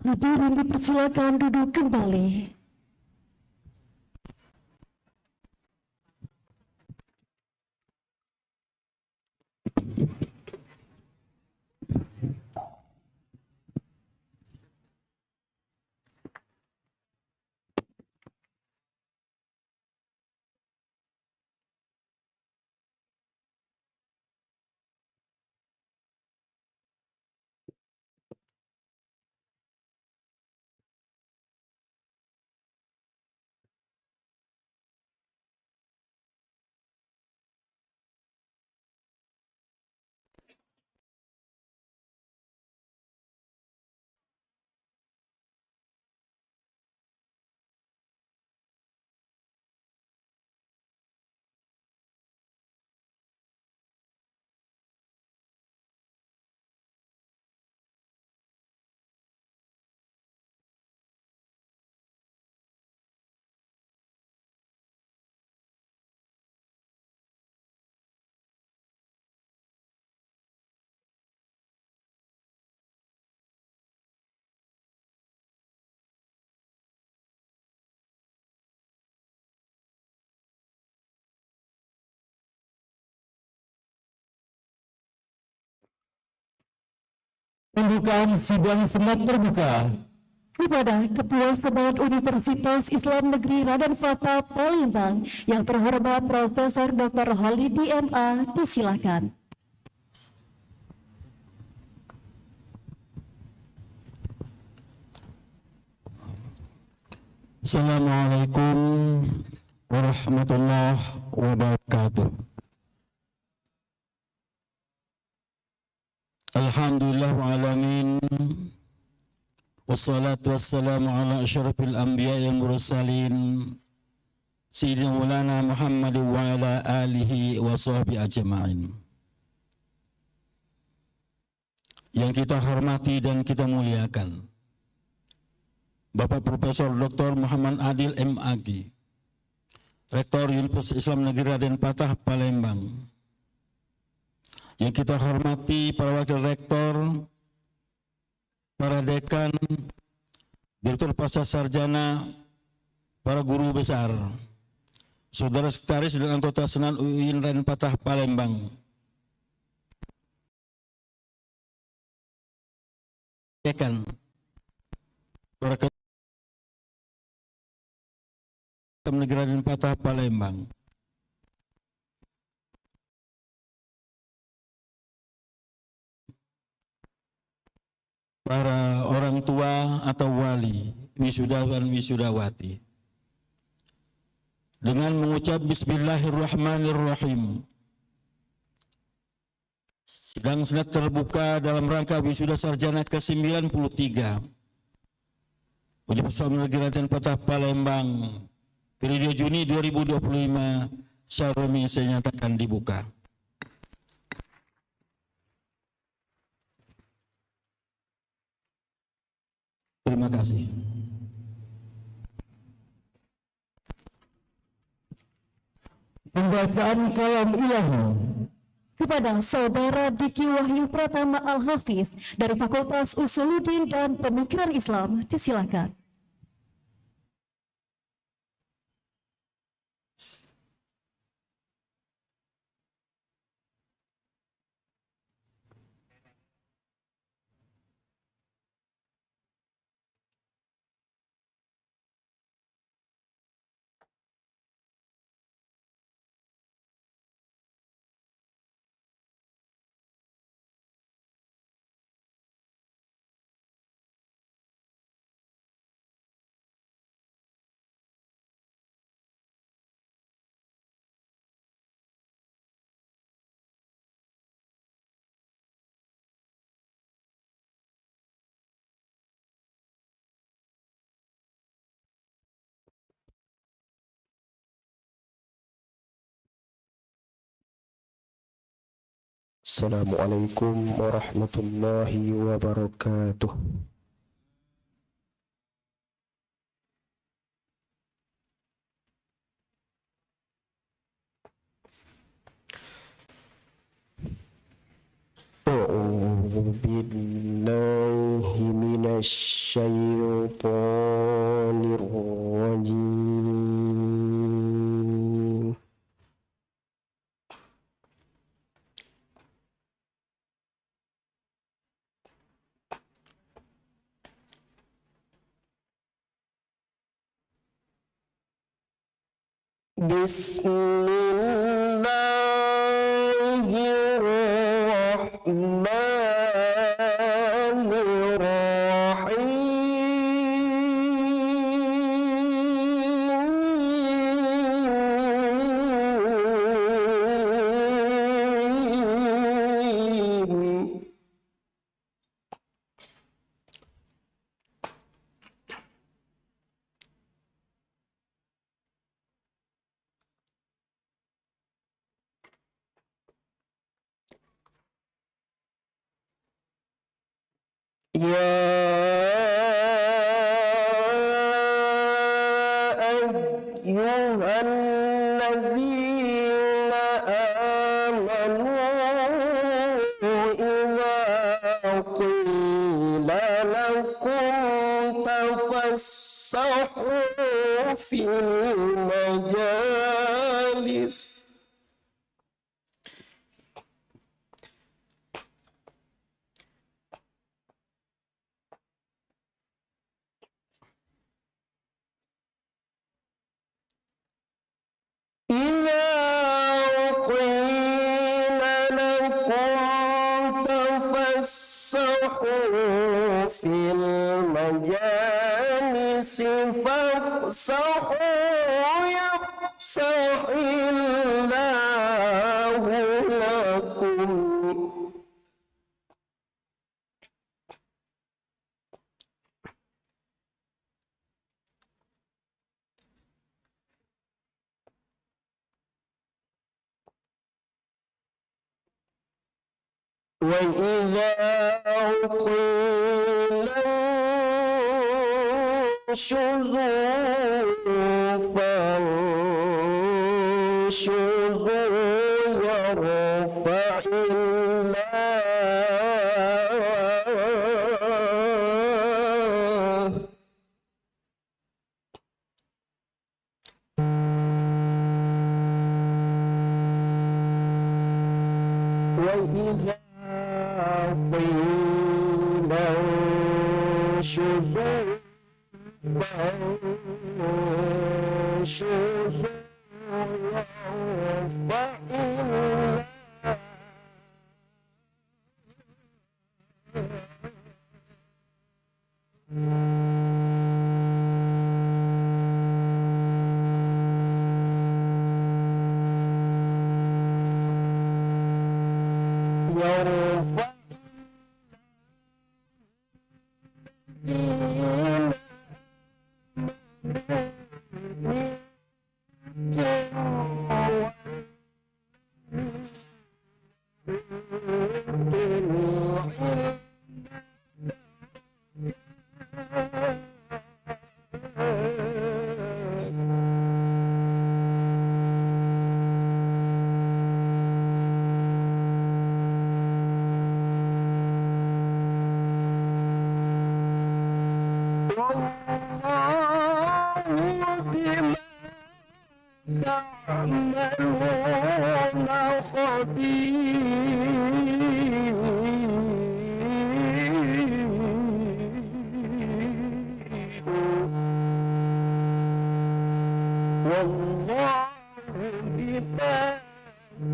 Hadirin dipersilakan duduk kembali. Pembukaan sidang Senat terbuka. Kepada Ketua Senat Universitas Islam Negeri Raden Fatah Palembang yang terhormat Profesor Dr. Holidi MA, disilakan. Assalamualaikum warahmatullahi wabarakatuh. Alhamdulillah alamin. Wassalatu wassalamu ala asyrafil anbiya'i wal mursalin Sayyidina Maulana Muhammad wa ala alihi wa sahbihi ajma'in. Yang kita hormati dan kita muliakan Bapak Profesor Dr. Muhammad Adil M.Ag, Rektor Universitas Islam Negeri Raden Fatah Palembang. Yang kita hormati para wakil rektor, para dekan, direktur pasca sarjana, para guru besar, saudara sekretaris dan anggota Senat UIN Raden Fatah Palembang, dekan, para Negeri Raden Fatah Palembang, para orang tua atau wali, wisudawan wisudawati. Dengan mengucap Bismillahirrahmanirrahim, sidang senat terbuka dalam rangka wisuda sarjana ke-93 Universitas Negeri Raden Fatah Palembang periode Juni 2025 secara resmi saya nyatakan dibuka. Terima kasih. Pembacaan kalam ilahi kepada Saudara Diki Wahyu Pratama Al-Hafiz dari Fakultas Usuluddin dan Pemikiran Islam, disilakan. Assalamualaikum warahmatullahi wabarakatuh. أعوذ بالله من الشيطان الرجيم. بسم الله الرحمن الرحيم. يا أيها الذين آمنوا إذا قيل لكم تفسحوا في المجالس فافسحوا في المجالس فافسحوا يفسح الله لكم. وإذا قيل انشزوا فانشزوا يرفع الله. وإذا قيل انشزوا فانشزوا يرفع الله. يرفع تعملون خبير. والله بما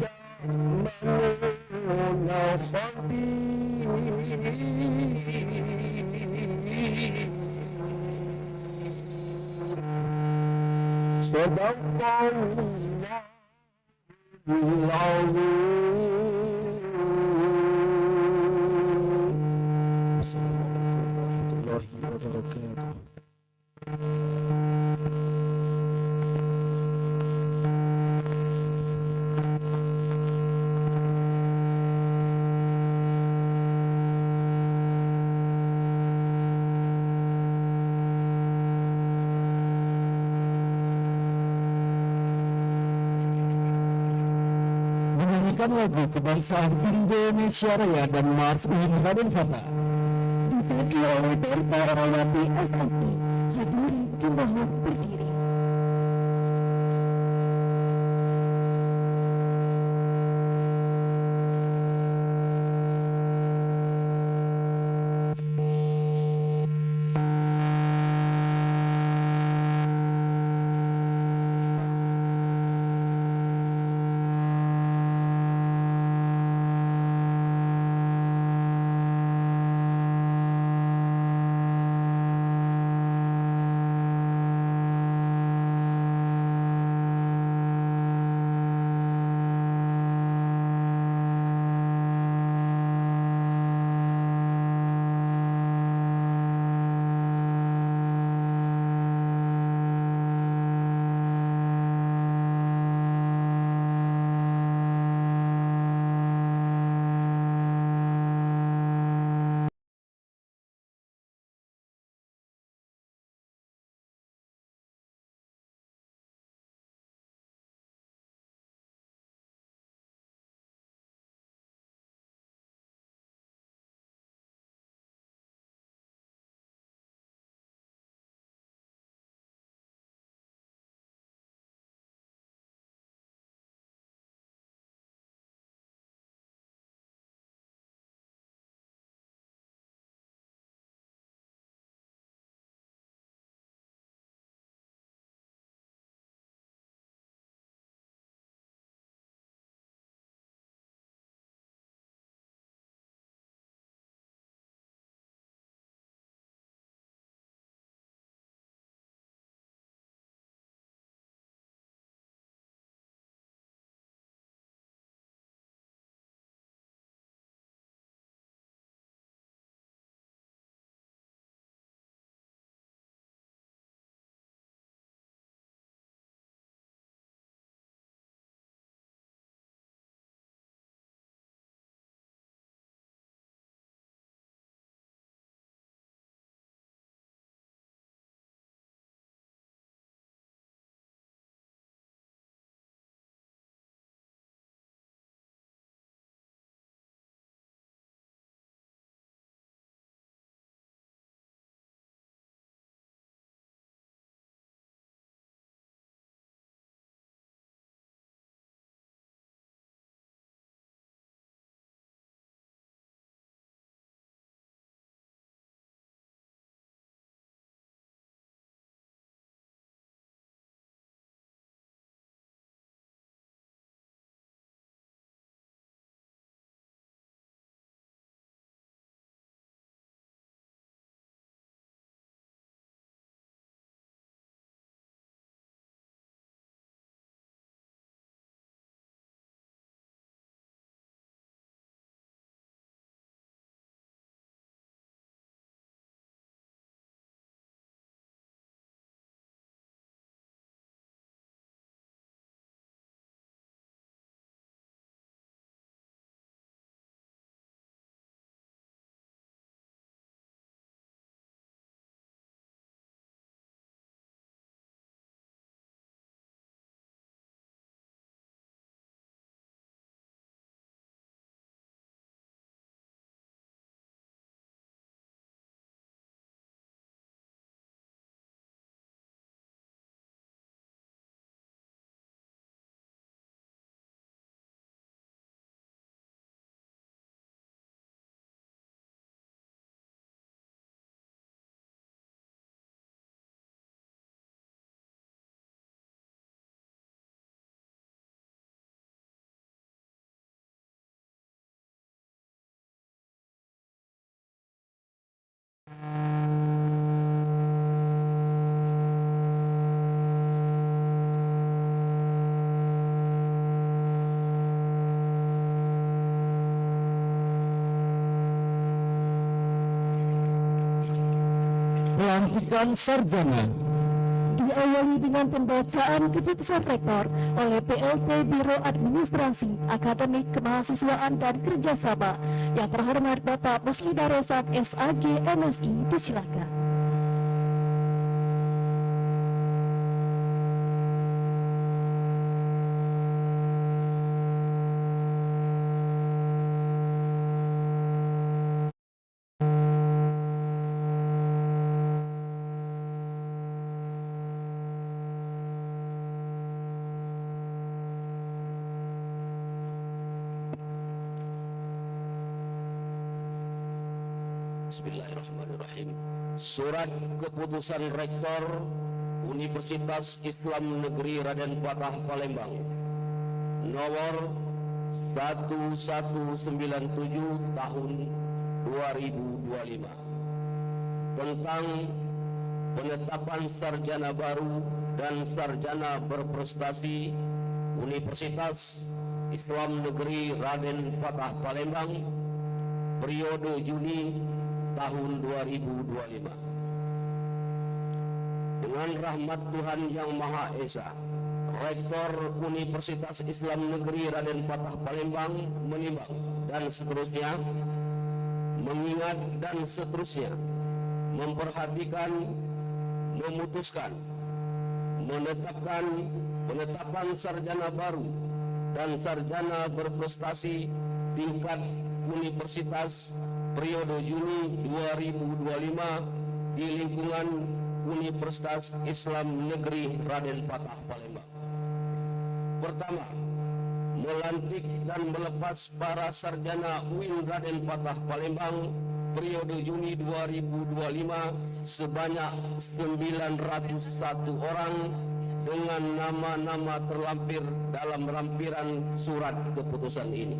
تعملون خبير. صدق الله العظيم. Assalamualaikum warahmatullahi wabarakatuh. pembawakan lagu kebangsaan Indonesia Raya dan Mars Uin Raden Fata. Dipandu oleh Berta Rawati SSI. Hadirin dimohon berdiri. Pelantikan Sarjana. Diawali dengan pembacaan keputusan Rektor oleh PLT Biro Administrasi, Akademik Kemahasiswaan dan Kerjasama yang terhormat Bapak Muslidah Resat SAG MSI. Disilakan. Bismillahirrahmanirrahim. Surat Keputusan Rektor Universitas Islam Negeri Raden Patah Palembang nomor 1197 tahun 2025 tentang penetapan sarjana baru dan sarjana berprestasi Universitas Islam Negeri Raden Patah Palembang periode Juni tahun 2025. Dengan rahmat Tuhan Yang Maha Esa, Rektor Universitas Islam Negeri Raden Patah Palembang menimbang dan seterusnya, mengingat dan seterusnya, memperhatikan, memutuskan, menetapkan penetapan sarjana baru dan sarjana berprestasi tingkat universitas periode Juni 2025 di lingkungan Universitas Islam Negeri Raden Patah Palembang. Pertama, melantik dan melepas para sarjana UIN Raden Patah Palembang periode Juni 2025 sebanyak 901 orang dengan nama-nama terlampir dalam lampiran surat keputusan ini.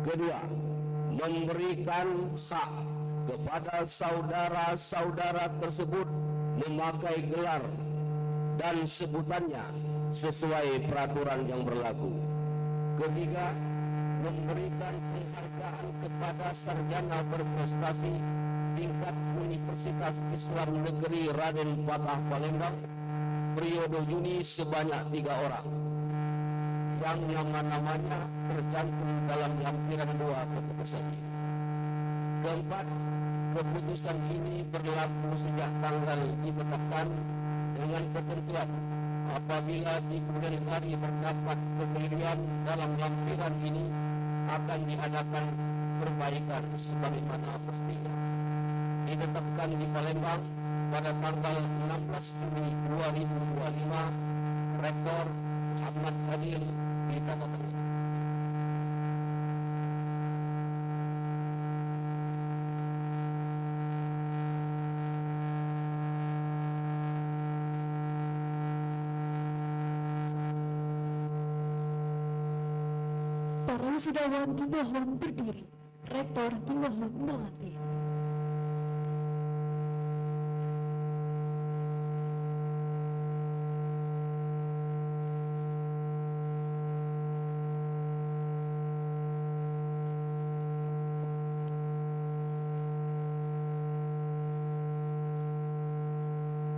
Kedua, memberikan hak kepada saudara-saudara tersebut memakai gelar dan sebutannya sesuai peraturan yang berlaku. Ketiga, memberikan penghargaan kepada sarjana berprestasi tingkat Universitas Islam Negeri Raden Patah Palembang periode Juni sebanyak 3 orang yang nama-namanya tercantum dalam lampiran 2 keputusan ini. Keempat, keputusan ini berlaku sejak tanggal ditetapkan dengan ketentuan apabila di kemudian hari terdapat kekeliruan dalam lampiran ini akan diadakan perbaikan sebagaimana mestinya. Ditetapkan di Palembang pada tanggal 16 Juni 2025, Rektor Muhammad Adil ditetapkan. Para wisudawan dimohon berdiri. Rektor dimohon melantik.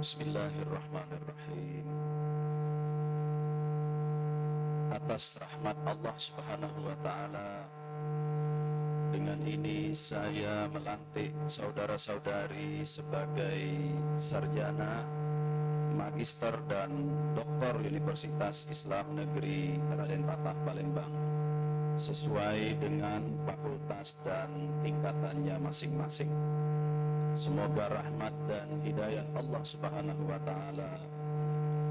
Bismillahirrahmanirrahim. Atas rahmat Allah Subhanahu wa Ta'ala, dengan ini saya melantik saudara-saudari sebagai sarjana, magister dan doktor Universitas Islam Negeri Raden Patah Palembang sesuai dengan fakultas dan tingkatannya masing-masing. Semoga rahmat dan hidayah Allah Subhanahu wa Ta'ala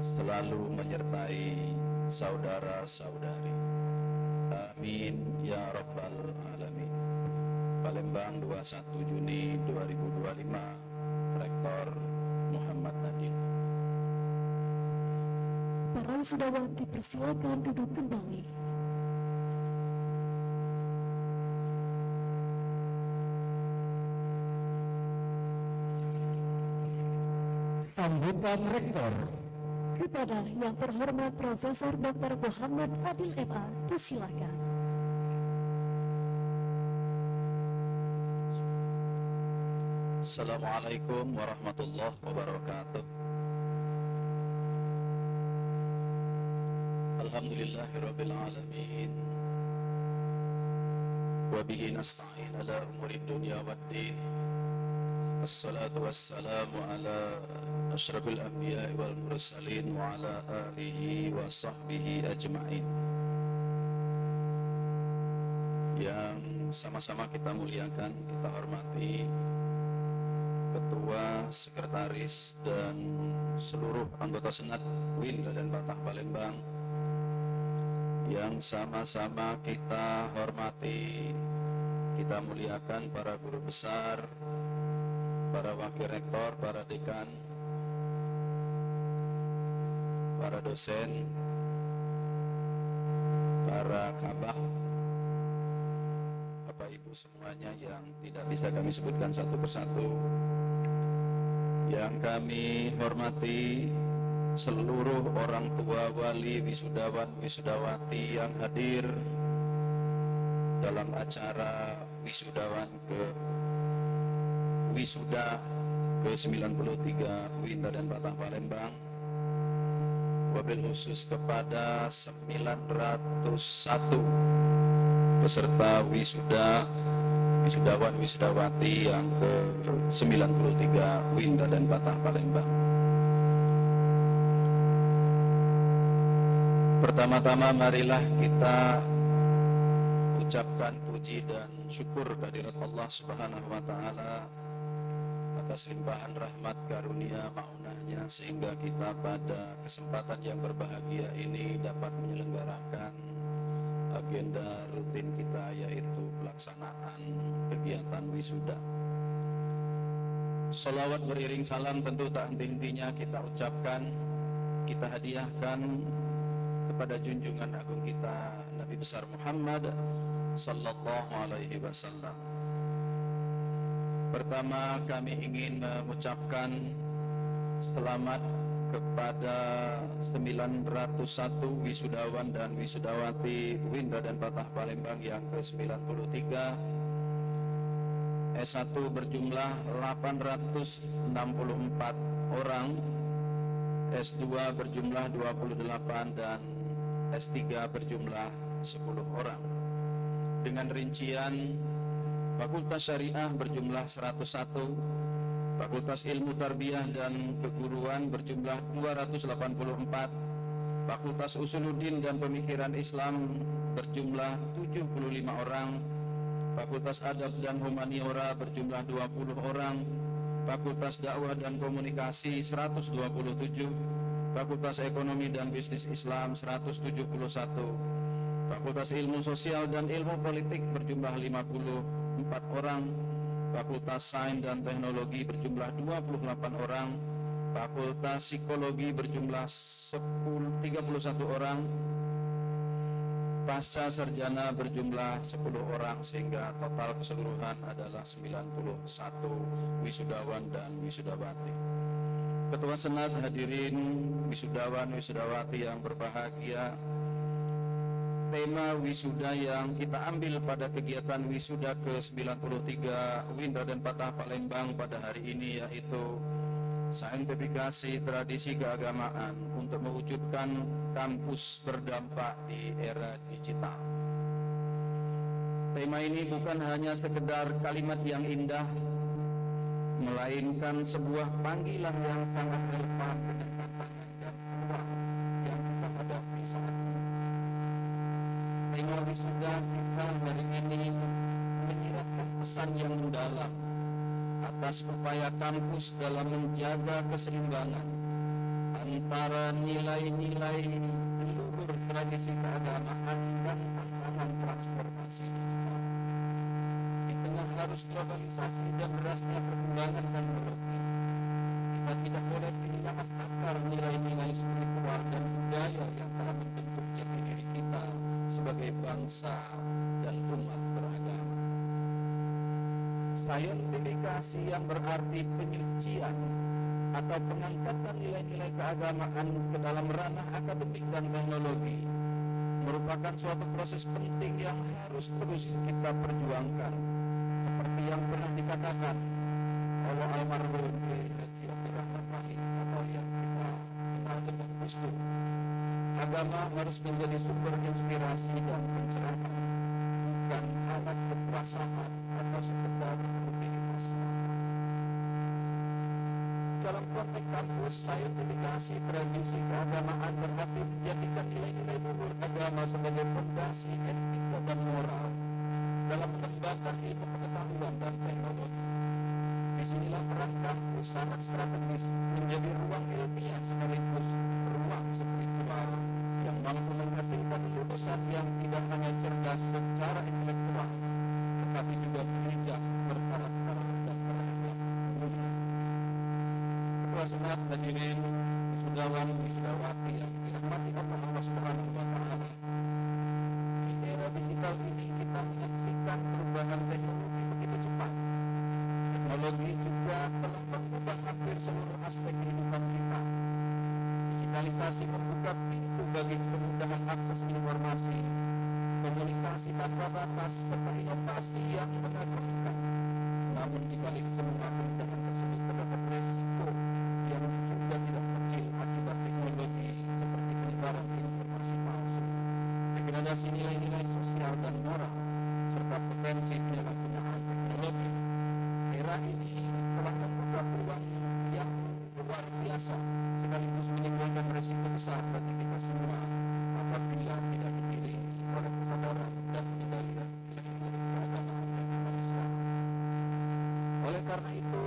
selalu menyertai saudara-saudari. Amin ya rabbal alamin. Palembang 21 Juni 2025, Rektor Muhammad Adil. Para wisudawan dipersilakan duduk kembali. Sambutan Rektor. Kepada yang terhormat Profesor Dr. Muhammad Adil MA, disilakan. Assalamualaikum warahmatullahi wabarakatuh. Alhamdulillahirabbil alamin. Wa bihi nasta'in ala umuri dunya waddin. Assalatu wassalamu ala asyrafil anbiya wal mursalin wa ala alihi wa sahbihi ajma'in. Yang sama-sama kita muliakan, kita hormati Ketua, Sekretaris, dan seluruh anggota Senat UIN Raden Patah Palembang. Yang sama-sama kita hormati kita muliakan para guru besar, para wakil rektor, para dekan, para dosen, para kabak, Bapak Ibu semuanya yang tidak bisa kami sebutkan satu persatu. Yang kami hormati seluruh orang tua, wali, wisudawan, wisudawati yang hadir dalam acara wisudawan wisuda ke-93 UIN Raden Patah Palembang. Wabil khusus kepada 901 peserta wisudawan wisudawati yang ke-93 UIN Raden Patah Palembang. Pertama-tama marilah kita ucapkan puji dan syukur kehadirat Allah Subhanahu wa taala atas limpahan rahmat karunia maunahnya sehingga kita pada kesempatan yang berbahagia ini dapat menyelenggarakan agenda rutin kita, yaitu pelaksanaan kegiatan wisuda. Sholawat beriring salam tentu tak henti-hentinya kita ucapkan, kita hadiahkan kepada junjungan agung kita Nabi besar Muhammad sallallahu alaihi wasallam. Pertama, kami ingin mengucapkan selamat kepada 901 wisudawan dan wisudawati UIN Raden Patah Palembang yang ke-93. S1 berjumlah 864 orang, S2 berjumlah 28 dan S3 berjumlah 10 orang. Dengan rincian Fakultas Syariah berjumlah 101, Fakultas Ilmu Tarbiyah dan Keguruan berjumlah 284, Fakultas Usuluddin dan Pemikiran Islam berjumlah 75 orang, Fakultas Adab dan Humaniora berjumlah 20 orang, Fakultas Dakwah dan Komunikasi 127, Fakultas Ekonomi dan Bisnis Islam 171, Fakultas Ilmu Sosial dan Ilmu Politik berjumlah 54 orang, Fakultas Sains dan Teknologi berjumlah 28 orang, Fakultas Psikologi berjumlah 31 orang, Pasca Sarjana berjumlah 10 orang, sehingga total keseluruhan adalah 91 wisudawan dan wisudawati. Ketua Senat, hadirin wisudawan wisudawati yang berbahagia, tema wisuda yang kita ambil pada kegiatan wisuda ke-93 UIN Raden Patah Palembang pada hari ini yaitu saintifikasi tradisi keagamaan untuk mewujudkan kampus berdampak di era digital. Tema ini bukan hanya sekedar kalimat yang indah, melainkan sebuah panggilan yang sangat relevan dengan tantangan dan peluang yang kita hadapi saat ini. Tema wisuda kita hari ini menyiratkan pesan yang mendalam atas upaya kampus dalam menjaga keseimbangan antara nilai-nilai leluhur tradisi keagamaan dan tantangan transformasi digital. Di tengah arus globalisasi dan derasnya perkembangan teknologi, kita tidak boleh kehilangan akar nilai-nilai spiritual dan budaya yang telah membentuk jati diri kita sebagai bangsa dan umat beragama. Saintifikasi yang berarti penyucian atau pengangkatan nilai-nilai keagamaan ke dalam ranah akademik dan teknologi merupakan suatu proses penting yang harus terus kita perjuangkan, seperti yang pernah dikatakan oleh almarhum Kiai Haji Abdurrahman Wahid atau yang kita kenal dengan Gus Dur. Agama harus menjadi sumber inspirasi dan pencerahan, bukan alat kekuasaan atau sekedar rutinitas. Dalam konteks kampus, saintifikasi tradisi keagamaan berarti menjadikan nilai-nilai luhur agama sebagai fondasi etika dan moral dalam mengembangkan ilmu pengetahuan dan teknologi. Disinilah peran kampus sangat strategis menjadi ruang ilmiah sekaligus ruang spiritual yang mampu menghasilkan lulusan yang tidak hanya cerdas secara intelektual, tetapi juga Senat, hadirin wisudawan, wisudawati yang dirahmati Allah Subhanahu wa Ta'ala. Di era digital ini kita menyaksikan perubahan teknologi begitu cepat. Teknologi juga telah mengubah hampir seluruh aspek kehidupan kita. Digitalisasi membuka pintu bagi kemudahan akses informasi, komunikasi tanpa batas, serta inovasi yang mengagumkan. Namun di balik semua kemudahan tersebut terdapat resiko yang juga tidak kecil akibat teknologi seperti penyebaran informasi palsu, degradasi nilai-nilai sosial dan moral, serta potensi penyalahgunaan teknologi. Era ini telah membuka peluang yang luar biasa sekaligus menimbulkan resiko besar bagi kita semua apabila tidak diiringi oleh kesadaran dan pengendalian nilai-nilai keagamaan dan kemanusiaan. Oleh karena itu,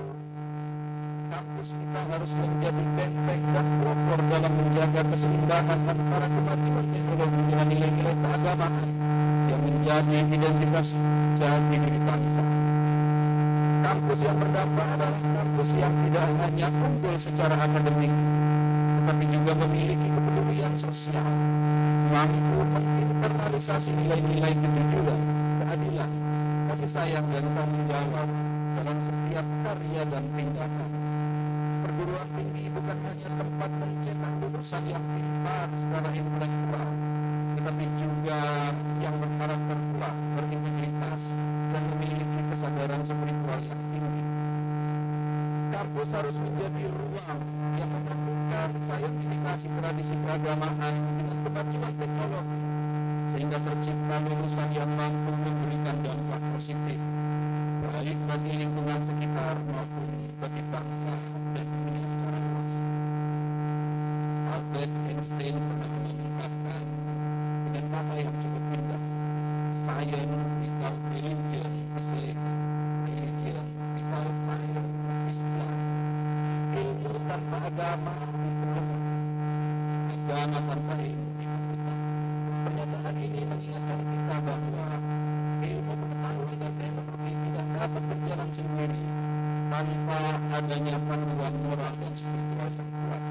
kampus kita harus menjadi benteng dan pelopor dalam menjaga keseimbangan antara kemajuan teknologi dengan nilai-nilai keagamaan yang menjadi identitas jati diri bangsa. Kampus yang berdampak adalah kampus yang tidak hanya unggul secara akademik, tetapi juga memiliki kepedulian sosial, mampu menginternalisasi nilai-nilai kejujuran, keadilan, kasih sayang dan tanggung jawab dalam setiap karya dan tindakan. Perguruan tinggi bukan hanya tempat mencetak lulusan yang pintar secara intelektual, tetapi juga yang berkarakter kuat, berintegritas, dan memiliki kesadaran spiritual yang tinggi. Kampus harus menjadi ruang yang menemukan saintifikasi tradisi keagamaan dengan kemajuan teknologi, sehingga tercipta lulusan yang mampu memberikan dampak positif, baik bagi lingkungan sekitar maupun bagi bangsa dan dunia secara luas. Albert Einstein pernah mengungkapkan dengan kata yang cukup indah, "Science without religion is lame, religion without science is blind." Ilmu tanpa agama itu lemah, agama tanpa ilmu itu buta. Pernyataan ini mengingatkan kita bahwa ilmu pengetahuan dan teknologi tidak dapat berjalan sendiri tanpa adanya panduan moral dan spiritual yang kuat.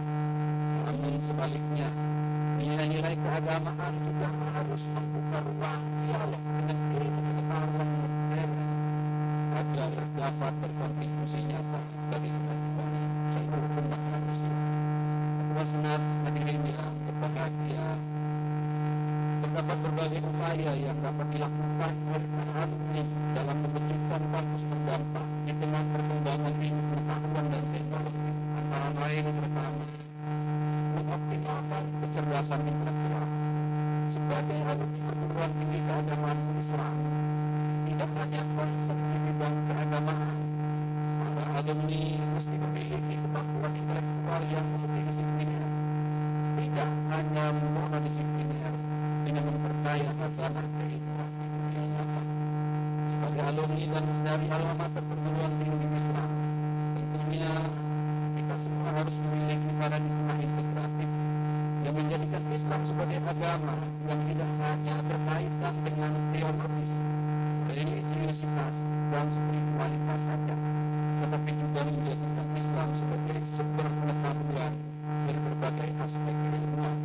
Namun sebaliknya, nilai-nilai keagamaan juga harus membuka ruang dialog dengan ilmu pengetahuan modern agar dapat berkontribusi nyata bagi kemajuan seluruh umat manusia. Ketua Senat, hadirin yang berbahagia, terdapat berbagai upaya yang dapat dilakukan oleh para alumni dalam mewujudkan kampus berdampak di tengah perkembangan ilmu pengetahuan dan teknologi, antara lain pertama, mengoptimalkan kecerdasan intelektual. Sebagai alumni perguruan tinggi keagamaan Islam, tidak hanya konsen di bidang keagamaan, para alumni mesti memiliki kemampuan intelektual yang multidisipliner, tidak hanya monodisipliner, dengan memperkaya khazanah keilmuan di dunia nyata. Sebagai alumni dan dari alma mater perguruan tinggi Islam, tentunya kita semua harus memiliki paradigma integratif yang menjadikan Islam sebagai agama yang tidak hanya berkaitan dengan teologis, religiusitas, dan spiritualitas saja, tetapi juga menjadikan Islam sebagai sumber pengetahuan dari berbagai aspek keilmuan.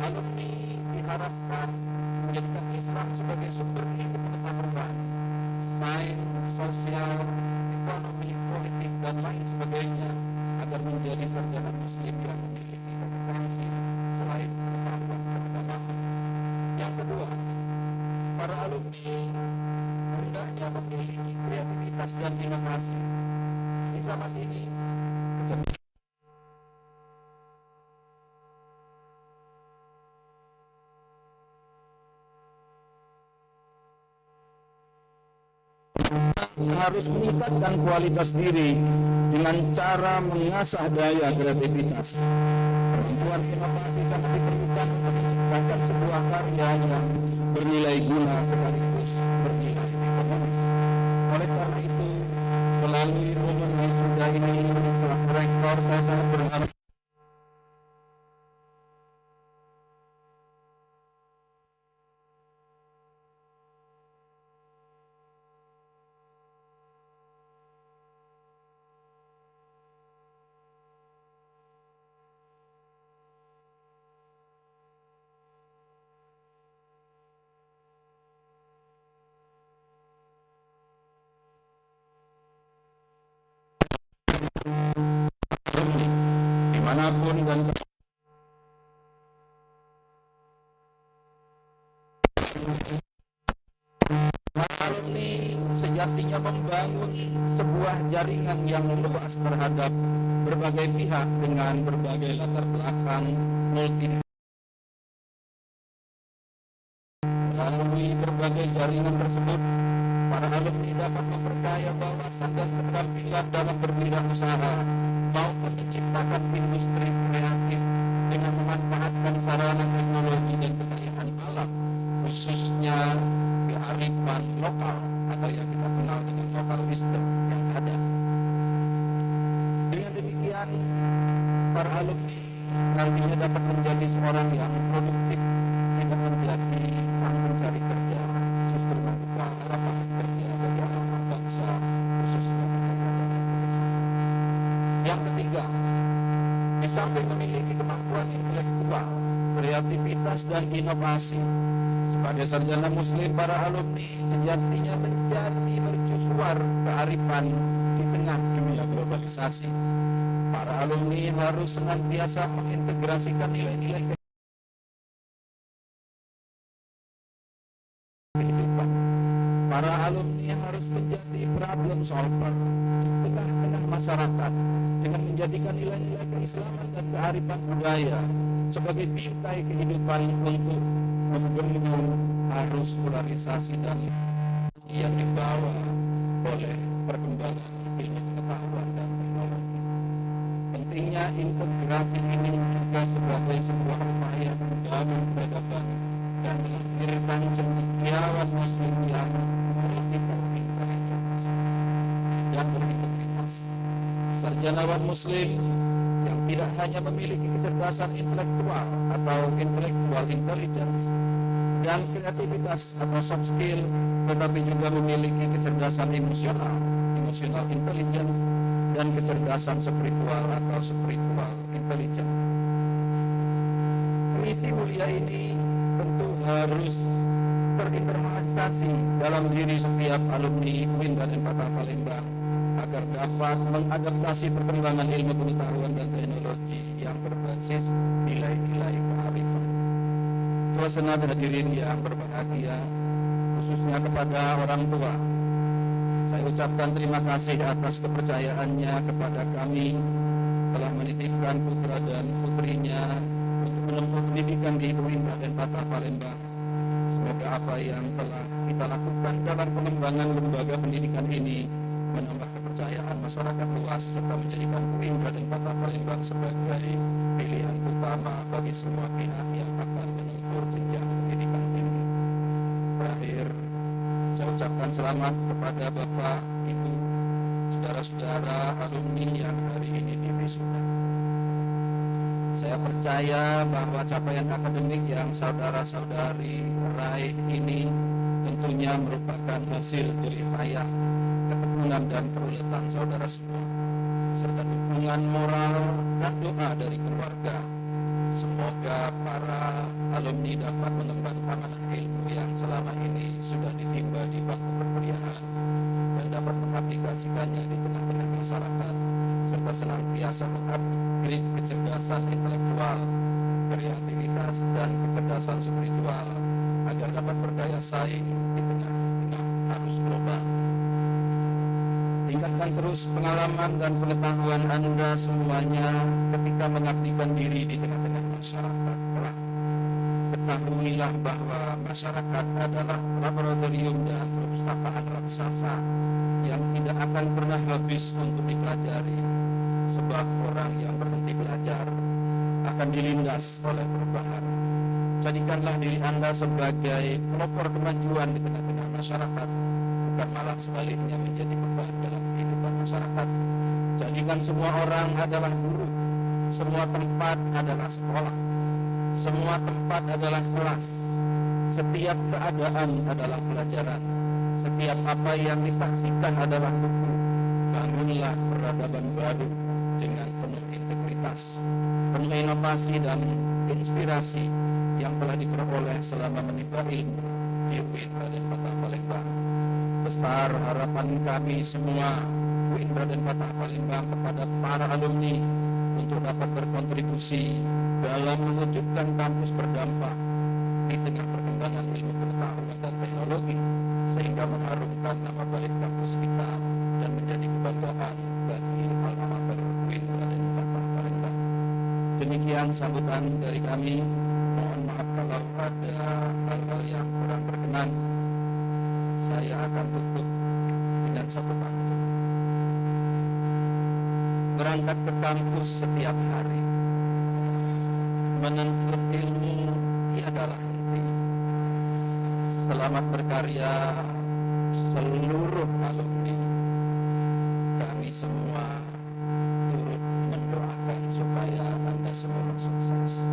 Alumni diharapkan menjadikan Islam sebagai sumber ilmu pengetahuan, sains, sosial, ekonomi, politik, dan lain sebagainya, agar menjadi sarjana muslim yang memiliki kompetensi selain pengetahuan keagamaan. Yang kedua, para alumni hendaknya memiliki kreativitas dan inovasi. Di zaman ini, harus meningkatkan kualitas diri dengan cara mengasah daya kreativitas. Kemampuan inovasi sangat diperlukan untuk menciptakan sebuah karya yang bernilai guna sekaligus bernilai ekonomis. Oleh karena itu, melalui momen wisuda ini, selaku rektor, saya sangat berharap tahun dan alumni sejatinya membangun sebuah jaringan yang luas terhadap berbagai pihak dengan berbagai latar belakang multi. Melalui berbagai jaringan tersebut, para alumni dapat memperkaya wawasan dan keterampilan dalam berwirausaha maupun menciptakan industri kreatif dengan memanfaatkan sarana teknologi dan kekayaan alam, khususnya kearifan lokal atau yang kita kenal dengan local wisdom yang ada. Dengan demikian, para alumni nantinya dapat menjadi seorang yang produktif, tidak menjadi sang pencari kerja, justru membuka lapangan kerja bagi anak bangsa, khususnya yang ketiga, di samping memiliki kemampuan intelektual, kreativitas dan inovasi, sebagai sarjana muslim, para alumni sejatinya menjadi mercusuar kearifan di tengah dunia globalisasi. Para alumni harus senantiasa mengintegrasikan nilai-nilai kehidupan. Para alumni harus menjadi problem solver di tengah-tengah masyarakat dengan menjadikan nilai-nilai keislaman dan kearifan budaya sebagai bingkai kehidupan untuk membendung arus polarisasi dan yang dibawa oleh perkembangan ilmu pengetahuan dan teknologi. Pentingnya integrasi ini juga sebagai sebuah upaya membangun peradaban dan melahirkan cendekiawan muslim yang multi-intelligence dan berintegritas. Sarjanawan muslim yang tidak hanya memiliki kecerdasan intelektual atau intellectual intelligence dan kreativitas atau soft skill, tetapi juga memiliki kecerdasan emosional, emotional intelligence, dan kecerdasan spiritual atau spiritual intelligence. Misi mulia ini tentu harus terinternalisasi dalam diri setiap alumni UIN Raden Patah Palembang agar dapat mengadaptasi perkembangan ilmu pengetahuan dan teknologi yang berbasis nilai-nilai kearifan. Suasana hadirin yang berbahagia, khususnya kepada orang tua, saya ucapkan terima kasih atas kepercayaannya kepada kami telah menitipkan putra dan putrinya untuk menempuh pendidikan di UIN Raden Patah Palembang. Semoga apa yang telah kita lakukan dalam pengembangan lembaga pendidikan ini menambah kepercayaan masyarakat luas serta menjadikan UIN Raden Patah Palembang sebagai pilihan utama bagi semua pihak yang akan menempuh jenjang pendidikan tinggi. Terakhir, saya ucapkan selamat kepada Bapak, Ibu, saudara-saudara alumni yang hari ini diwisuda. Saya percaya bahwa capaian akademik yang saudara-saudari raih ini tentunya merupakan hasil jerih payah, ketekunan dan keuletan saudara semua, serta dukungan moral dan doa dari keluarga. Semoga para alumni dapat mengemban amanah ilmu yang selama ini sudah ditimba di bangku perkuliahan dan dapat mengaplikasikannya di tengah-tengah masyarakat, serta senantiasa mengupgrade kecerdasan intelektual, kreativitas, dan kecerdasan spiritual agar dapat berdaya saing di tengah-tengah arus global. Tingkatkan terus pengalaman dan pengetahuan Anda semuanya ketika mengabdikan diri di tengah-tengah masyarakat kelak. Ketahuilah bahwa masyarakat adalah laboratorium dan perpustakaan raksasa yang tidak akan pernah habis untuk dipelajari, sebab orang yang berhenti belajar akan dilindas oleh perubahan. Jadikanlah diri Anda sebagai pelopor kemajuan di tengah-tengah masyarakat, bukan malah sebaliknya menjadi beban dalam kehidupan masyarakat. Jadikan semua orang adalah guru, semua tempat adalah sekolah, semua tempat adalah kelas, setiap keadaan adalah pelajaran, setiap apa yang disaksikan adalah buku. Bangunlah peradaban baru dengan penuh integritas, penuh inovasi dan inspirasi yang telah diperoleh selama menimba ilmu di UIN Raden Patah Palembang. Besar harapan kami semua UIN Raden Patah Palembang kepada para alumni untuk untuk dapat berkontribusi dalam mewujudkan kampus berdampak di tengah perkembangan ilmu pengetahuan dan teknologi, sehingga mengharumkan nama baik kampus kita dan menjadi kebanggaan bagi alma mater UIN Raden Patah Palembang. Demikian sambutan dari kami. Mohon maaf kalau ada hal-hal yang kurang berkenan. Saya akan tutup dengan satu pantun. Berangkat ke kampus setiap hari, menuntut ilmu tiadalah henti. Selamat berkarya seluruh alumni. Kami semua turut mendoakan supaya Anda semua sukses.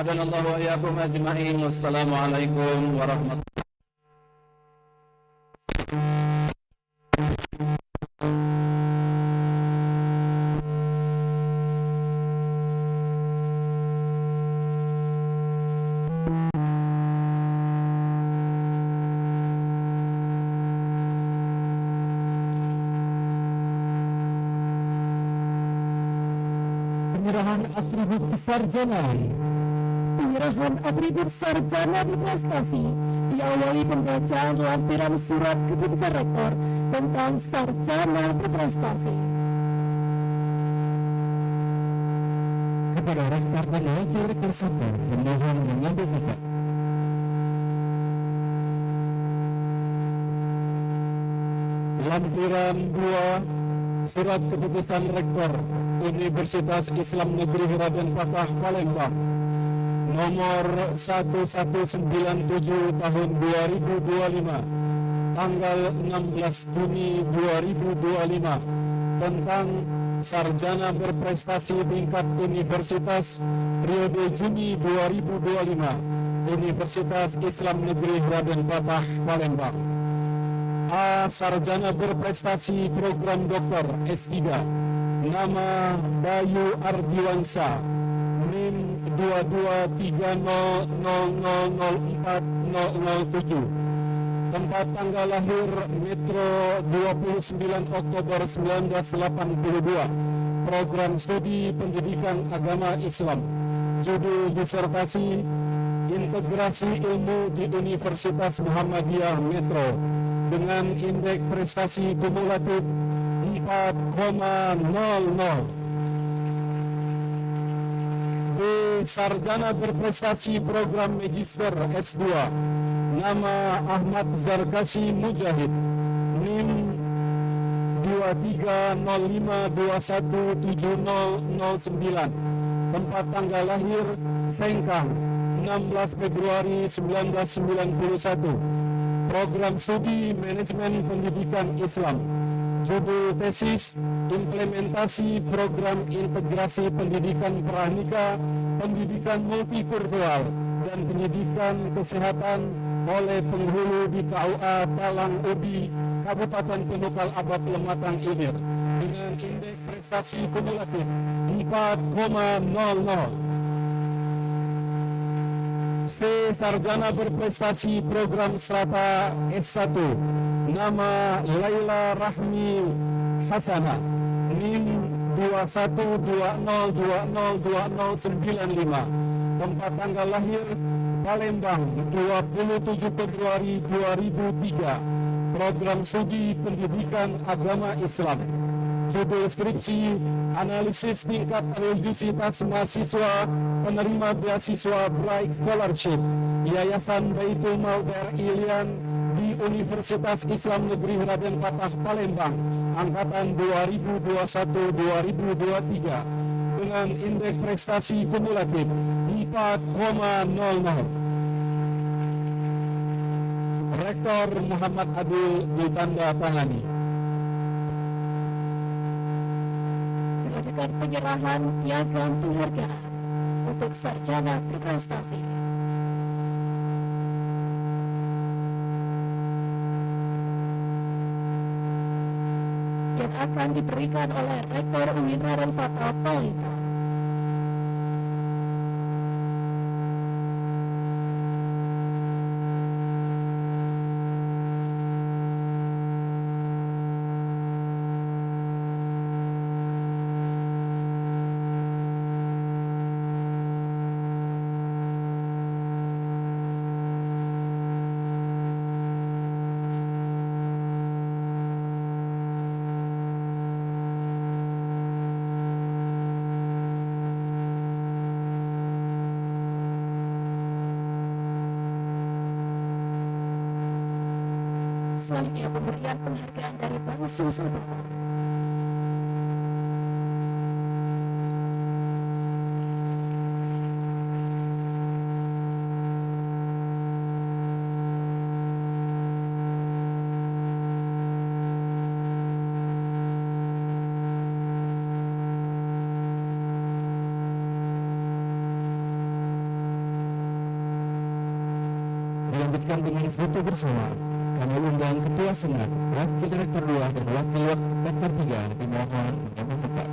Hadanallahu wa iyyakum ajma'in. Wassalamualaikum warahmatullahi wabarakatuh. Penyerahan atribut sarjana. Penyerahan atribut sarjana berprestasi diawali pembacaan lampiran surat keputusan rektor tentang sarjana berprestasi. Kepada rektor dan wakil rektor 1, pemohon mengambil tempat. Lampiran 2 surat keputusan rektor Universitas Islam Negeri Raden Patah Palembang nomor 1197 tahun 2025 tanggal 16 Juni 2025 tentang sarjana berprestasi tingkat universitas periode Juni 2025 Universitas Islam Negeri Raden Patah Palembang. A. Sarjana berprestasi program doktor S3, nama Bayu Ardiwansa, NIM 22300040007, tempat tanggal lahir Metro 29 Oktober 1982, program studi pendidikan agama Islam, judul disertasi Integrasi Ilmu di Universitas Muhammadiyah Metro, dengan indeks prestasi kumulatif 4,00. B. Sarjana berprestasi program Magister S2, nama Ahmad Zarkasi Mujahid, NIM 2305217009, tempat tanggal lahir Sengkang 16 Februari 1991, program studi manajemen pendidikan Islam, judul tesis implementasi program integrasi pendidikan pranikah, pendidikan multikultural dan pendidikan kesehatan oleh penghulu di KUA Talang Ubi, Kabupaten Penukal Abab Lematang Ilir, dengan indeks prestasi kumulatif 4,00. C. Sarjana berprestasi program Strata S1, nama Laila Rahmi Hasanah, NIM 2120202095, tempat tanggal lahir Palembang 27 Februari 2003, program studi pendidikan agama Islam, judul skripsi analisis tingkat religiositas mahasiswa penerima beasiswa Bright Scholarship Yayasan Baitul Maudar Ilian di Universitas Islam Negeri Raden Patah Palembang angkatan 2021-2023 dengan indeks prestasi kumulatif 4,00. Rektor Muhammad Adil ditanda tangani. Dengan penyerahan piagam penghargaan untuk sarjana berprestasi. Yang akan diberikan oleh Rektor UIN Raden Patah Palembang. Selanjutnya pemberian penghargaan dari Bangsu Sabana. Dilanjutkan dengan foto bersama. Kami undang Ketua Senat, Wakil Rektor 2 dan Wakil Rektor 3 dimohon mengambil tempat.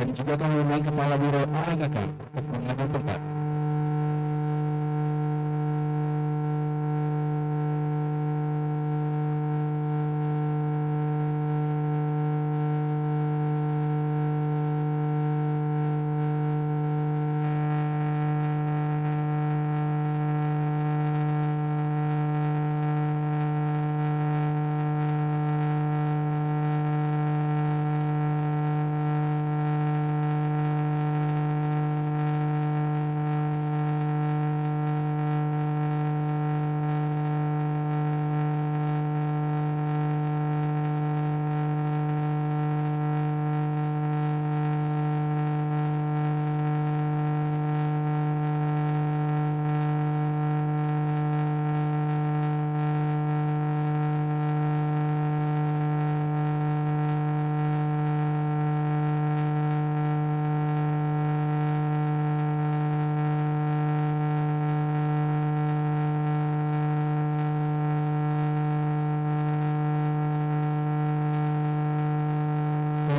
Dan juga kami undang Kepala Biro AAKK untuk mengambil tempat.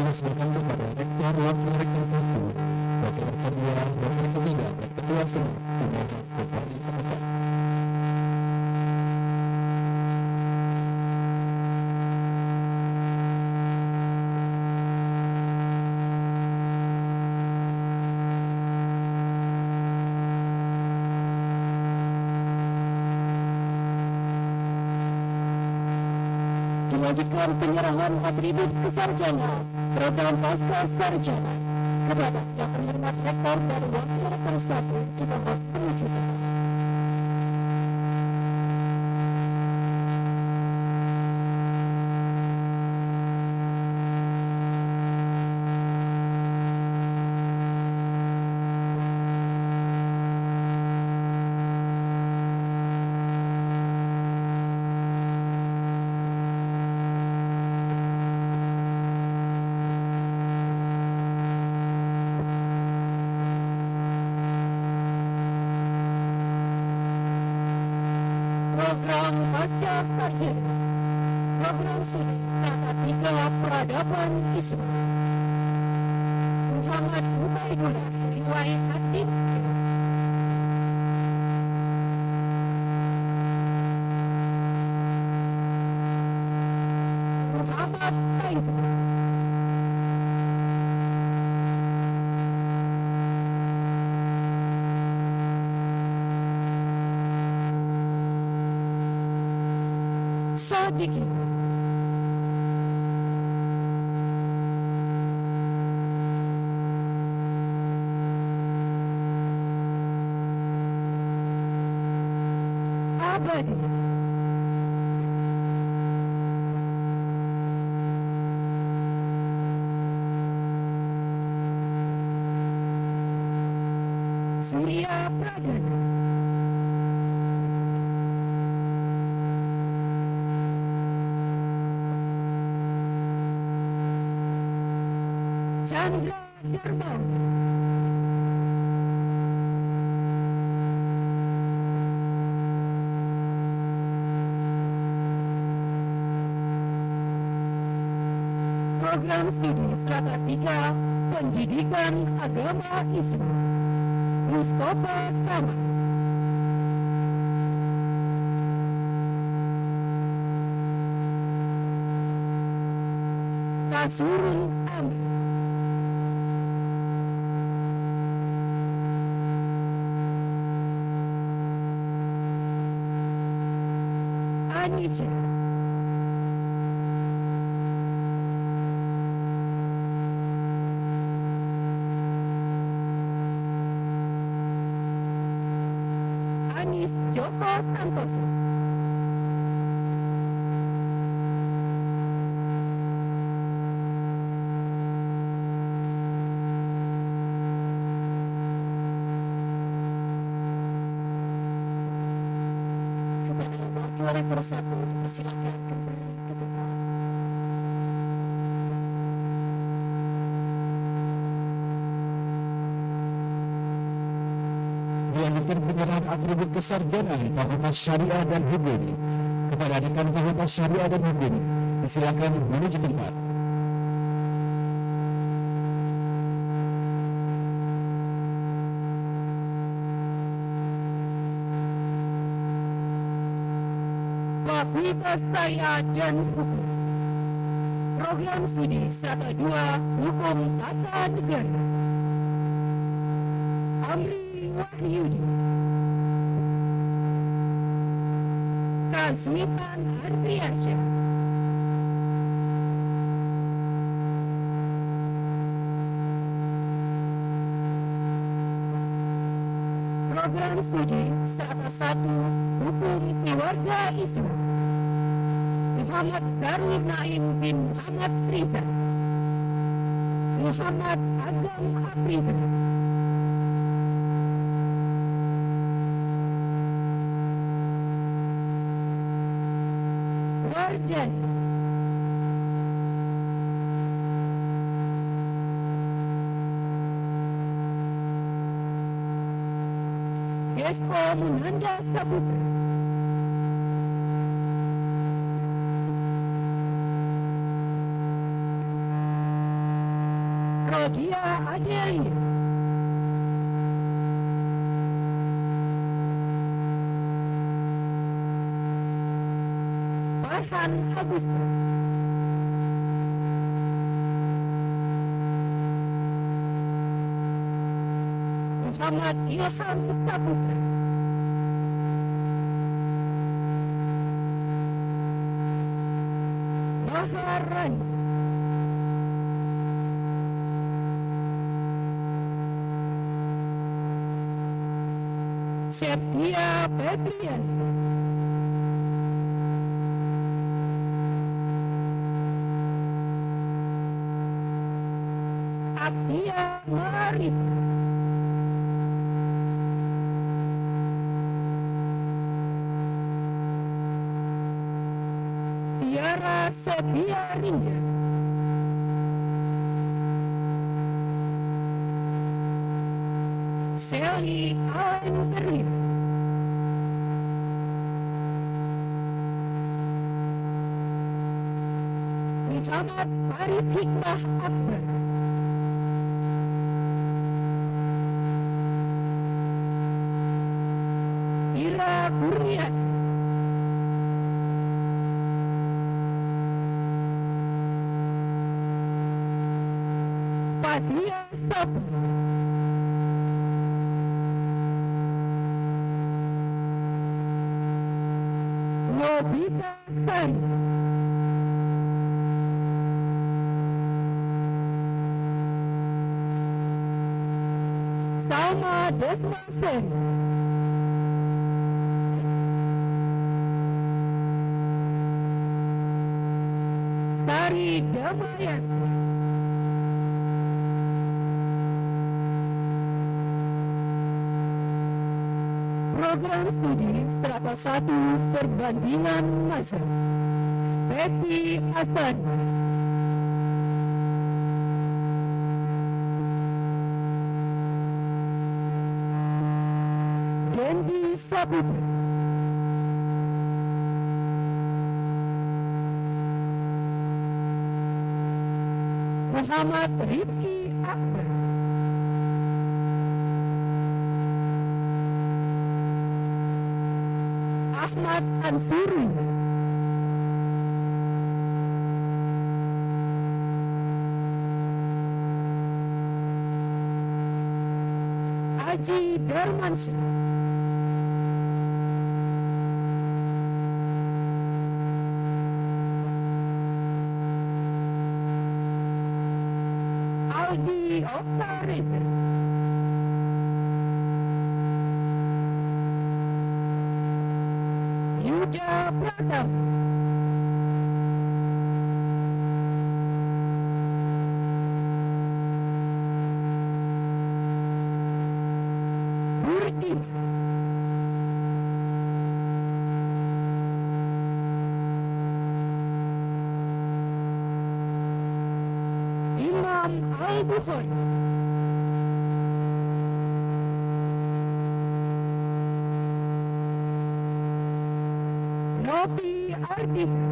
Silakan kepada Rektor, Wakil Rektor 1, Wakil Rektor 2, Wakil Rektor 3, dan Ketua Senat dimohon kembali ke tempat. Dilanjutkan penyerahan atribut kesarjana program pasca sarjana kepada yang terhormat Rektor dan Wakil Rektor 1 dimohon menuju tempat. Program pasca sarjana program studi strata 3 peradaban Islam Muhammad Ubaidullah riwayat hadis Muhammad Faizal Sadiki Abadi Surya Pradana Chandra Darmawan Program Studi Strata 3 Pendidikan Agama Islam Mustafa Kamal Kasurun Amin Anija Anis Joko Santoso Rektor 1 dipersilakan kembali ke tempat. Dilanjutkan penyerahan atribut kesarjanaan Fakultas Syariah dan Hukum kepada Dekan Fakultas Syariah dan Hukum. Disilakan menuju tempat. Fakultas Syariah dan Hukum. Program Studi Strata 2 Hukum Tata Negara. Amri Wahyudi. Kazwipan Andriansyah. Program Studi Strata 1 Hukum Keluarga Islam. Muhammad Zarul Naim bin Muhammad Riza. Muhammad Agam Apriza. Wardan. Gesko Munanda Saputra. Rodia Adelia. Farhan Agusta. Muhammad Ilham Saputra. Maharani. Septia Febrian. Abdia Marif. Tiara Sepia Rinda. Sally Ain Karir. Muhammad Faris Hikmah Akbar. Ira Kurniat. Fatia Sabu. Nobita Sari. Salma Desma Seri. Sari Damayanti. Program Studi Strata 1 Perbandingan Masa. Betty Hasan. Dendi Saputra. Muhammad Rifki Akbar. Ahmad Ansuri. Aji Darmansyah. Aldi Oktareza. Yuda Pratap. Burdi. Imam Al-Bukhari, Novi Ardita,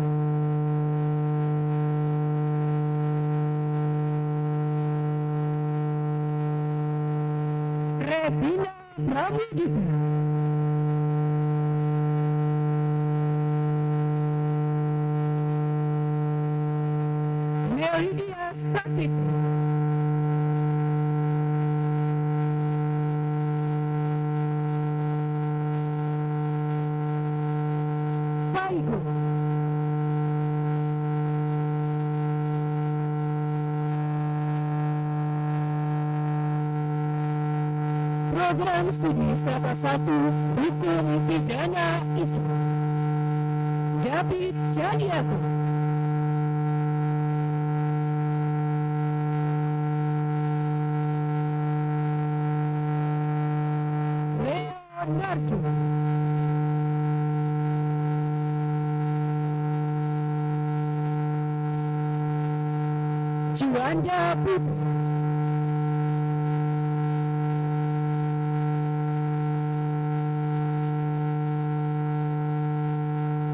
Rebina Pramudita, Melidia Sakti, Paigo, Program Studi Strata 1 Hukum Pidana Islam, David Jadiago, Leonardo, Juanda Putra,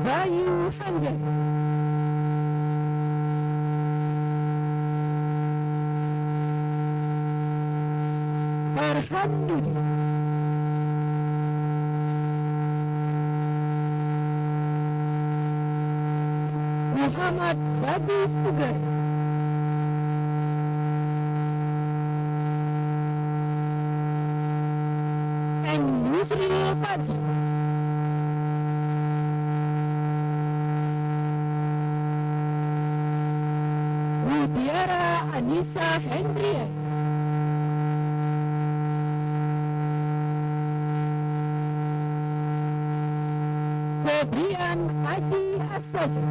Bayu Handar, Farhan Dudi, Muhammad Badi Sugar, and Yusril Fadzi. Mutiara Anissa Hendrian, Febrian Haji Asaja,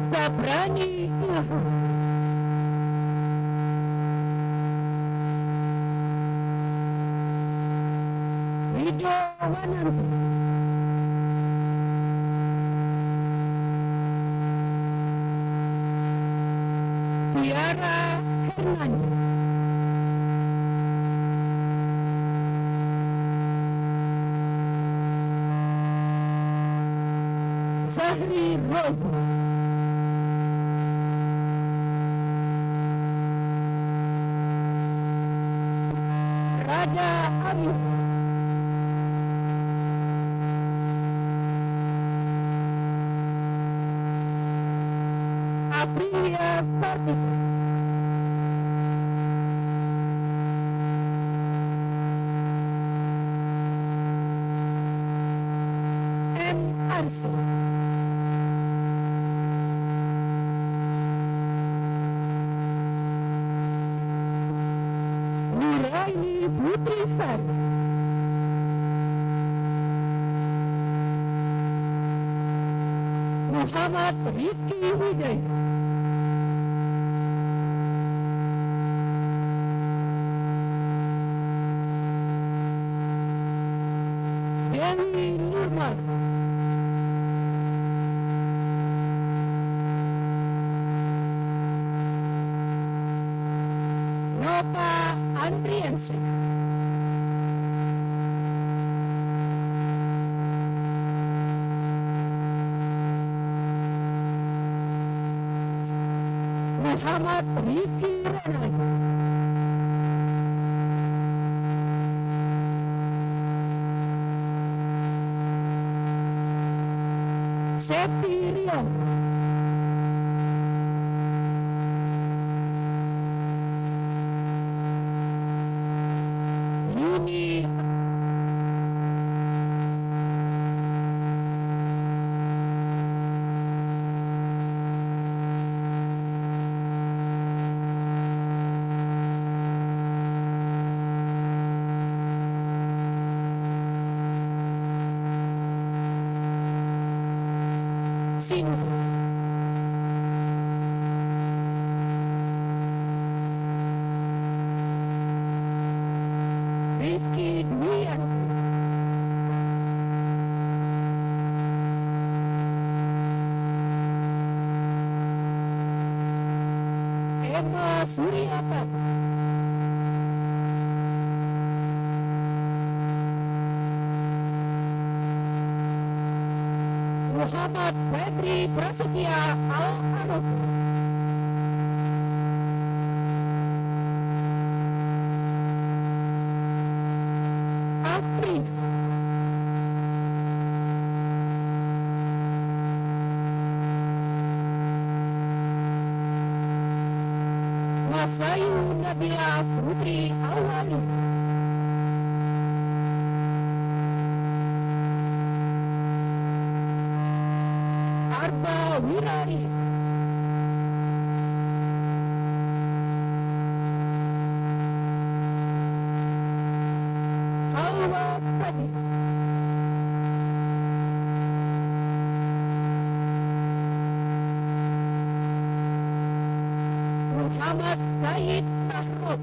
Sabrani Ilham, Ridho Wananti, Tiara Hernani, Zahri Rozi, Rada Amir, Aprilia Sartika, M. Arso, Nuraini Putri Sari, Muhammad Rifki Hidayat, Dewi Nurmal, Nova Andriansyah, Muhammad Rifki Renaldi, Septi Rian, Yuni Sindu, Rizky Dwi Roma Suryapat, Muhammad Febri Prasetya Al-Arab, Atri Masayu Nabila Putri Awali, Arba Wirari, Hawa Sadi, Muhammad Said Mahrub,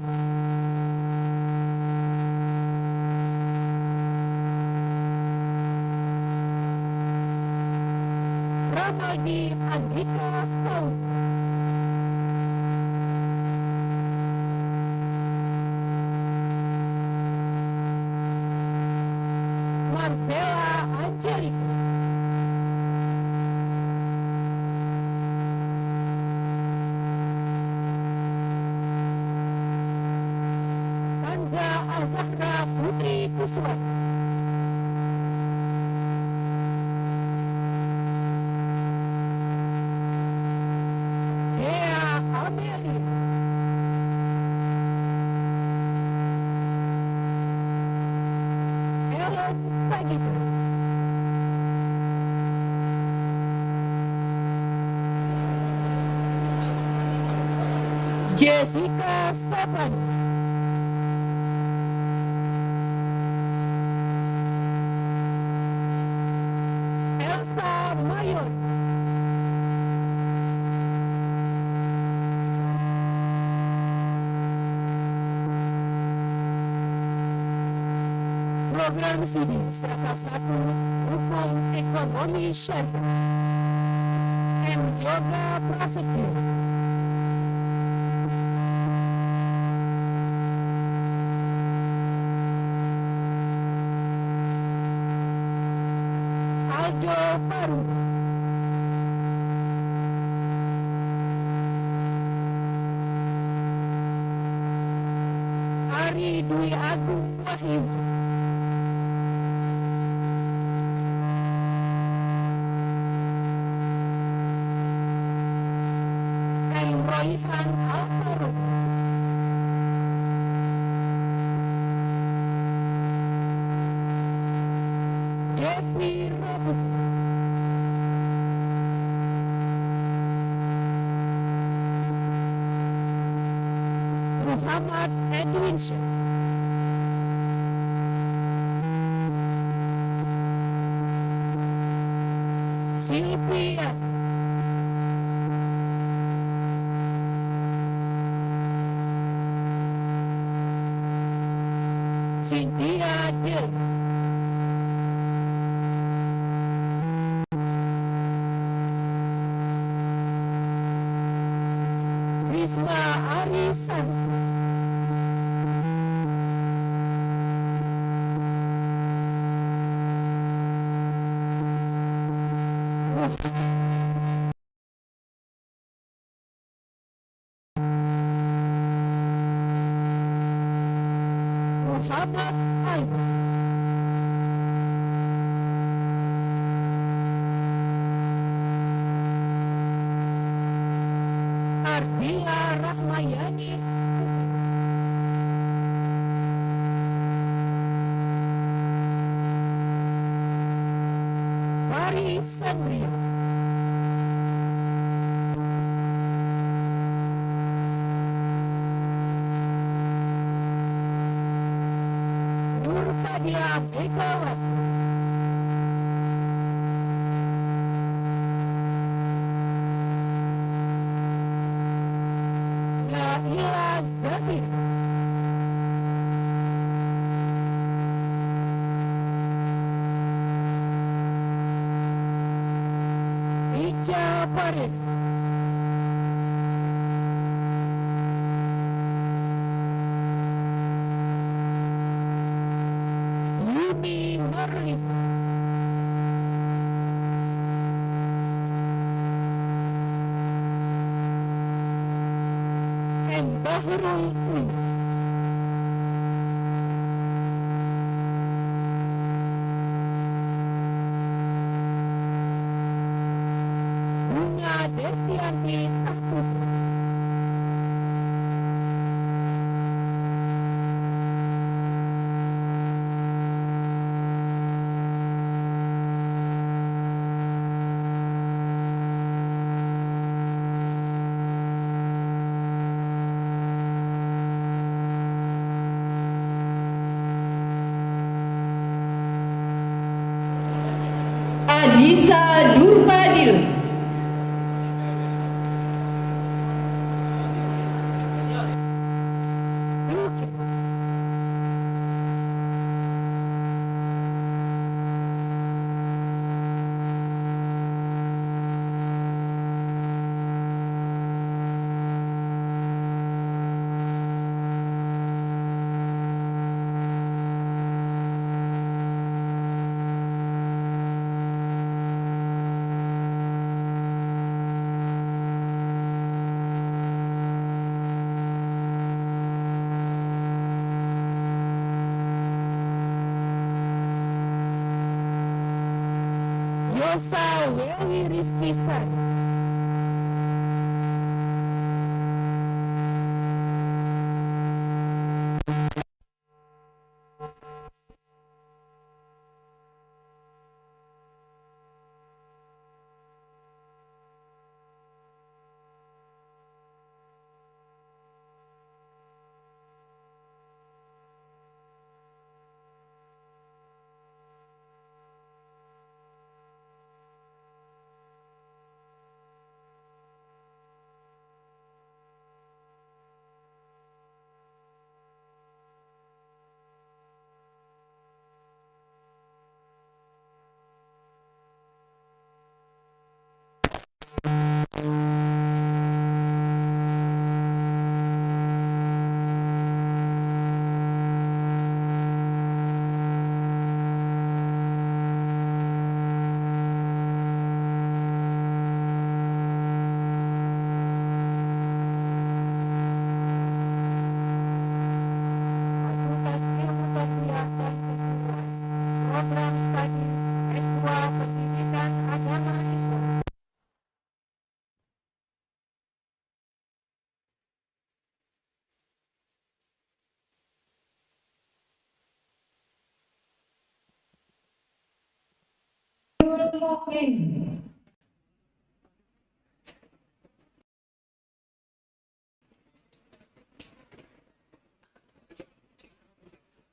Ramadi Andika Saud, Marcella Angelica, Kanza Al-Zahra Putri Kuswa, Dea Amelia, Ellen Sagita, Jessica Stefan, Elsa Mayor, Program Studi Strata 1 Hukum Ekonomi Syariah, M. Yoga Prasetyo, Aldo Paru, Ari Dwi Agung Wahyu, M. Royhan Al-Faruq, Devi Rabu, Muhammad Edwin Syah, Sylvia, Cynthia Del, Risma Arisan, Muhammad Aib, Ardia Rahmayani, Fari Sandria, Nurkadia Megawati, Naila Zabir, Ica Farid, Yuni Marlin, M. Bahrul Ulum, Bunga Destianti Saputra, Anissa Durbadil, Yosa Wewi Rizky Sari, Fakultas Ilmu Tarbiyah dan Kebudayaan, Program Studi S2 Pendidikan Agama Islam.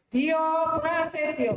Tio Prasetyo,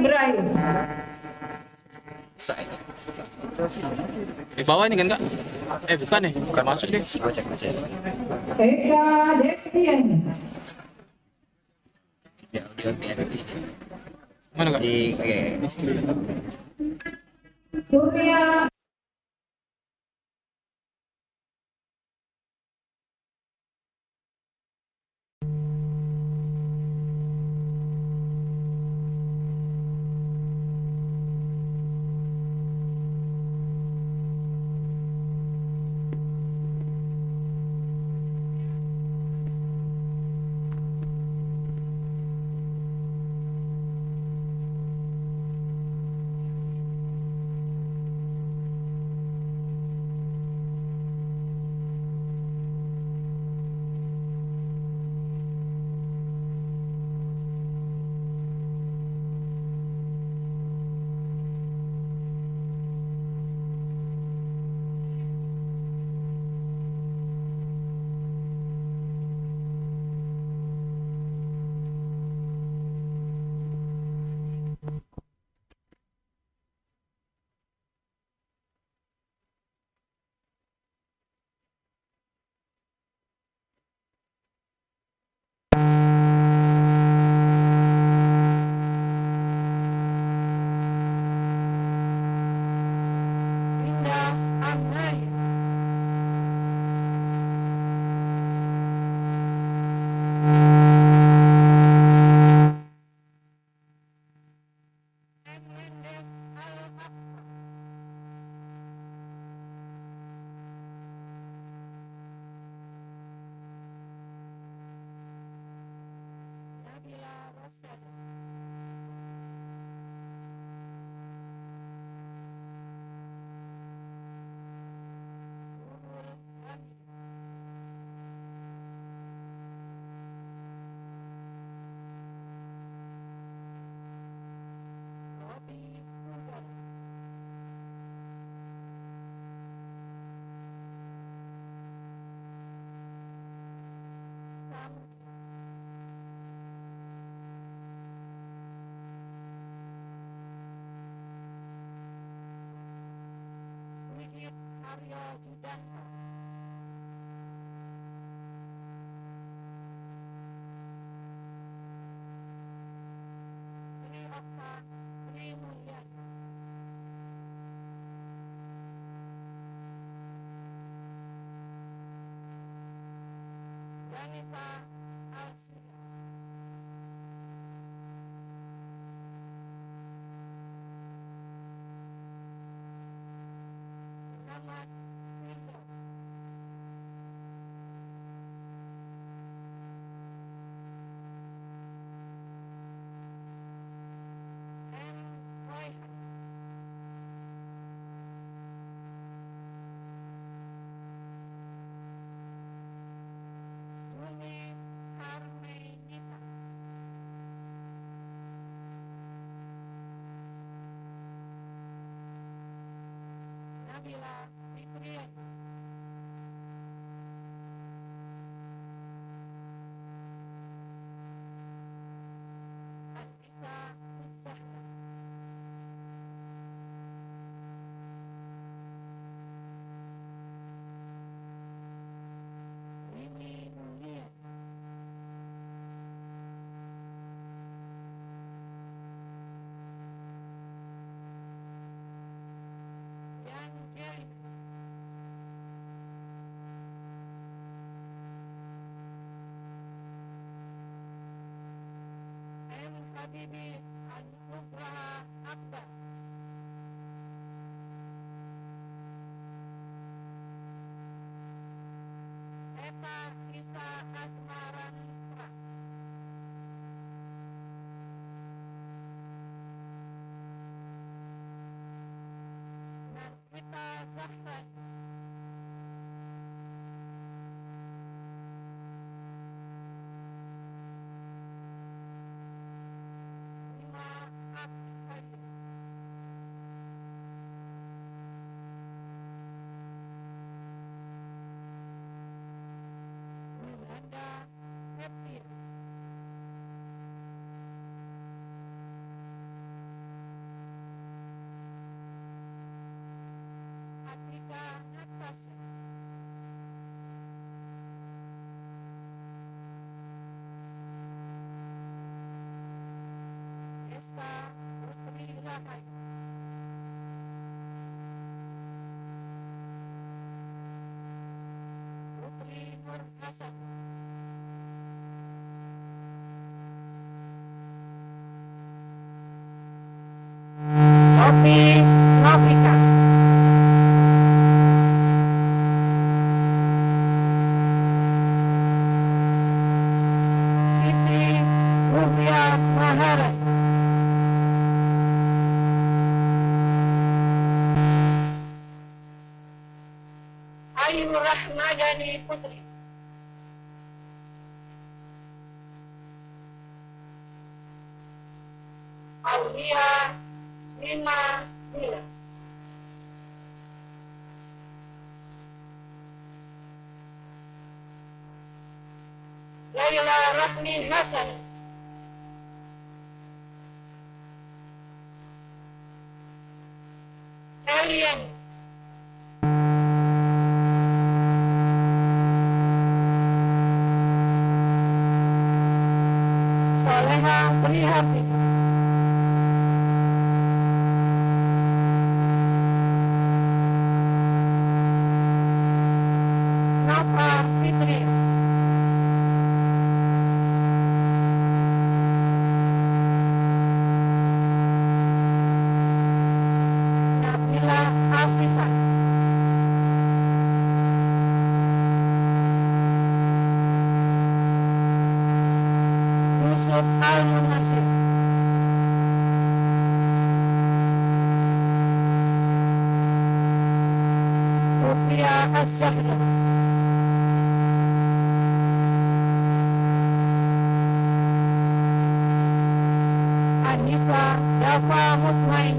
berakhir. Bisa ini. Bawah ini kan kak? Bukan nih, bukan masuk deh. Eka Destiani. Ya, udah TNT. Mana kak? Oke. Kurnia Linda Amaya. Mendes Al-Aqsa. Nabila Rosada. Nurul Hamid. Robi Sugeng. Samdi. Sigit Arya Judanto. Sri Okta Sri Mulyani. Vanessa Alsuda. Muhammad Firdaus. M. Royhan. Juni Harmenita. Nabila Fitriani. Anissa Husahla. Rini Mulia. Yan Jerry. M. Habibi An-Nugraha Akbar. Eva Isa Asmarantra. Narvita Zahran. Lima Abhadi. Yolanda Sepir. Rahayu. Putri Nur Hasan. Opi Novika. Siti Rubia Mahara. Ayu Rahmadani Putri. Aulia Lima Mila. Laila Rahmi Hasan. Elian. Soleha Srihati. Nova Fitri. Nabila Afifah. Yusuf Al-Munasir. Rufia Az-Zahra. Anissa Dafa Mutmain.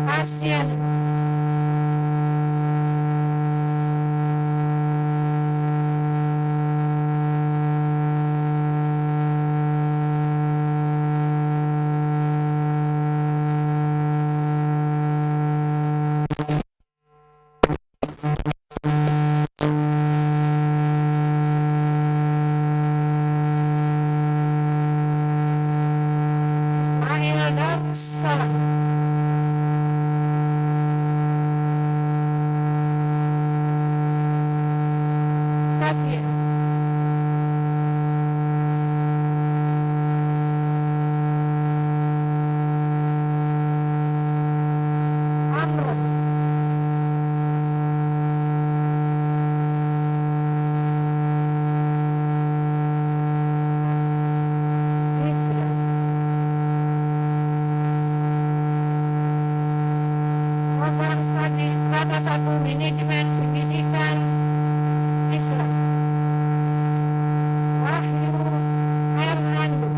Pasien. Ismail Darussalam. Katia. Amrul. Mitra. Program Studi Strata 1 Manajemen Pendidikan Islam. Wahyu Hernando.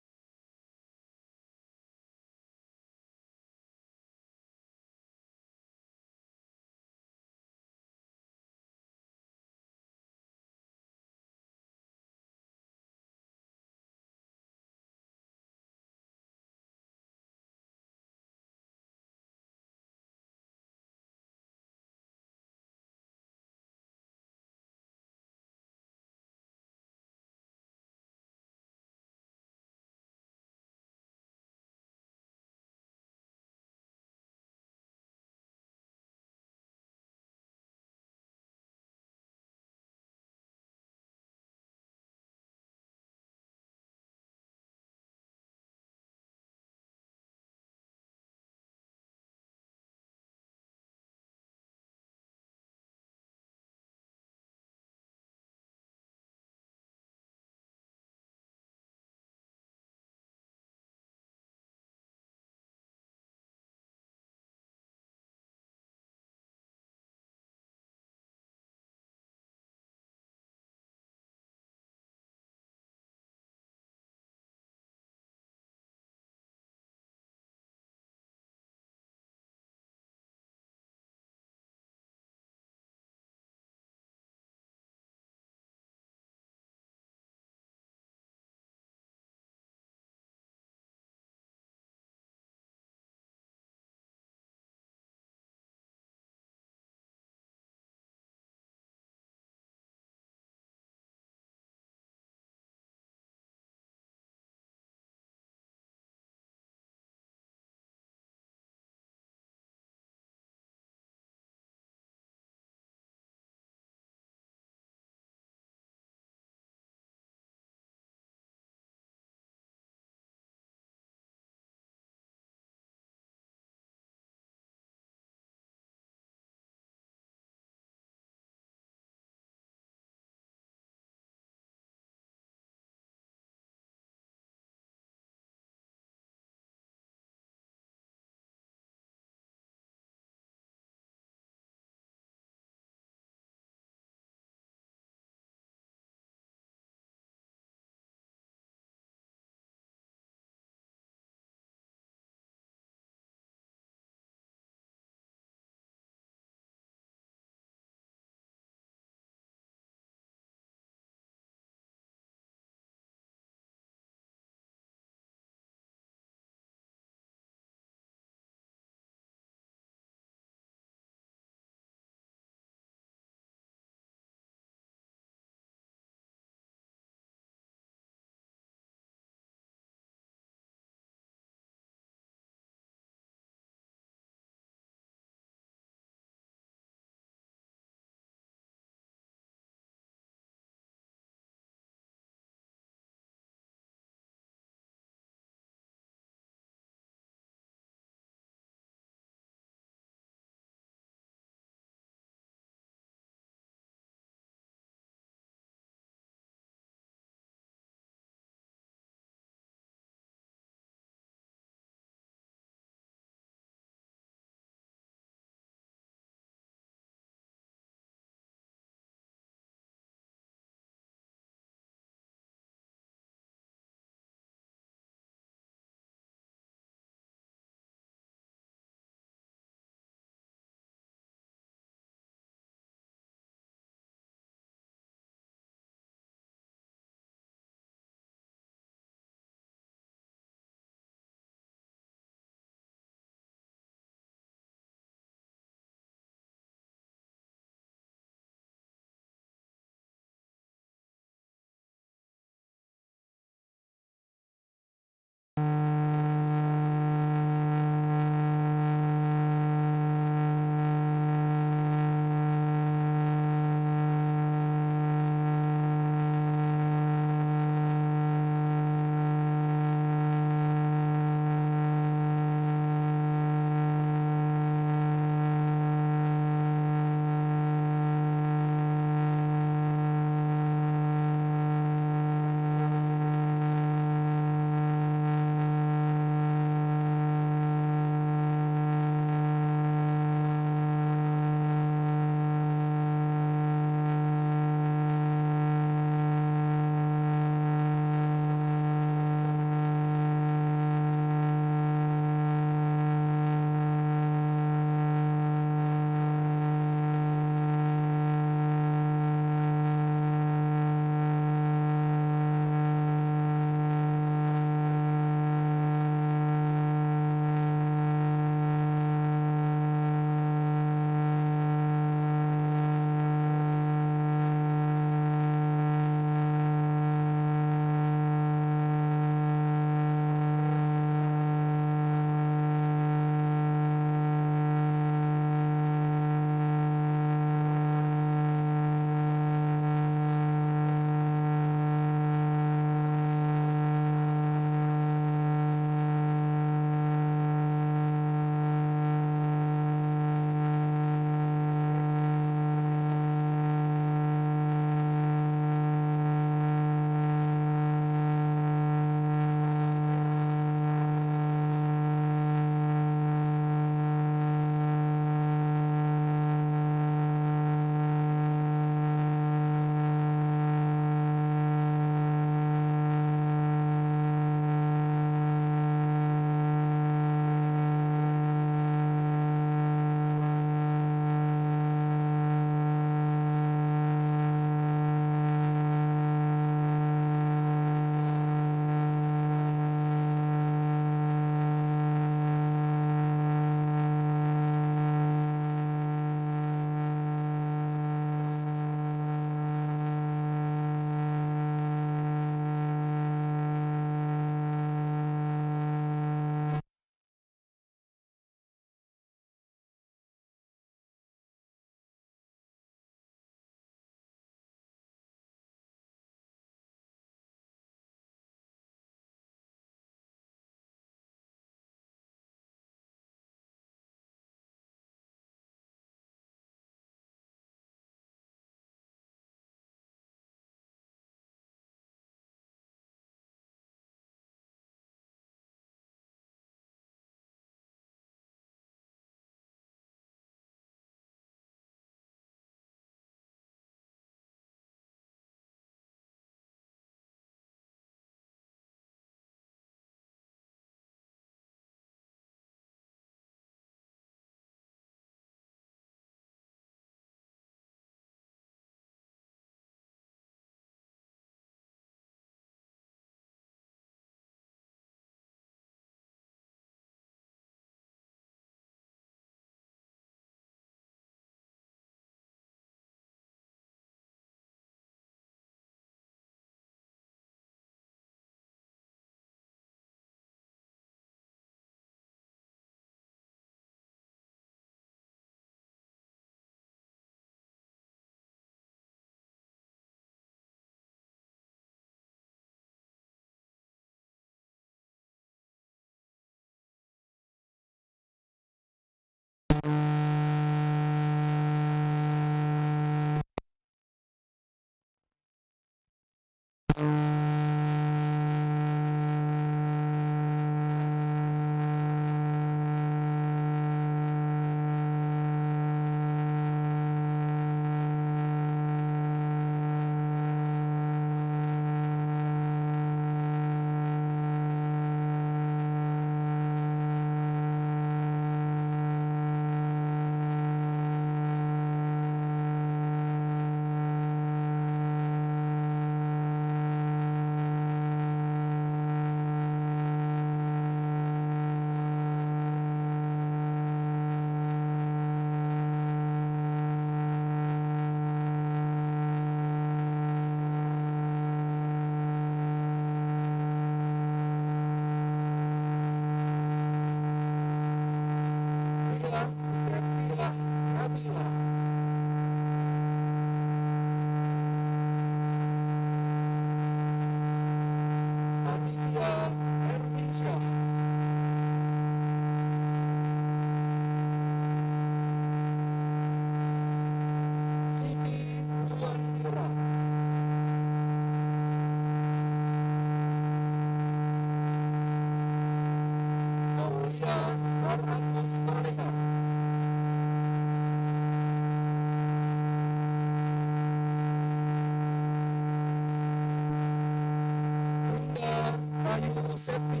Septi,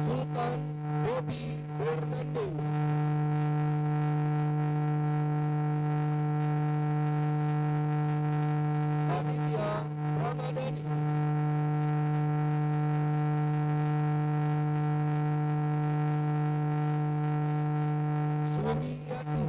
Sultan Bobby Fernando, Panitia Ramadhani, Suamiati,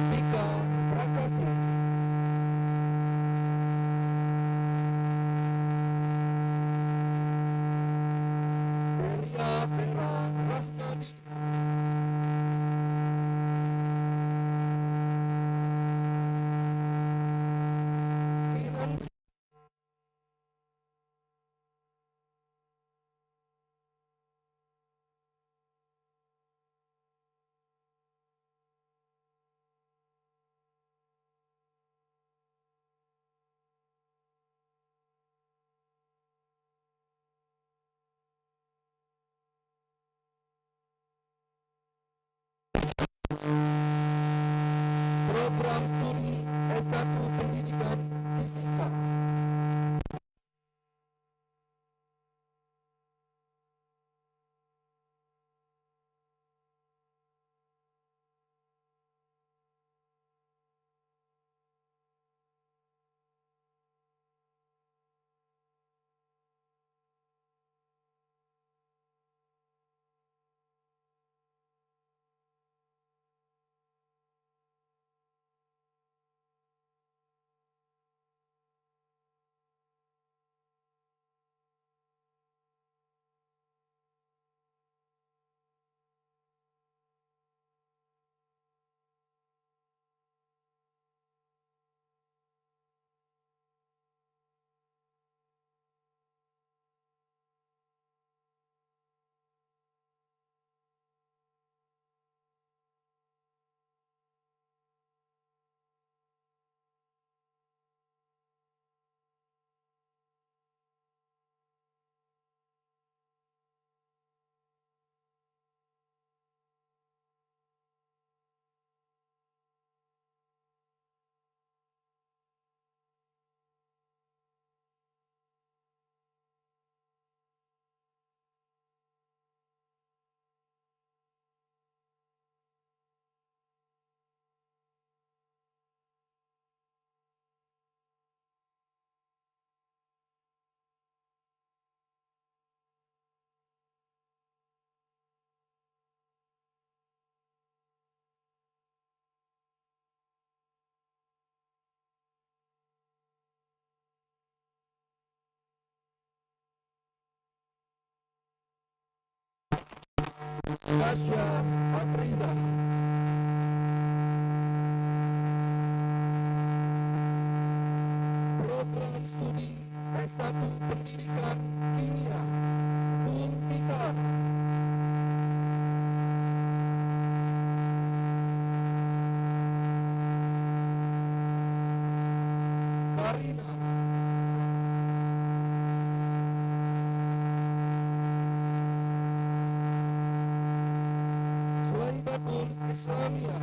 Vika Prakasi, Delia Vera Rahmadi, Finan Program Studi S1 Pendidikan Fisika, Tasya Afriza, Program Studi S1 Pendidikan Kimia, Zulfikar, Karina, Suwaibatul Islamiyah,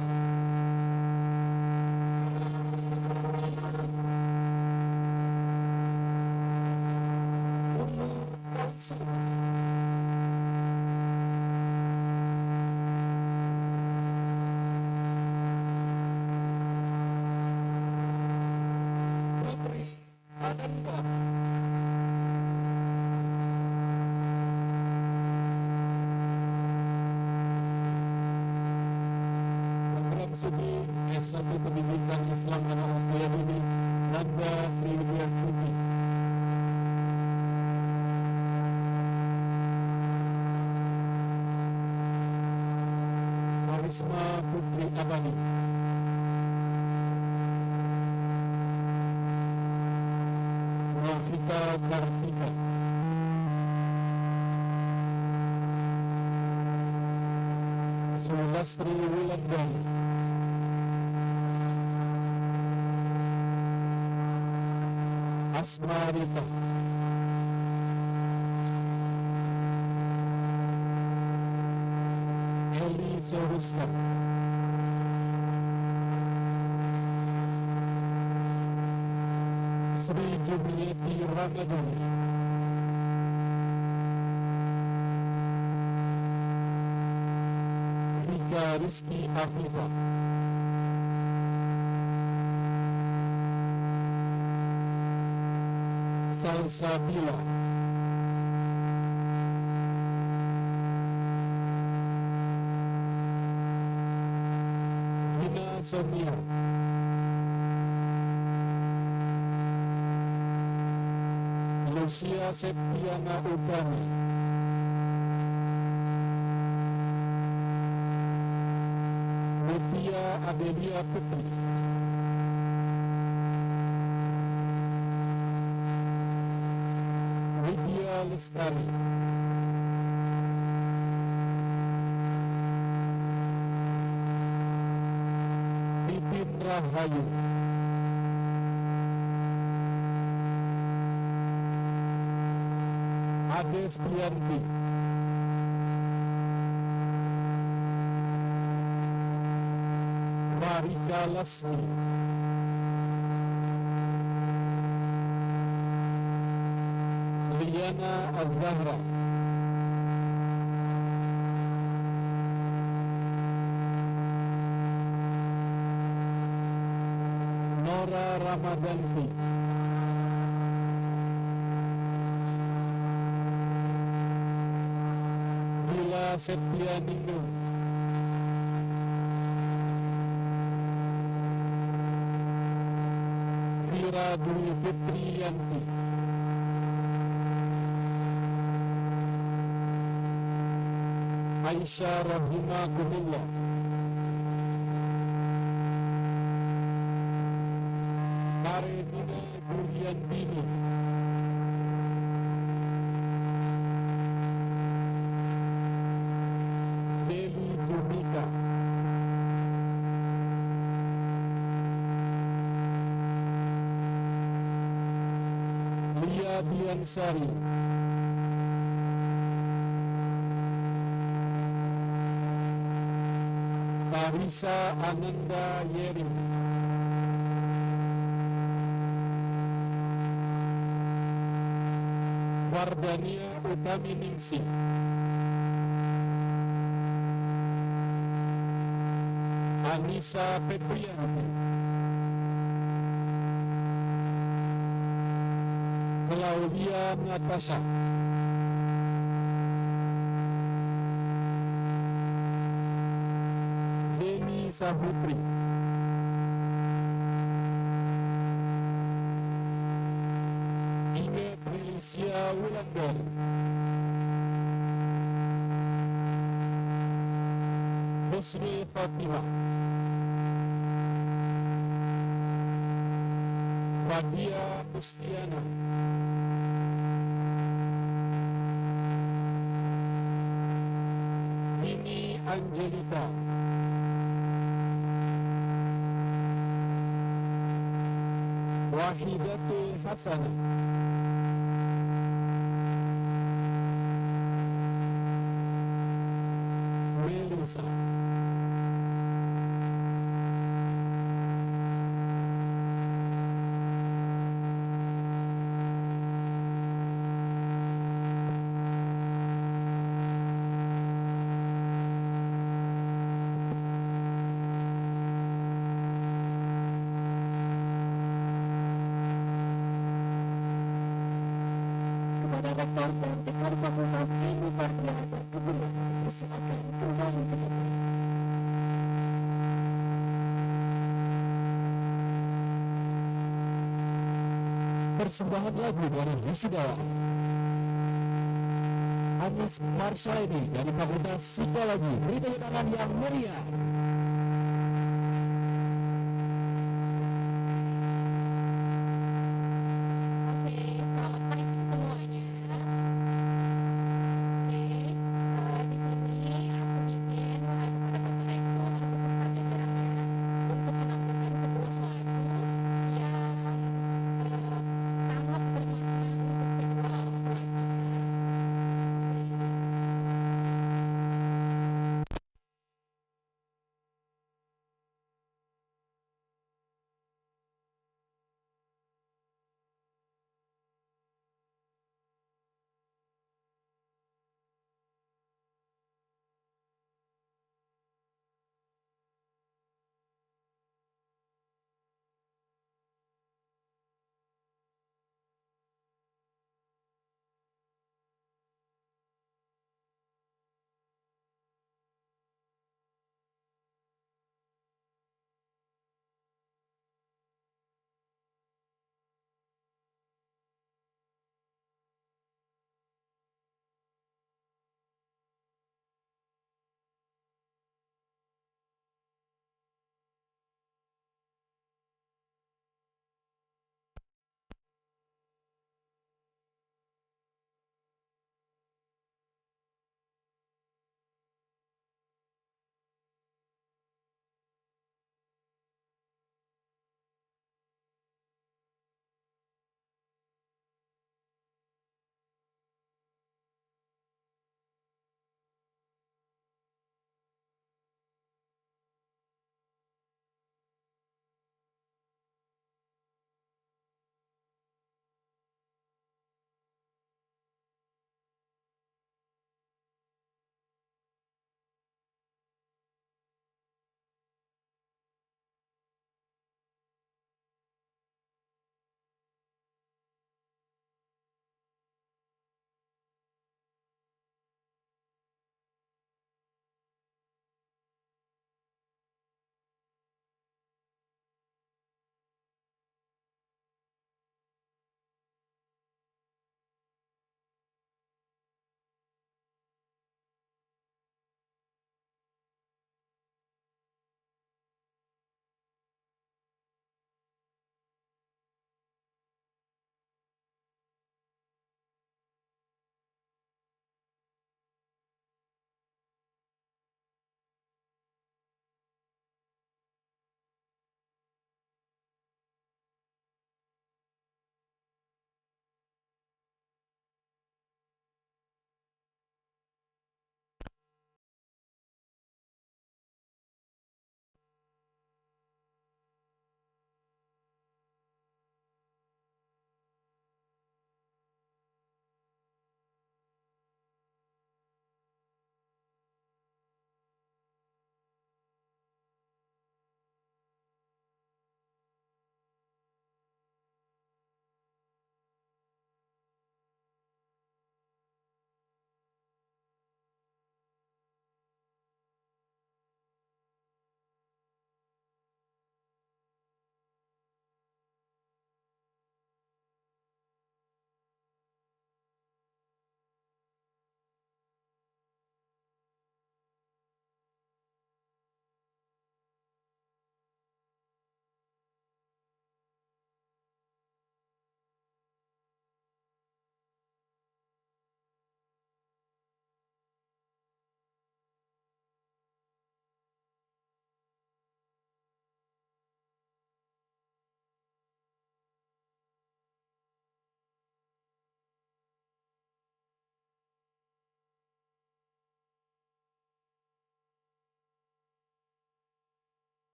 Ummu Kalsum, Marsudi, S1 Pendidikan Islam Anak Usia Dini, Nanda Triwidiastuti. Karisma Putri Abadi. Novita Kartika. Sulastri Wulandari. Asmarita. Eli Soruska. Sri Jumieti Ramadhani. Rika Rizky Afifah. Salsabila. Gina Somia. Lucia Septiana Utami. Mutia Adelia Putri. Lydia Lestari. Pipin Rahayu. Ades Priyanti. Marika Lasmi. Liana Al-Zahra. Nora Ramadanti. Bila Septianingrum. Vira Dwi Fitriyanti. Aisyah Rahimakumullah. Karedina Guryandini. Dewi Jumika. Lia Biansari. Tarisa Ananda Yeri. Wardania Utami Ningsi. Anissa Petrianti. Claudia Natasha. Jenny Sahutri. Inge Trilisia Wulandari. Husni Fatimah. Fadia Mustiana. Nini Angelita. Wahidatul Hasanah. Melisa. Kepada Rektor dan Dekan Fakultas Ilmu Pariwisata dan Kebudayaan, persilakan kembali ke tempat. persembahan lagu dari Wisudawan. Anis Marshaini dari Fakultas Psikologi, beri tepuk tangan yang meriah. Oke, selamat pagi semuanya. Oke, di sini aku ingin kepada Bapak Rektor beserta jajarannya untuk menampilkan sebuah lagu yang sangat bermakna untuk kedua orang tua kita.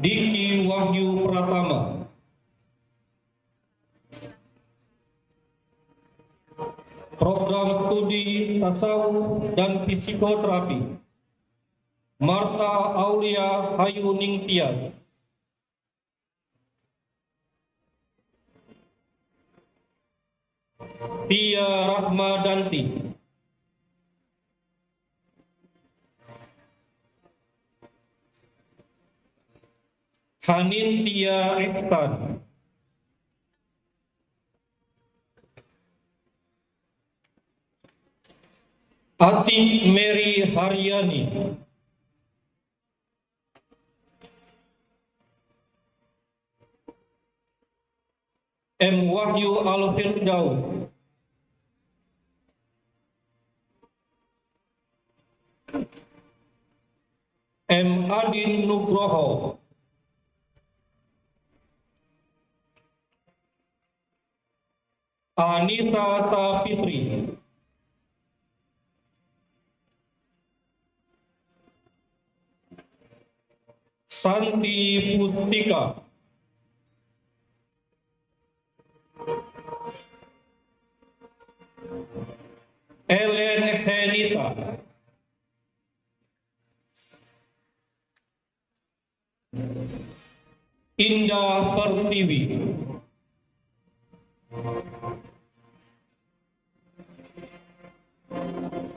Diki Wahyu Pratama, Program Studi Tasawuf dan Psikoterapi, Marta Aulia Hayu Ningtyas, Tia Rahmadanti, Hanin Tia Ihsan, Atik Mary Haryani, M. Wahyu Al-Firdaus, M. Adin Nugroho, Anissa Sapitri, Santi Pustika, Ellen Henita, Indah Pertiwi,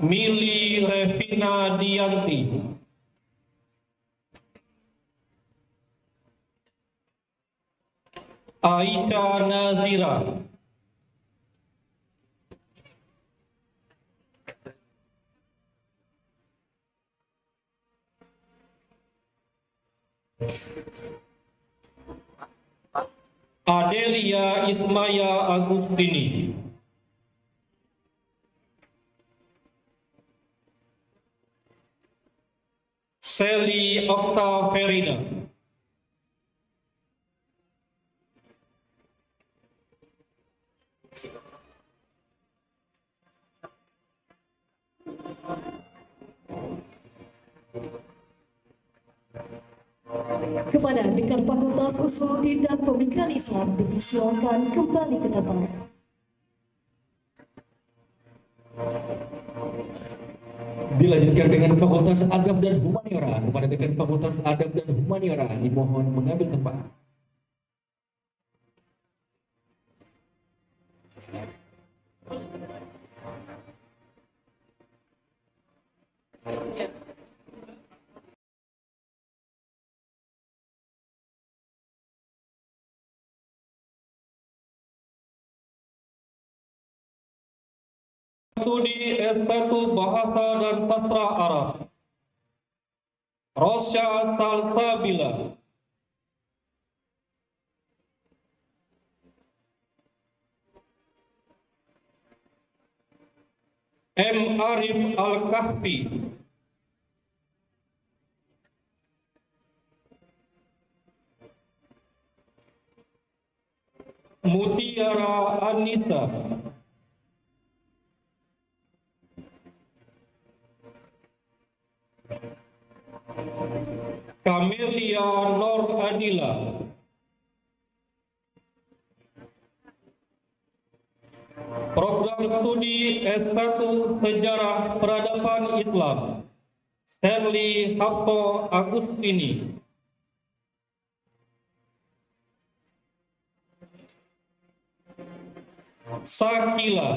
Mili Revina Dianti, Aisyah Nazira, Adelia Ismaya Agustini, Sally Octaverina, Kepada Dekan Fakultas Usuli dan Pemikiran Islam dipersilakan kembali ke depan. Dilanjutkan dengan Fakultas Adab dan Humaniora. Kepada Dekan Fakultas Adab dan Humaniora dimohon mengambil tempat. Studi S1 Bahasa dan Sastra Arab, Rosya Salsabila, M. Arif Al-Kahfi, Mutiara Anissa, Camelia Putria Nur Adila. Program studi S1 Sejarah Peradaban Islam, Stanley Hafto Agustini. Sakila.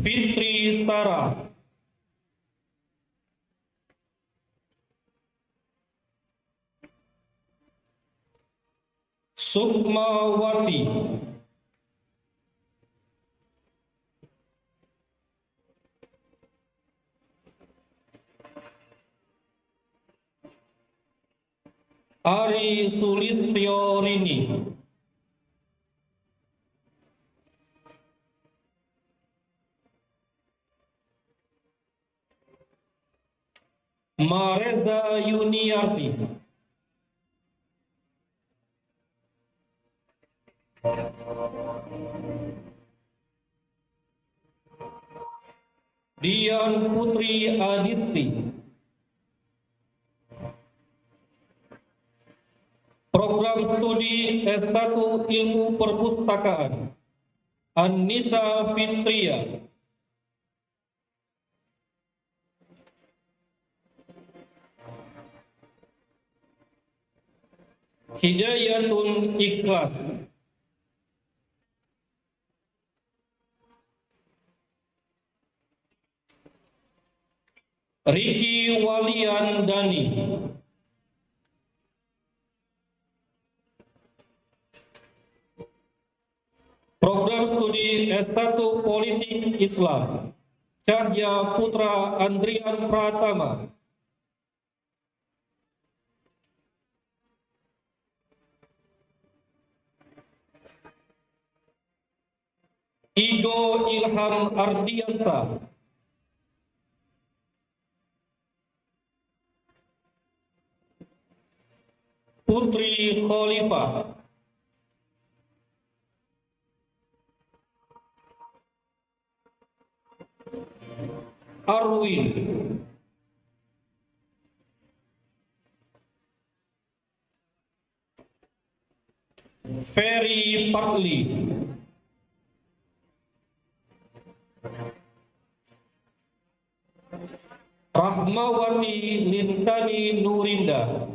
Fitri Stara. Sukmawati. Ari Sulistyorini. Mareza Yuniarti. Dian Putri Adisti. Program studi S1 Ilmu Perpustakaan, Annisa Fitria. Hidayatun Ikhlas. Riki Walian Dani. Program studi S1 Politik Islam, Cahya Putra Andrian Pratama. Igo Ilham Ardiansa. Putri Khalifah. Arwin. Ferry Patli. Rahmawati Lintani Nurinda.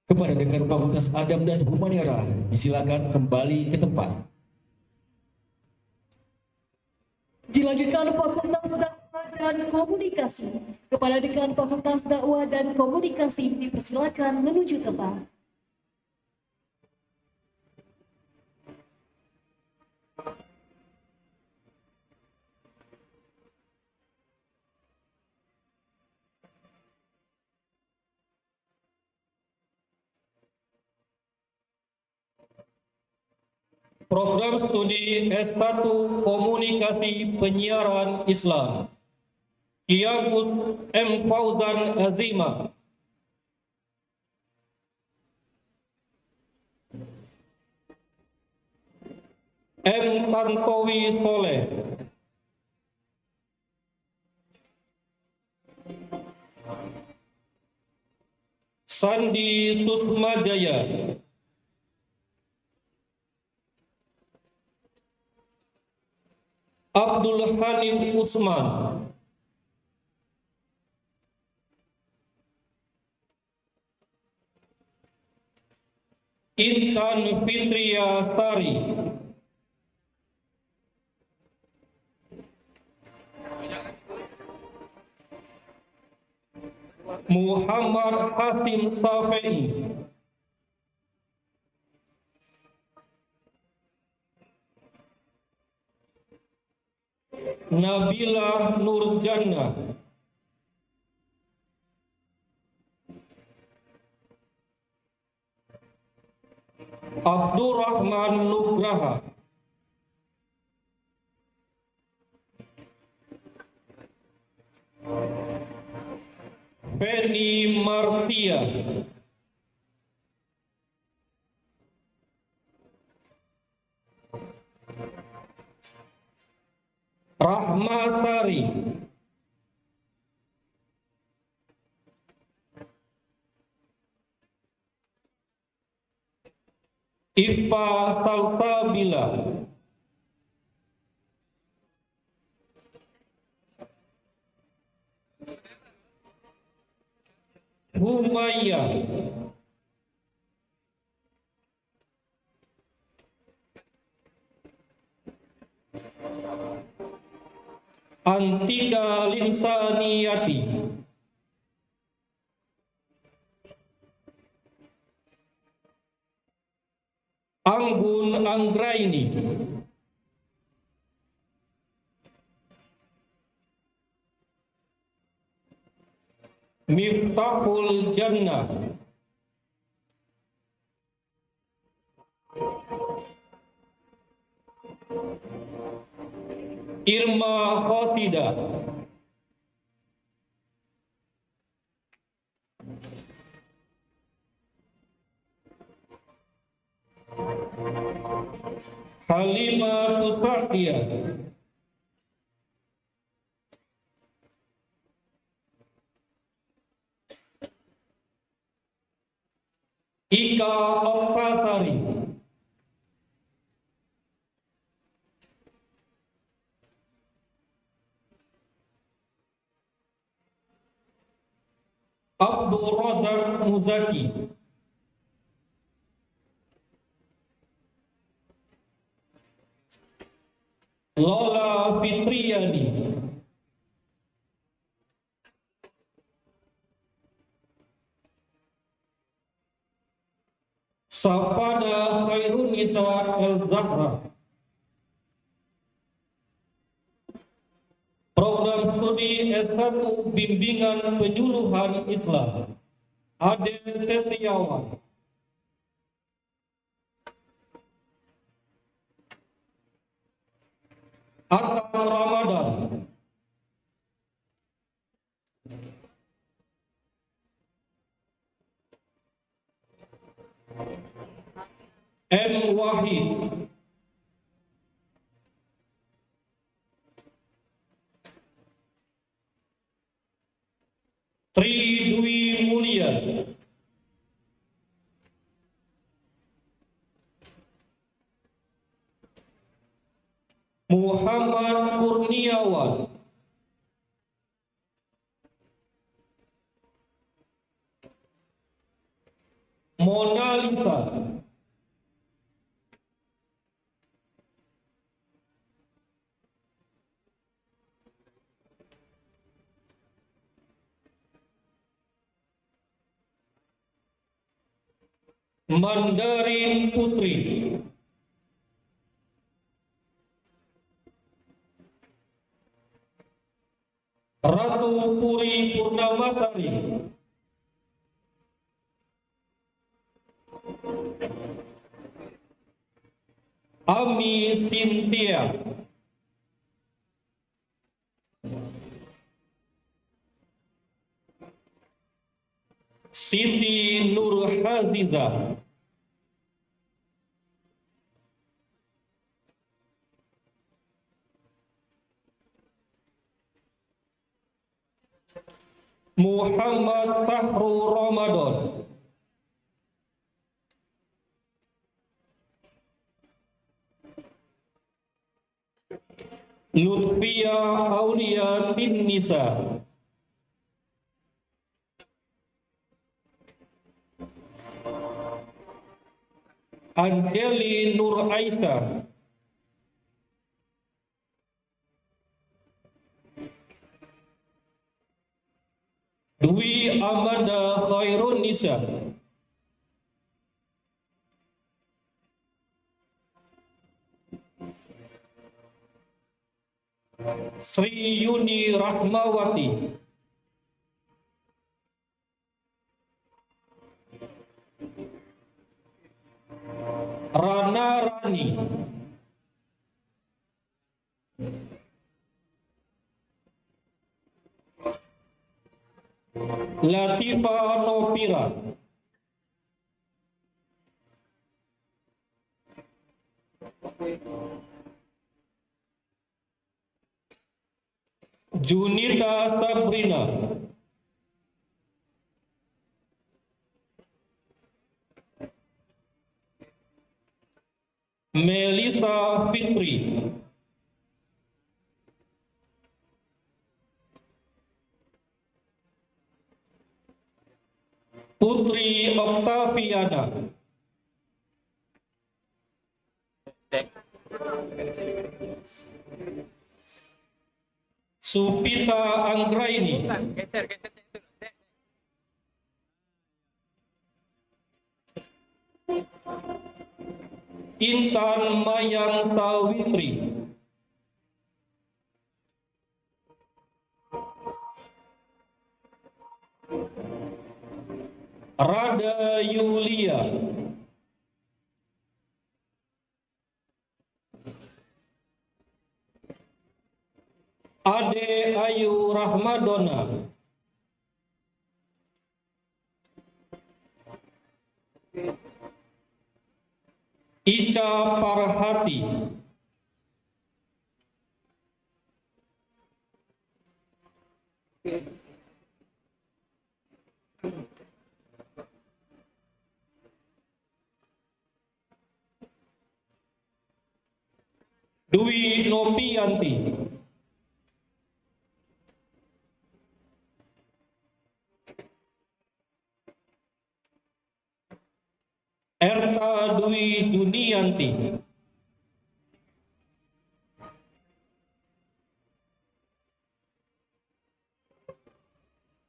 Kepada Dekan Fakultas Adab dan Humaniora, disilakan kembali ke tempat. Dilanjutkan Fakultas Dakwah dan Komunikasi. Kepala Dekan Fakultas Dakwah dan Komunikasi dipersilakan menuju tempat. Program studi S1 Komunikasi Penyiaran Islam, Ki Agus M. Fauzan Azima. M. Tantowi Soleh. Sandi Susmajaya. Abdul Hanif Usman. Intan Fitria Stari. Muhammad Hasim Safei. Nabila Nurjannah. Abdurrahman Nugraha. Feni Martia, Rahma Sari, Ifa Salsabila, Humaya, Antika Linsaniyati, Anggun Anggraini, Miftahul Jannah, Irma Khosida, Halimah Tusardia, Ika Oktasari, Abdul Razak Muzaki, Lola Fitriani, Safada Khairunisa El-Zahra, Program Studi S1 Bimbingan Penyuluhan Islam, Ade Setiawan, Atang Ramadan, M. Wahid, Tri Dwi Mulia, Muhammad Kurniawan, Mona Lisa, Mandarin Putri, Ratu Puri Purnamasari, Ami Cynthia, Siti Nur Haziza, Muhammad Tahru Ramadan, Lutfia Aulia Tinnisa, Anjeli Nur Aisyah, Dwi Amanda Khairunisa, Sri Yuni Rahmawati, Rana Rani, Latifa Nopira, Junita Sabrina, Melisa Fitri, Putri Oktaviana, Supita Anggraini, Intan Mayang Sawitri, Rada Yulia, Ade Ayu Rahmadona, Ica Parhati, Dwi Nopianti, Erta Dwi Junianti,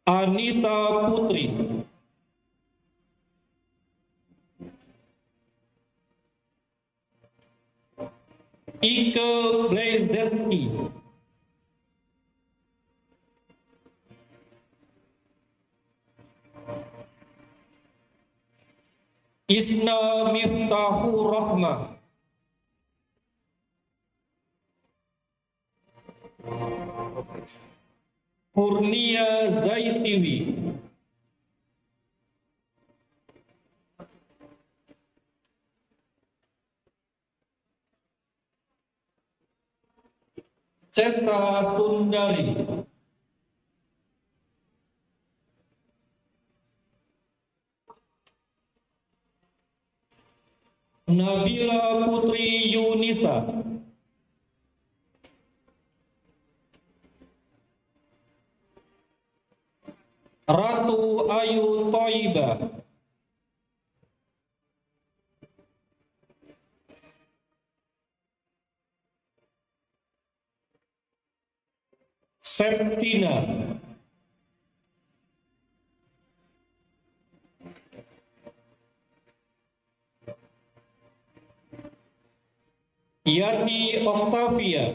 Anissa Putri, Ike Blazerski, Isna Miftahur Rahmah, Kurnia Zaitiwi, Cesta Sundari, Nabila Putri Yunisa, Ratu Ayu Toiba, Septina, Yati Octavia,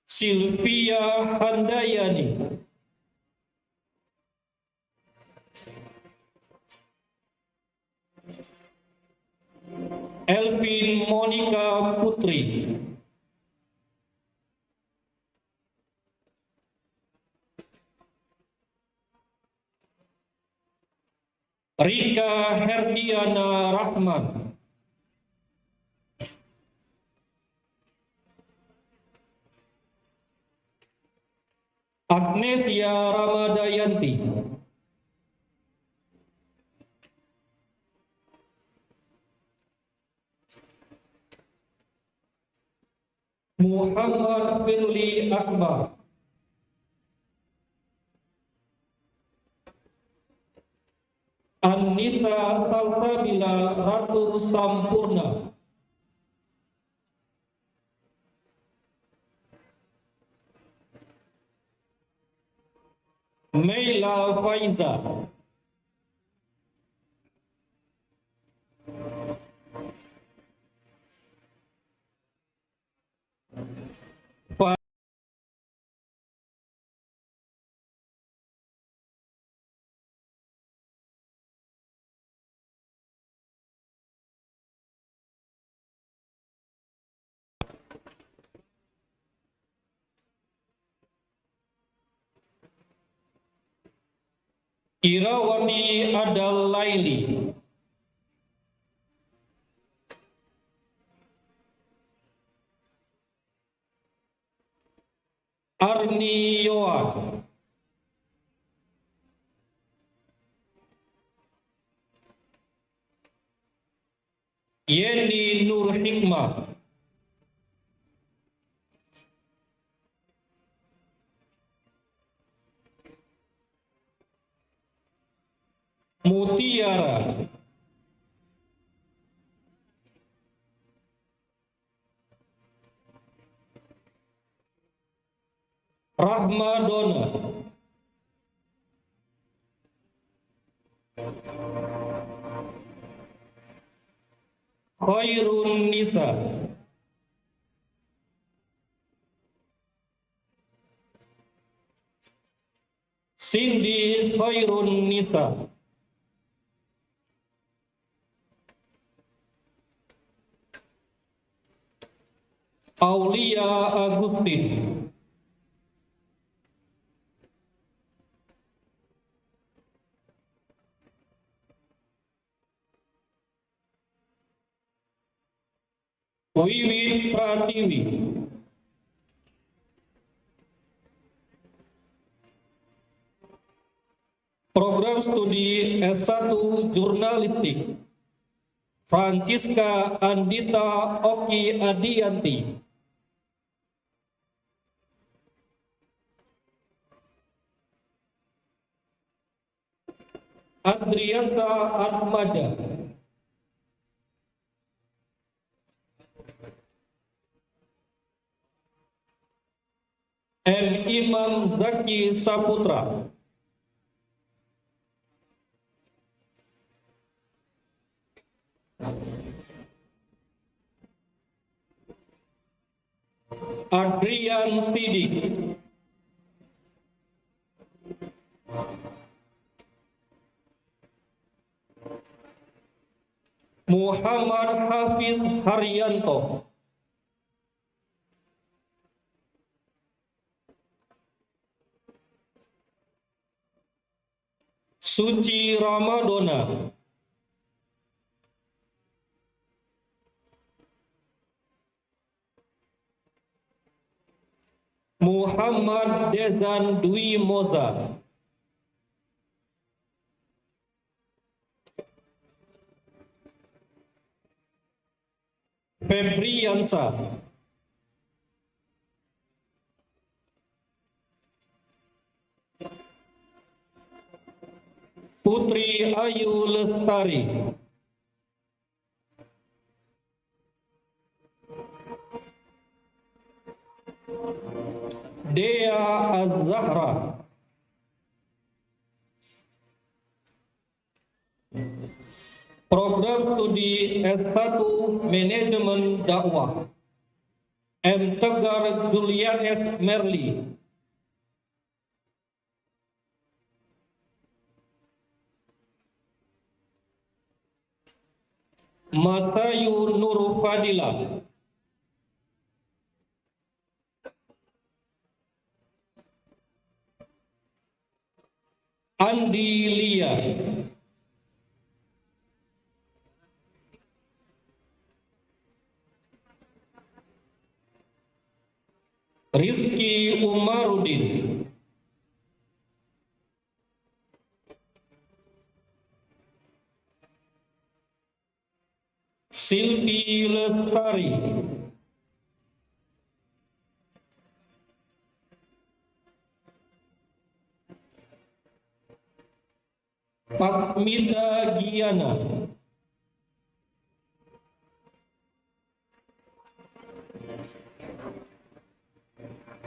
Sylvia Handayani, Elvin Monica Putri, Rika Herdiana Rahman, Agnesia Ramadayanti, Muhammad Firly Akbar, Anissa Salsabila Ratu Sampurna, Meila Faiza, Irawati Adal Laili, Arni Yohan, Yeni Nur Hikmah, Mutiara, Rahmadona, Khairun Nisa, Cindy Khairun Nisa, Aulia Agustin, Wiwit Pratiwi, Program Studi S1 Jurnalistik, Francisca Andita Oki Adianti, Adriansa Atmaja, M. Imam Zaki Saputra, Adrian Sidik, Muhammad Hafiz Haryanto, Suci Ramadona, Muhammad Dezan Dwi Moza, Febriansa, Putri Ayu Lestari, Dea Az-Zahra, Program Studi S1 Manajemen Dakwah, M. Tegar Julianes Merli, Masayu Nur Fadila, Andi Lia, Rizky Umarudin, Silvi Lestari, Patmida Giana,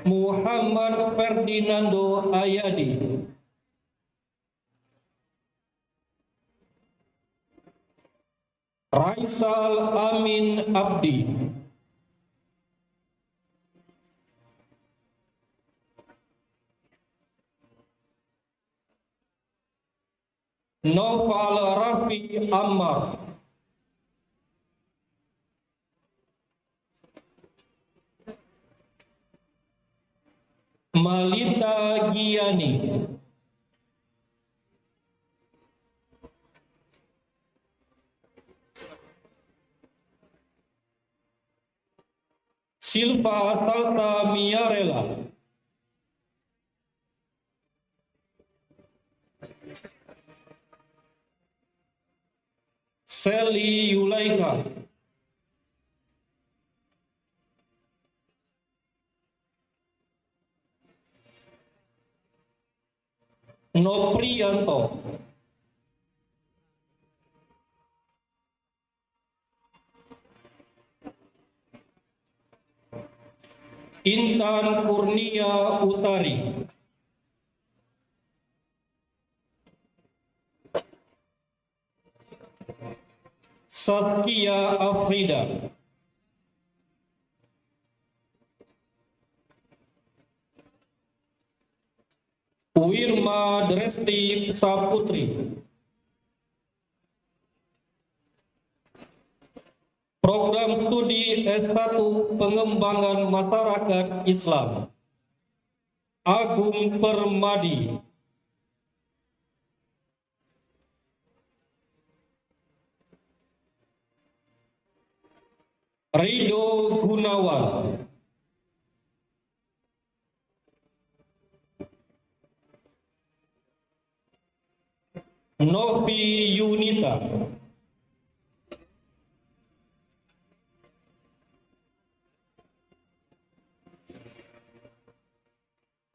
Muhammad Ferdinando Ayadi, Raisal Amin Abdi, Noval Raffi Ammar, Malita Giani, Silva Salsa Miarela, Sally Yulaika, Noprianto, Intan Kurnia Utari, Saskia Afrida, Wirma Dresti Saputri, Program Studi S1 Pengembangan Masyarakat Islam, Agung Permadi, Rido Gunawan, Novi Yunita,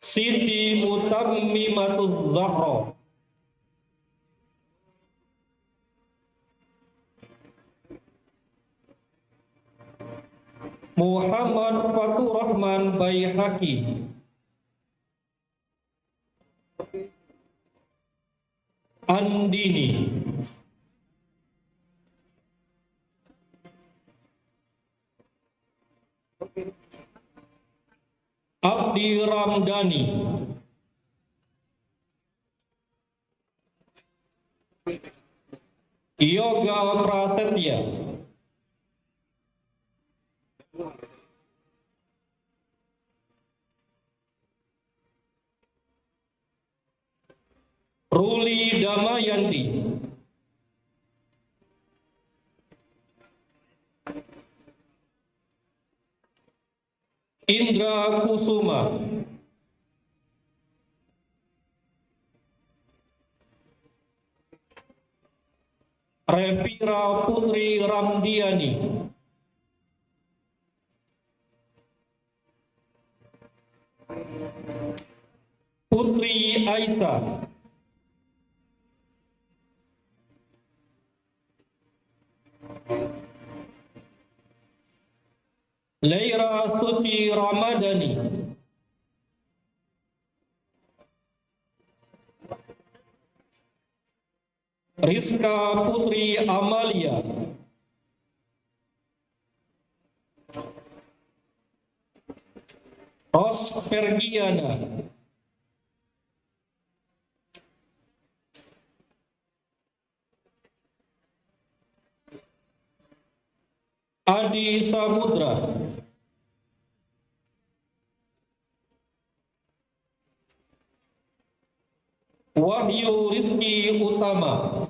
Siti Mutammimatul Zahra, Muhammad Fatur Rahman Baihaqi, Andini, Abdi Ramdhani, Yoga Prasetya, Ruli Damayanti, Indra Kusuma, Revira Putri Ramdiani, Putri Aisyah, Leira Suci Ramadhani, Rizka Putri Amalia, Ros Pergiana, Adi Samudra, Wahyu Rizki Utama,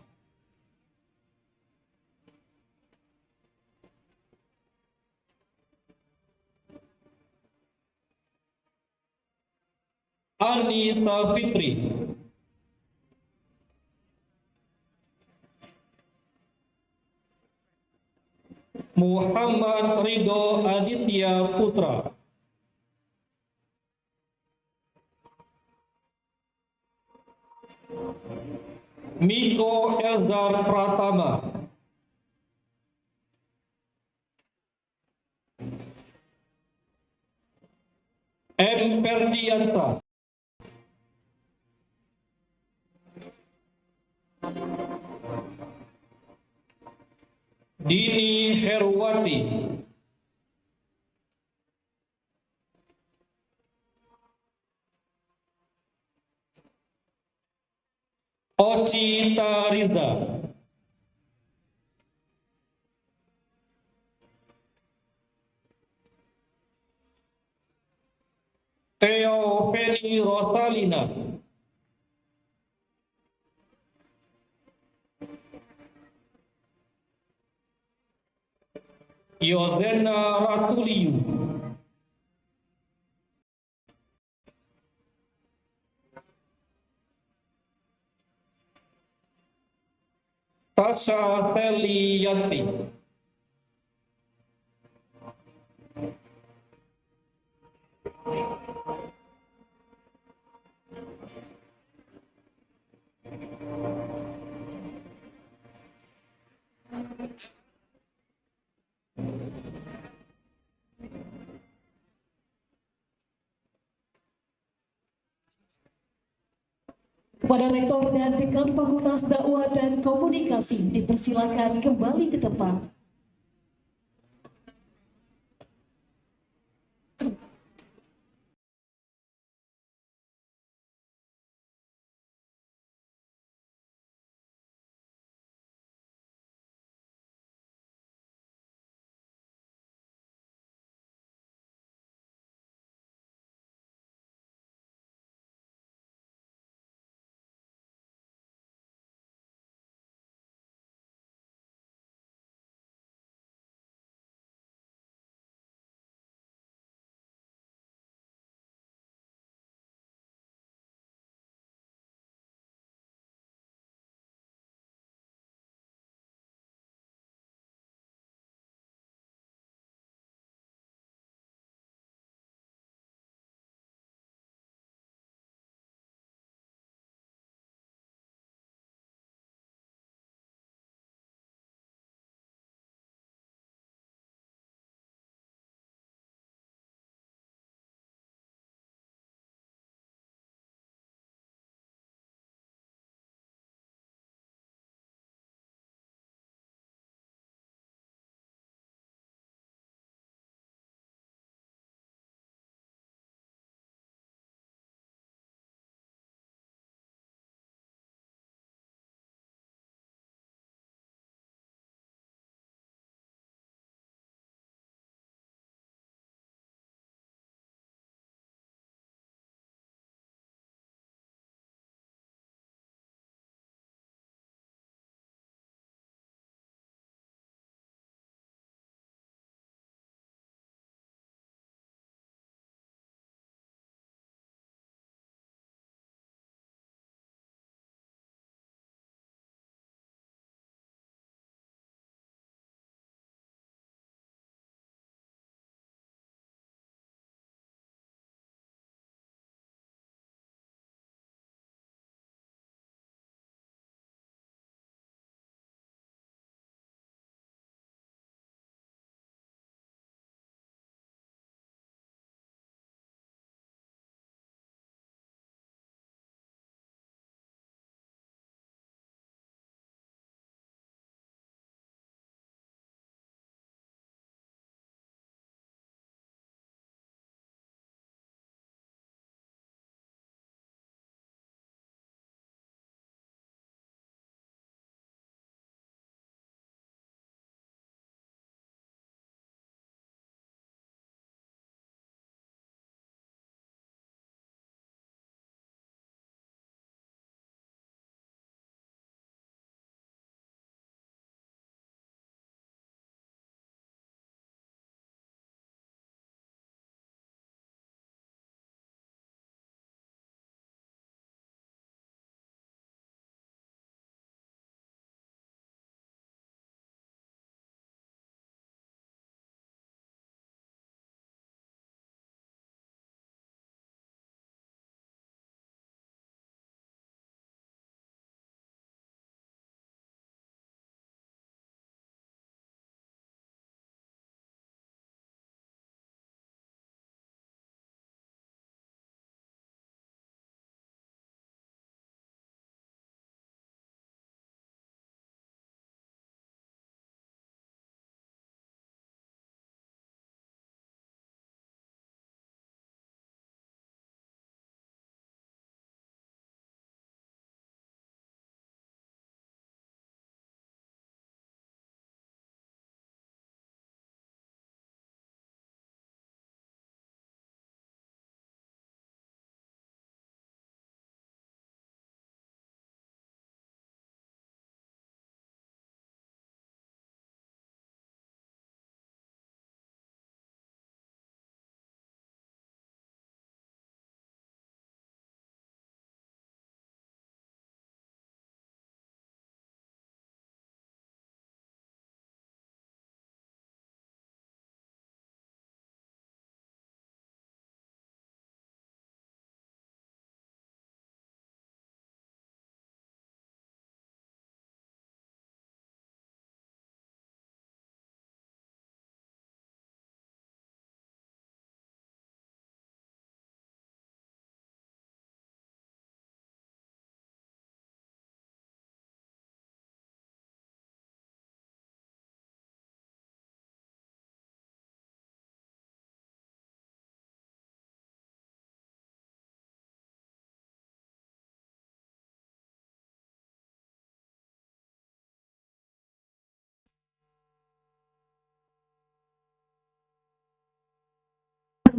Anissa Fitri, Muhammad Ridho Aditya Putra, Miko Elzar Pratama, M. Ferdiansa, Dini Herwati, Oci Tariza, Theo Feni Rosalina, Yosena Ratuliu, Natasha Seliyanti. Kepada Rektor dan Dekan Fakultas Dakwah dan Komunikasi dipersilakan kembali ke tempat.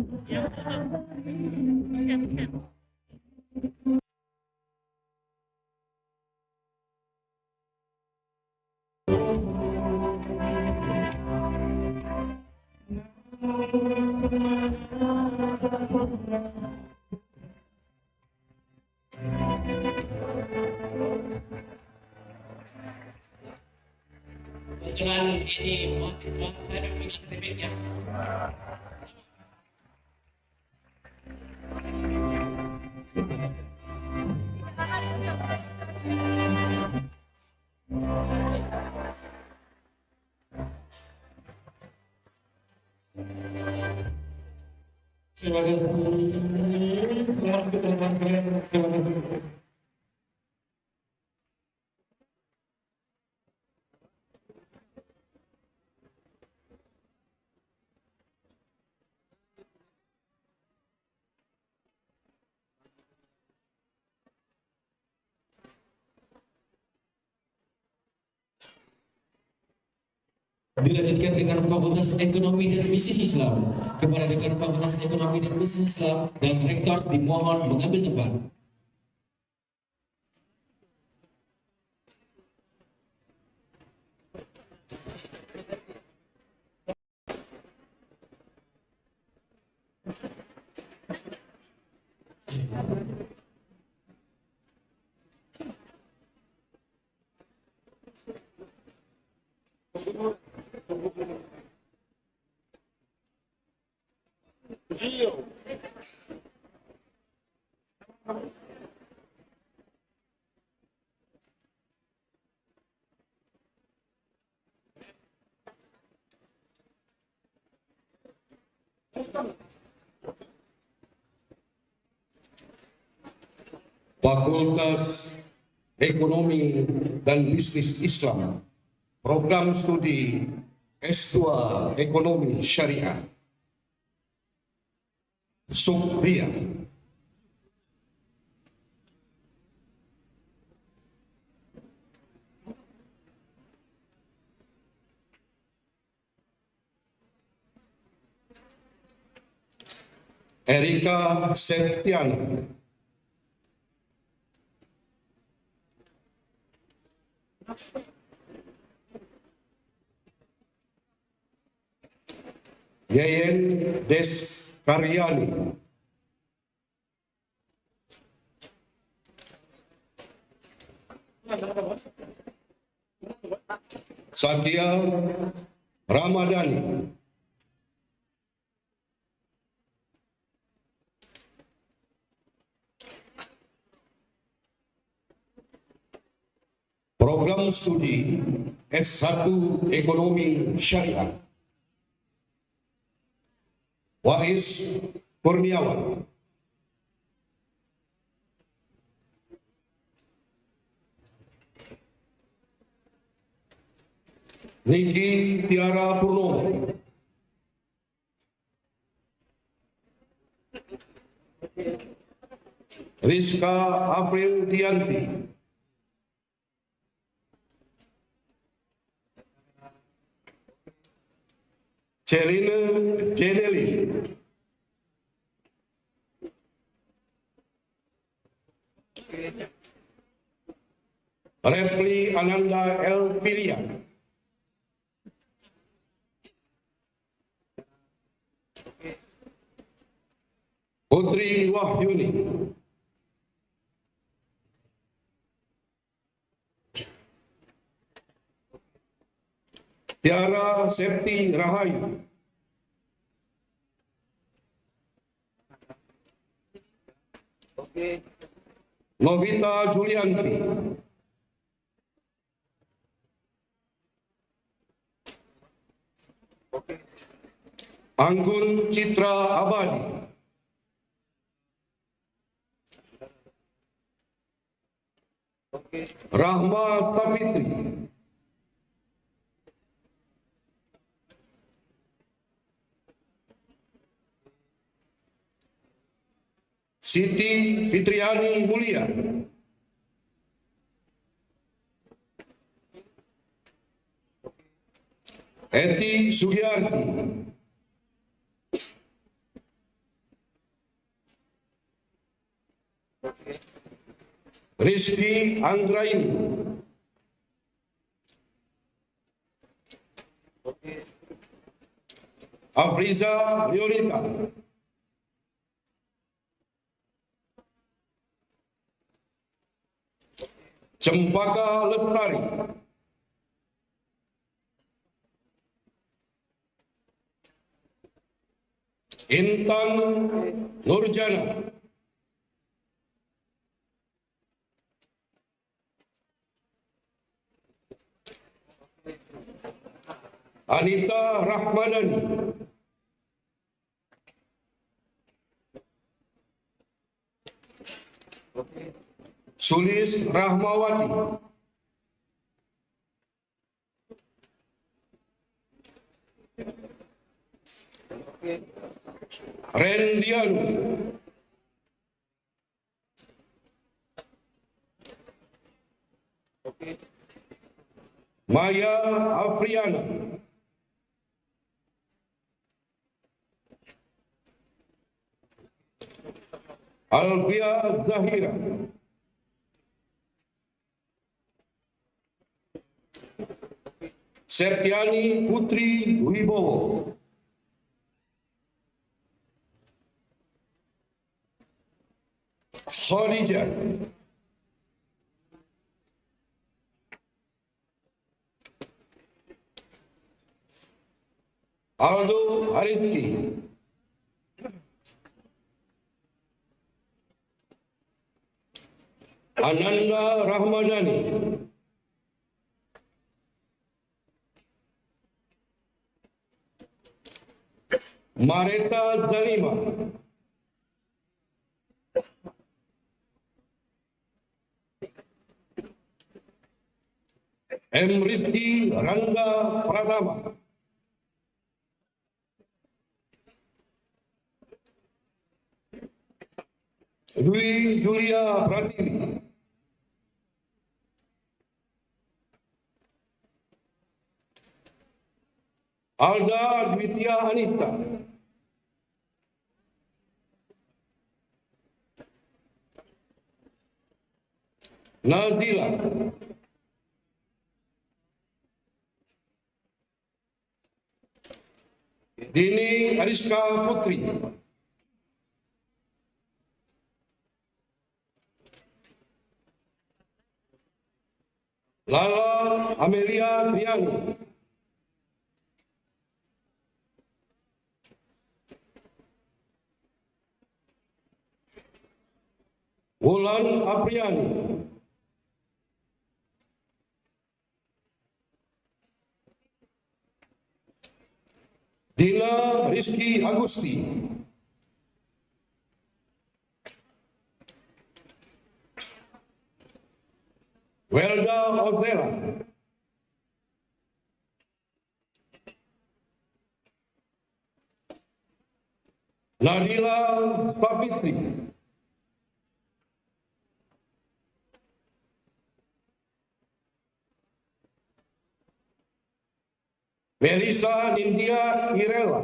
Kebetulan ini mahasiswa saya dan akademiknya. Terima kasih. Selamat bertemu kalian. Terima kasih. Dilanjutkan dengan Fakultas Ekonomi dan Bisnis Islam. Kepada Dekan Fakultas Ekonomi dan Bisnis Islam dan Rektor dimohon mengambil tempat. Fakultas Ekonomi dan Bisnis Islam, Program Studi S2 Ekonomi Syariah, Sukhria. Erika Septiana. Yeyen Deskaryani. Sakia Ramadhani. Program Studi S1 Ekonomi Syariah, Wais Kurniawan. Niki Tiara Purnomo. Rizka April Dianti. Celina Jeneli. Repli Ananda Elfilia. Putri Wahyuni. Tiara Septi Rahayu. Novita Julianti. Anggun Citra Abadi. Rahma Sapitri. Siti Fitriani Mulia. Eti Sugiyarti. Rizky Anggraini, Afriza Leonita, Cempaka Lestari, Intan Nurjana, Anita Rahmadani, Sulis Rahmawati, Rendianu, Maya Afriana, Alvia Zahira, Septiani Putri Wibowo, Khadijah, Aldo Harizki, Ananda Rahmadani, Mareta Zalima, M. Rizky Rangga Pratama, Dwi Julia Pratiwi, Alda Dwitia Anista, Nazila, Dini Ariska Putri, Lala Amelia Triani, Wulan Apriani, Dina Rizky Agusti, Welda Ozela, Nadila Sapitri, Melissa Nindya Irela,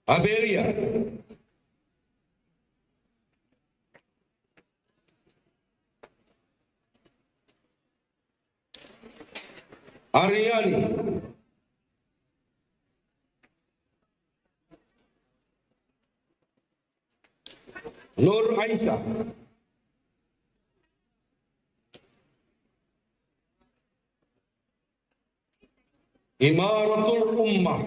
Abelia, Ariani, Nur Aisyah, Imaratul Ummah,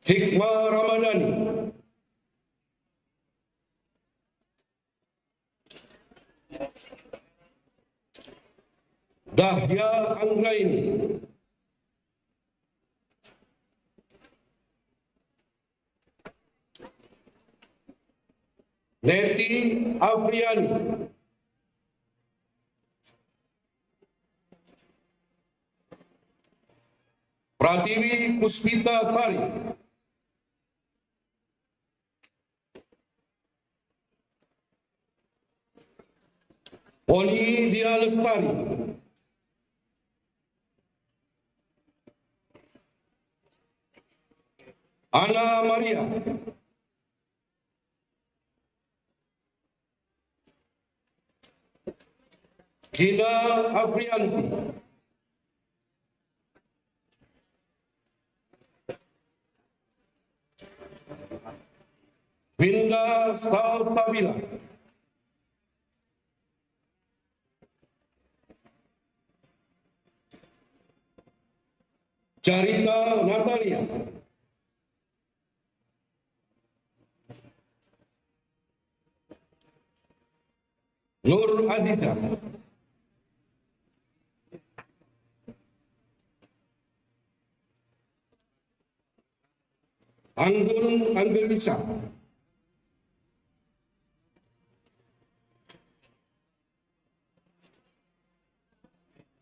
Hikmah Ramadhani, Dahya Anggraini, Neti Afriani, Pratiwi Puspita Sari, Poni Dia Lestari, Ana Maria, Gina Afrianti, Winda Salsabila, Carita Natalia, Nur Aziza, Anggun Angelisa,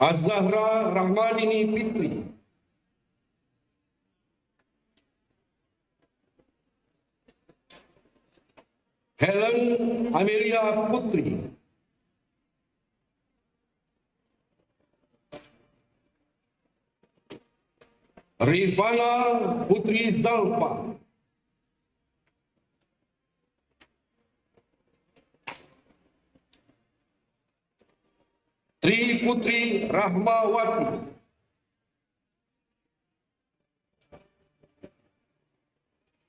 Azahra Rahmadini Fitri, Helen Amelia Putri, Rifana Putri Zalpa, Tri Putri Rahmawati,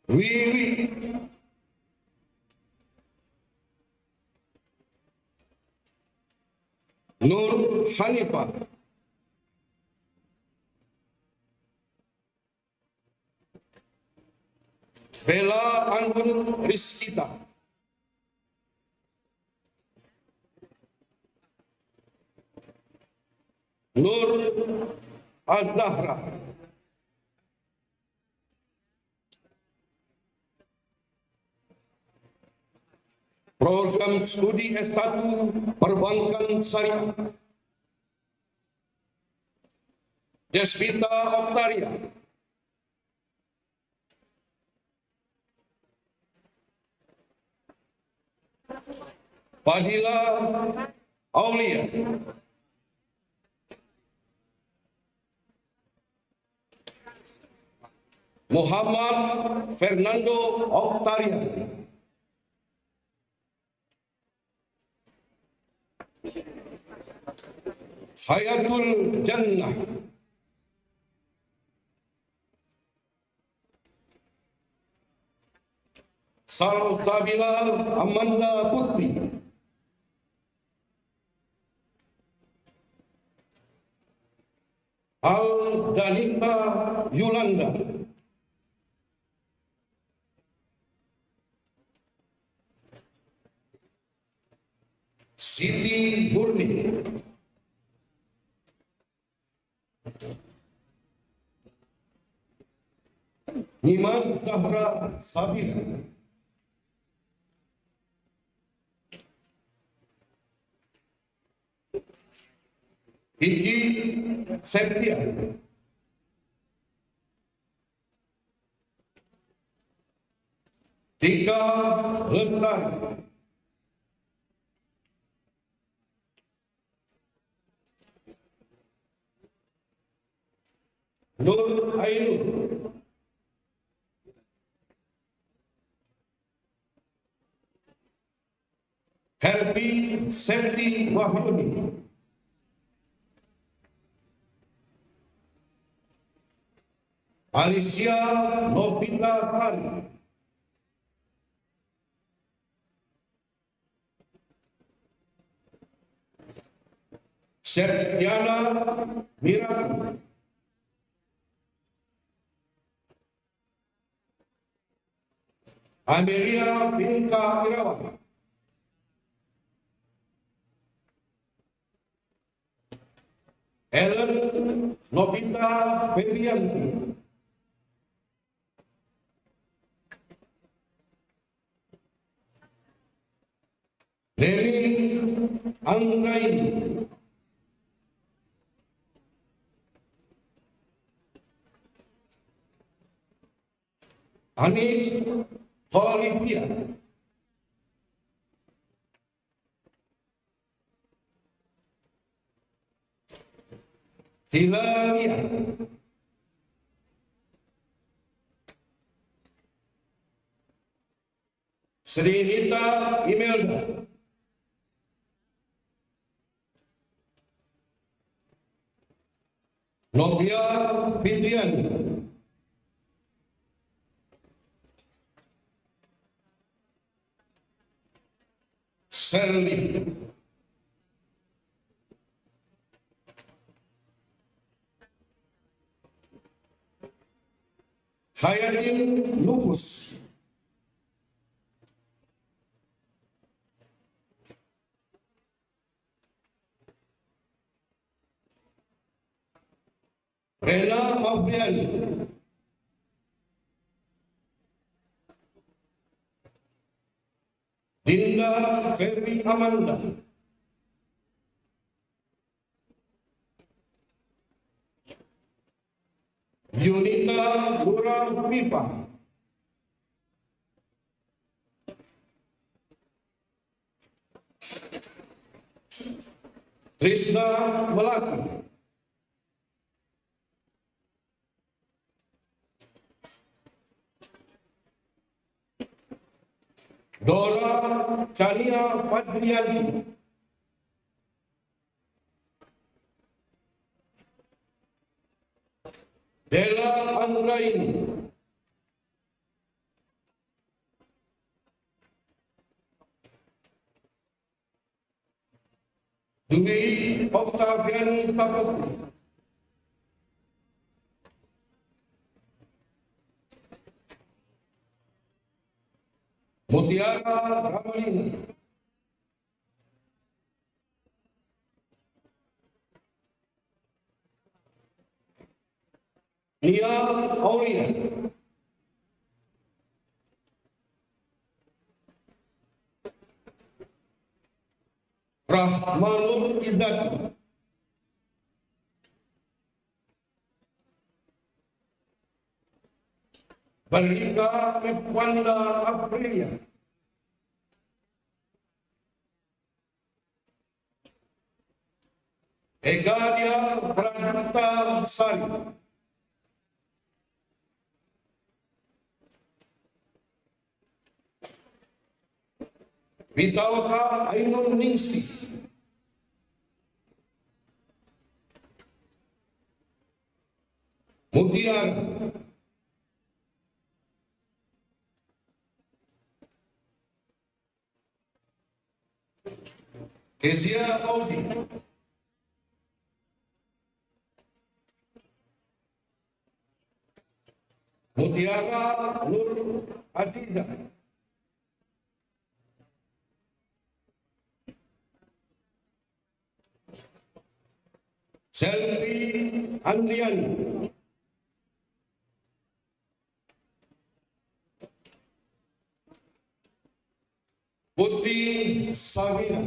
Wiwi, Nur Hanifah, Bella Anggun Rizkita, Nur Az-Zahra, Program Studi S1 Perbankan Syariah, Desvita Oktaria, Fadila Aulia, Muhammad Fernando Oktaria, Hayatul Jannah, Salsabila Amanda Putri, Al-Danista Yulanda, Siti Burni, Nimas Zahra Sabila, Iki Septia, Tika Lestari, Nur Ainur, Herbi Septi Wahyuni, Alicia Novita Hari, Septiana Mirati, Amelia Pinka Irawan, Ellen Novita Febianti, Leli Anggraini, Anis Khalifia, Hilaria, Sri Nita Imelda, Novia Fitriani, Serli, Hayatin Lupus, Rena Fabriani, Dinda Ferry Amanda, Yunita Nura Pipa, Trisna Melati, Dora Chania Fajrianti, Della Anggraini, Dwi Octaviani Saputri, Mutiara Ramalina, Nia Aulia, Rahmanur Izzati, Berlika Ekwanda Aprilia, Egadia Pradipta Sari, Vitalka Ainun Ningsi, Mutiara, Kezia Audi, Mutiara Nur Aziza, Selvi Andriani, Putri Savina,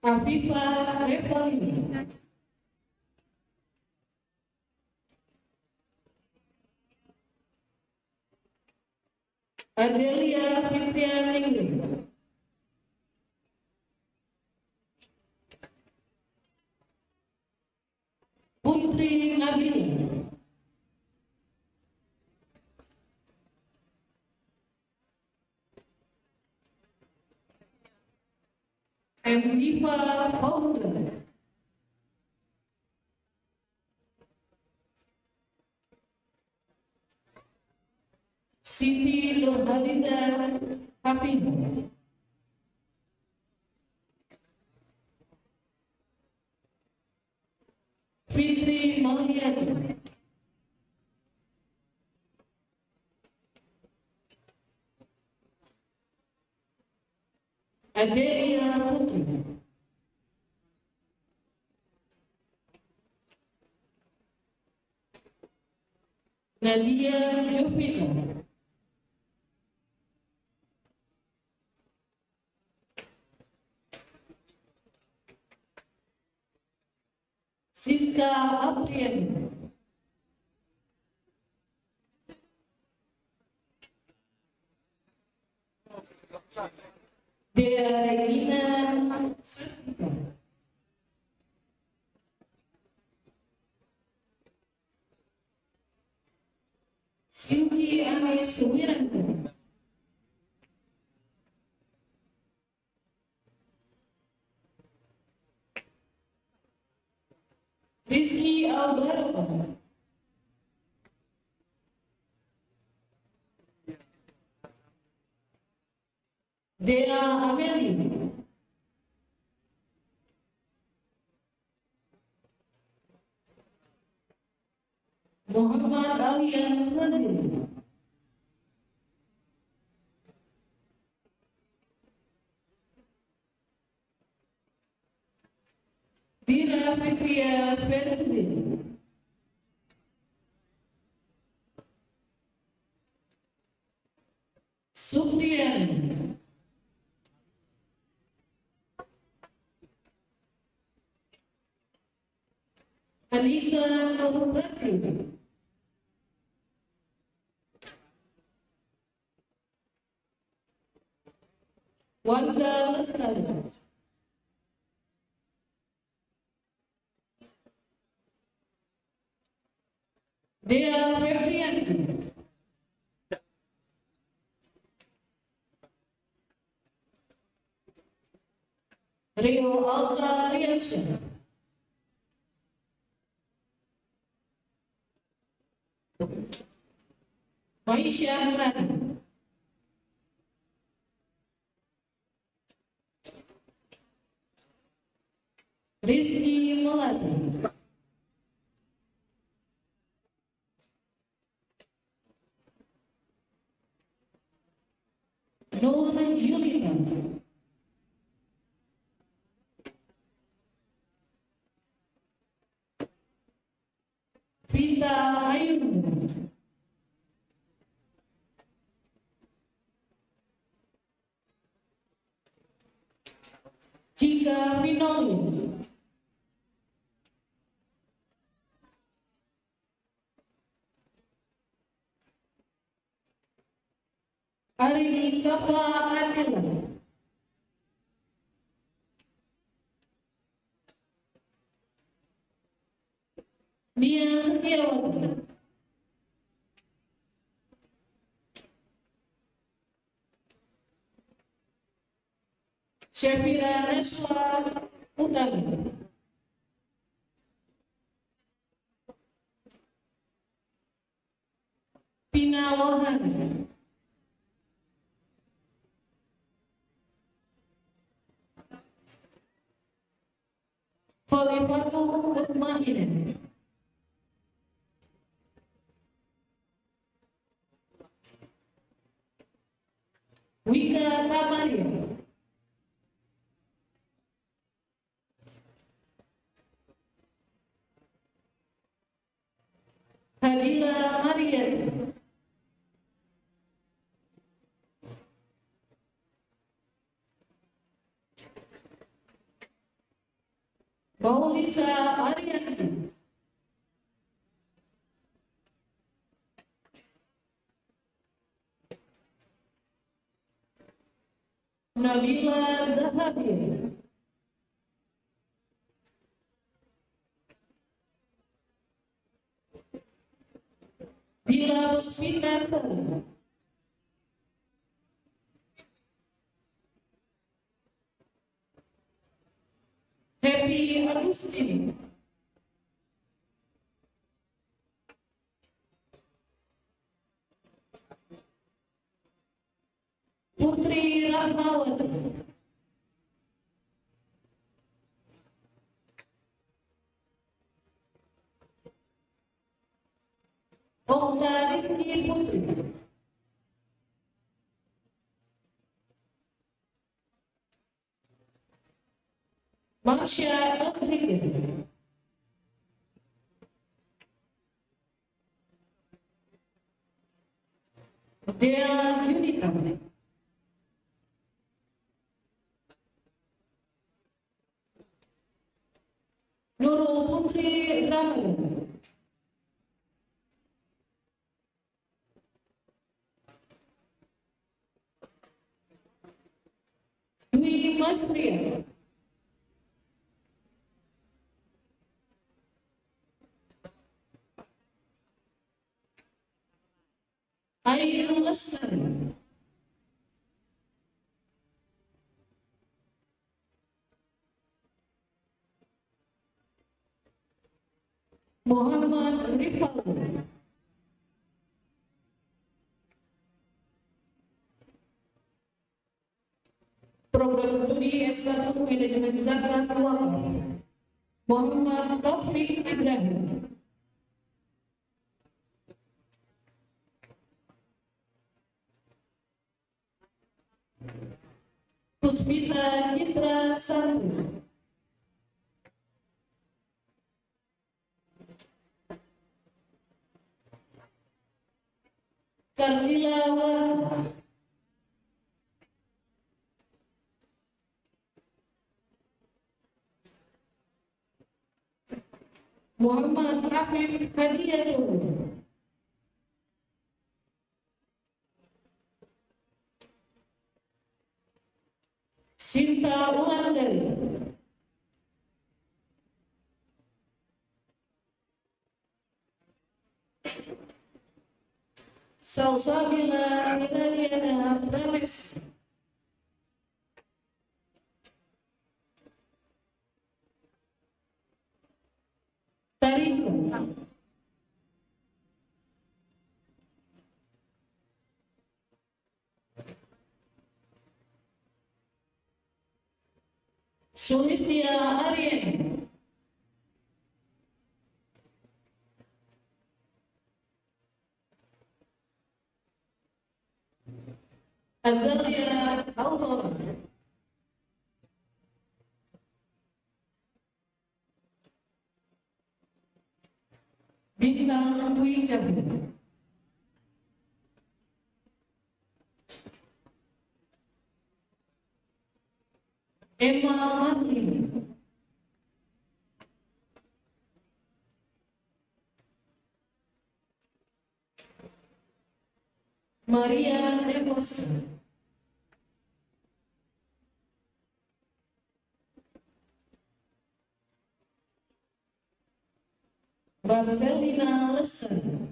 Afifa Revalini, Adelia Fitrianingrum, Putri Nabila, Diva Founder, Siti Nurhalida Hafizah, Fitri Mauliati, Adelia Putri, Nadia Jovita, Siska Apriani, Dea Regina Sertika, Sinci Anis Wiranto, Rizky Albaroko, Dea Ameli, Muhammad Alian Sadri, Dira Fitria Feruzi, Supriyani, Anissa Nur Pratri, Wanda Lestari, Dea Febrianti, Rio Alta Riansyah, Maisha Rani, Rizky Melati, Nur Yulita, Vita Ayun, Cika Vinoli, Arini Safa Atila, Nia Setiawati, Syafira Naswa Utami, Pina Wahani, Khalifatu Mutmainin, Wika Tamaria, Hadila Mariati, Maulisa Arianti, Nabila Zahabi, Dila Puspita Sari, Happy Agustini, Putri Rahmawati, Okta Rizky Putri, Marsha Rodriguez, Dea Junita, Nurul Putri Ramadan, Dwi Masria, Ayu Lestari, Muhammad Rifal, Program Studi S1 Manajemen Zakat Wakaf, Muhammad Taufik Ibrahim, Puspita Citra Santu, Kartila Warta, Muhammad Afif Hadiyatul, Sinta Wulandari, Salsabila Tiraliana Prames, Tarisa, Sulistia Aryan, Azalia Aurora, Bintang Dwi Jamil, Emma Marlin, Maria Decosta, Marcelina Lestari,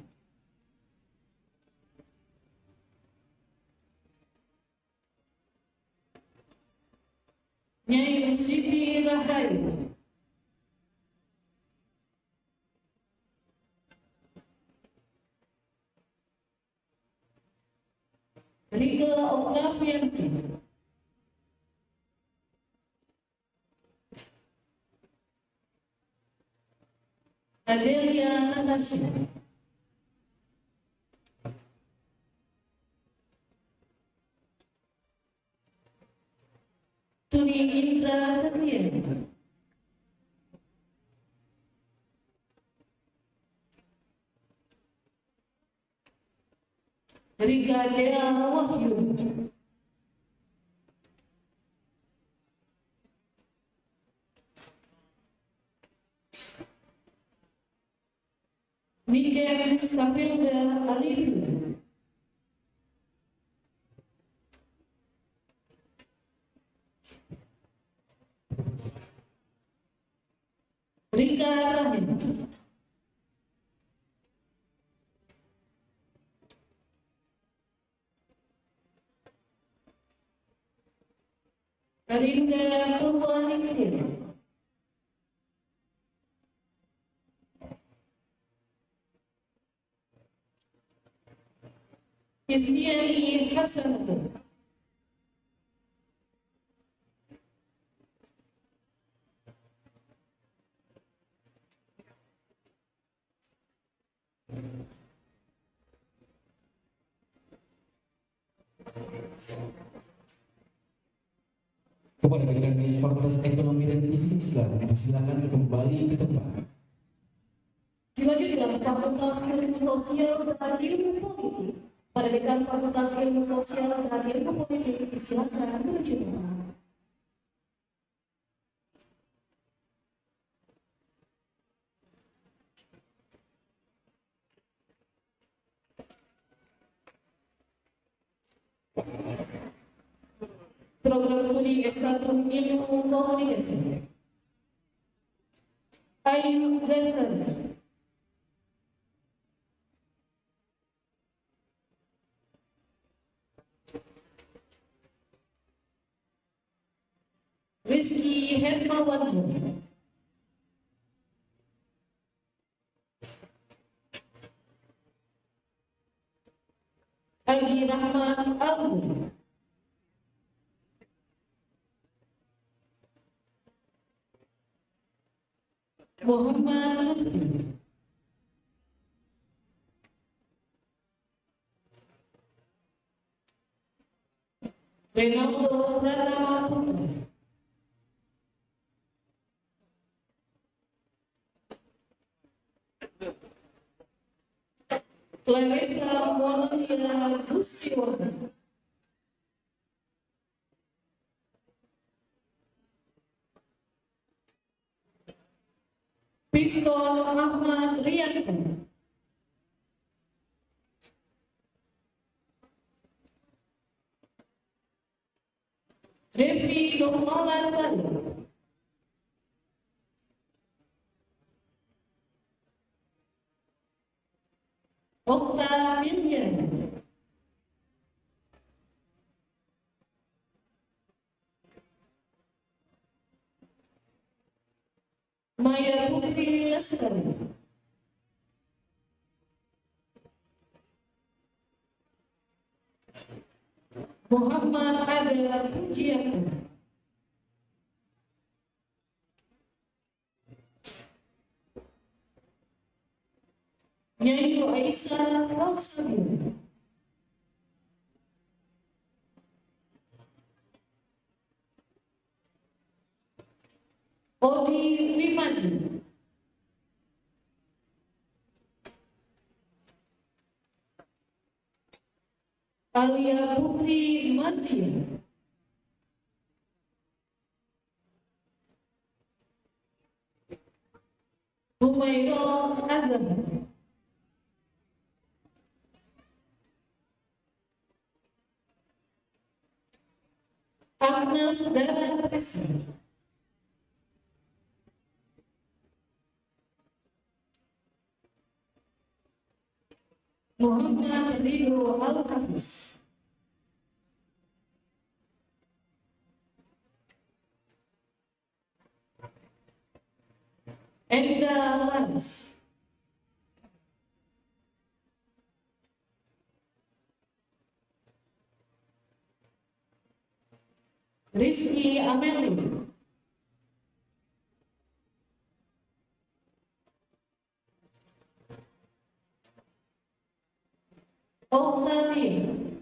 Nyai Siti Rahayu, Rika Octavianti, Adelia Natasha, Tuni Indra Setia, Rika Dea Wahyu, Niken Safilda Alifi, Rika Rahim, Arinda Purwaningtyas, Istiani Hasanatu, Kepada rekan Fakultas Ekonomi dan Bisnis Islam, silakan kembali ke tempat. Dilanjutkan Fakultas Ilmu Sosial dan Ilmu Politik. Pada dekan Fakultas Ilmu Sosial dan Ilmu Politik, silakan menuju tempat. Program Studi S1 Ilmu Komunikasi, Ayu Gastari, Ali Rahmat Abu, Muhammad Lutfi, Renaldo Pratama Putra, Clarissa Monalia Gustiwana, Piston Ahmad Rianto, Devi Nurmala Stadi, Okta Milyan, Maya Putri Lestari, Muhammad Ada Pujianto, Nyanyi Aisyah Salsabil, Odi Wimadi, Alia Putri Martia, Humairah Azhar, Agnes Dara Trisna, Muhammad Ridho Al-Hafiz, Enda Laris, Rizky Ameli, Oktalia,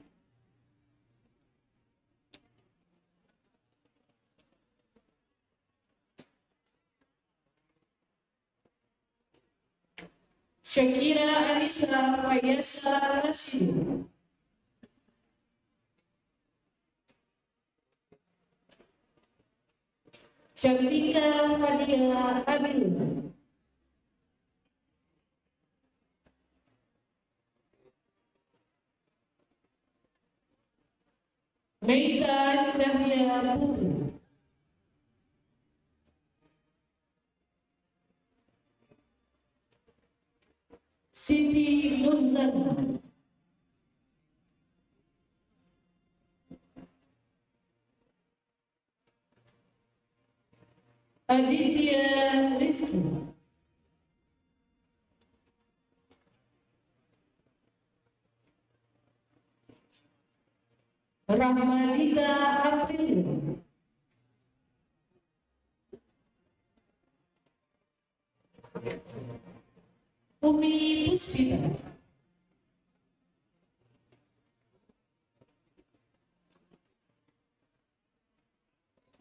Shakira Anissa Fayasa Rashid, Cantika Fadia Adil, Meita Cahya Putri, Siti Nurzana, Aditya Rizky, Rahmadita Aprilia, Umi Puspita,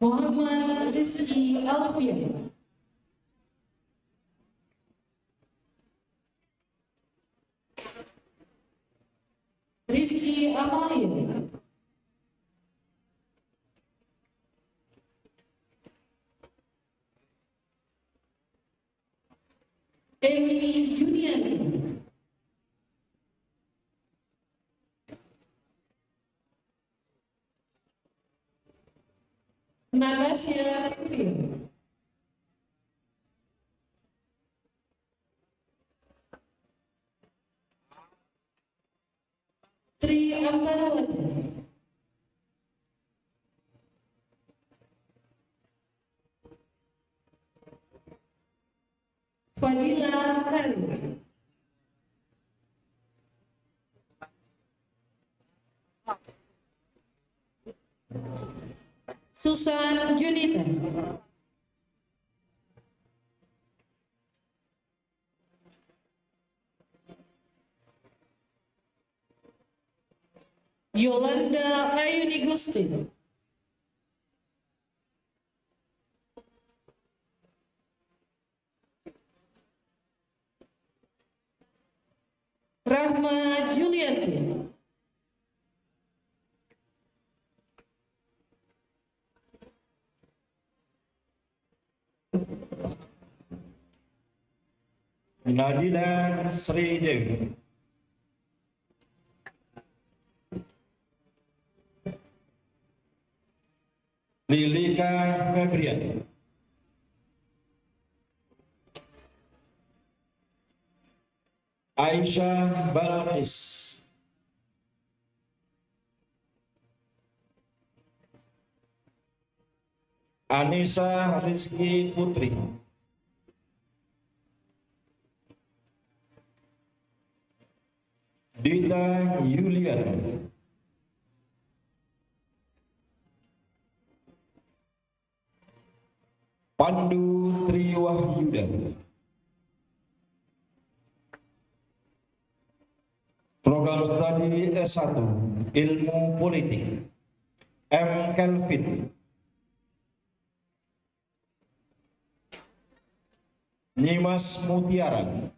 Muhammad Rizky Alfian, Rizky Amalia, Emily Junianti, Natasha Fitri, Tri Ambarwati, Fadila Kari, Susan Junita, Yolanda Ayuni Gusti, Rahma Julianti, Nadila Sri Dewi, Lilika Febrian, Aisyah Balqis, Anissa Rizky Putri, Dita Yuliana, Pandu Triwahyuda, Program Studi S1 Ilmu Politik, M. Kelvin, Nyimas Mutiara,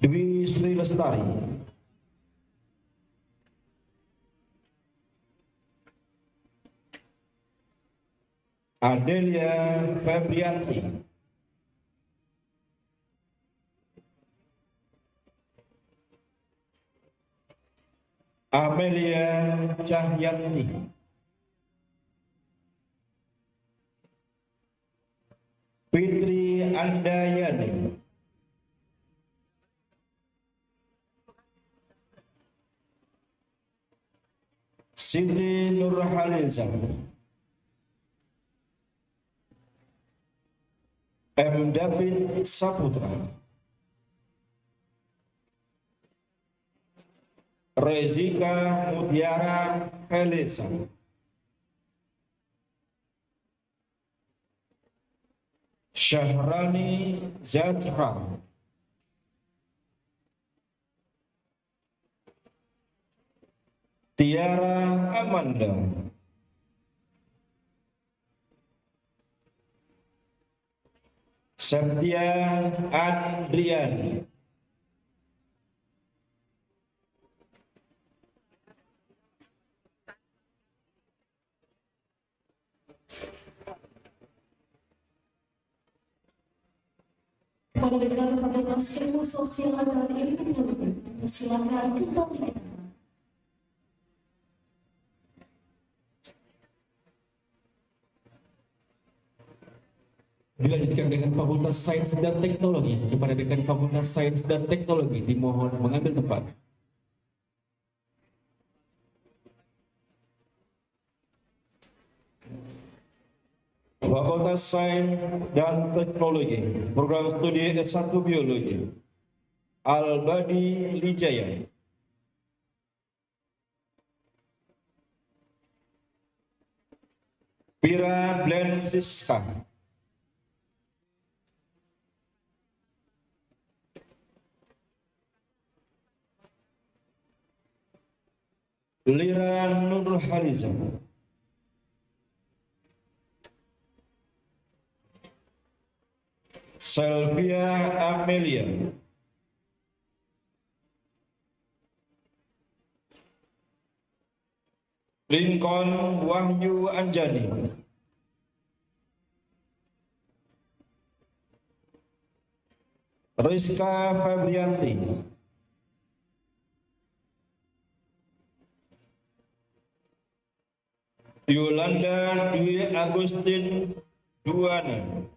Dwi Sri Lestari, Adelia Febrianti, Amelia Cahyanti, Fitri Andayani, Siti Nurhaliza, M. David Saputra, Rezika Mutiara Felisa, Syahrani Zatra, Tiara Amanda, Septia Andriani, Kepada Dekan Fakultas Ilmu Sosial dan Ilmu Politik, silakan kembali. Dilanjutkan dengan Fakultas Sains dan Teknologi. Kepada Dekan Fakultas Sains dan Teknologi dimohon mengambil tempat. Fakultas Sains dan Teknologi, Program Studi S1 Biologi, Albadi Lijaya, Pira Blensiska, Lira Nurhaliza, Selvia Amelia, Lincoln Wahyu Anjani, Rizka Febrianti, Yolanda Dwi Agustin Duana,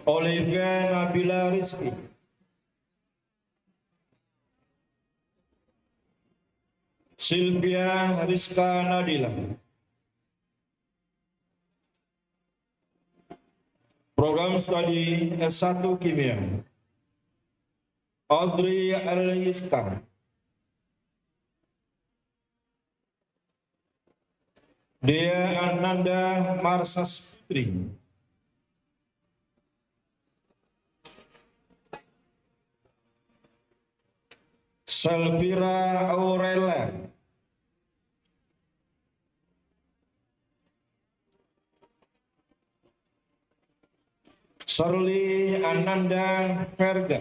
Olivia Nabila Rizki, Sylvia Rizka Nadila, Program studi S1 Kimia, Audrey Aliska. Dea Ananda Marsas Putri. Selvira Aurela. Shirley Ananda Verga.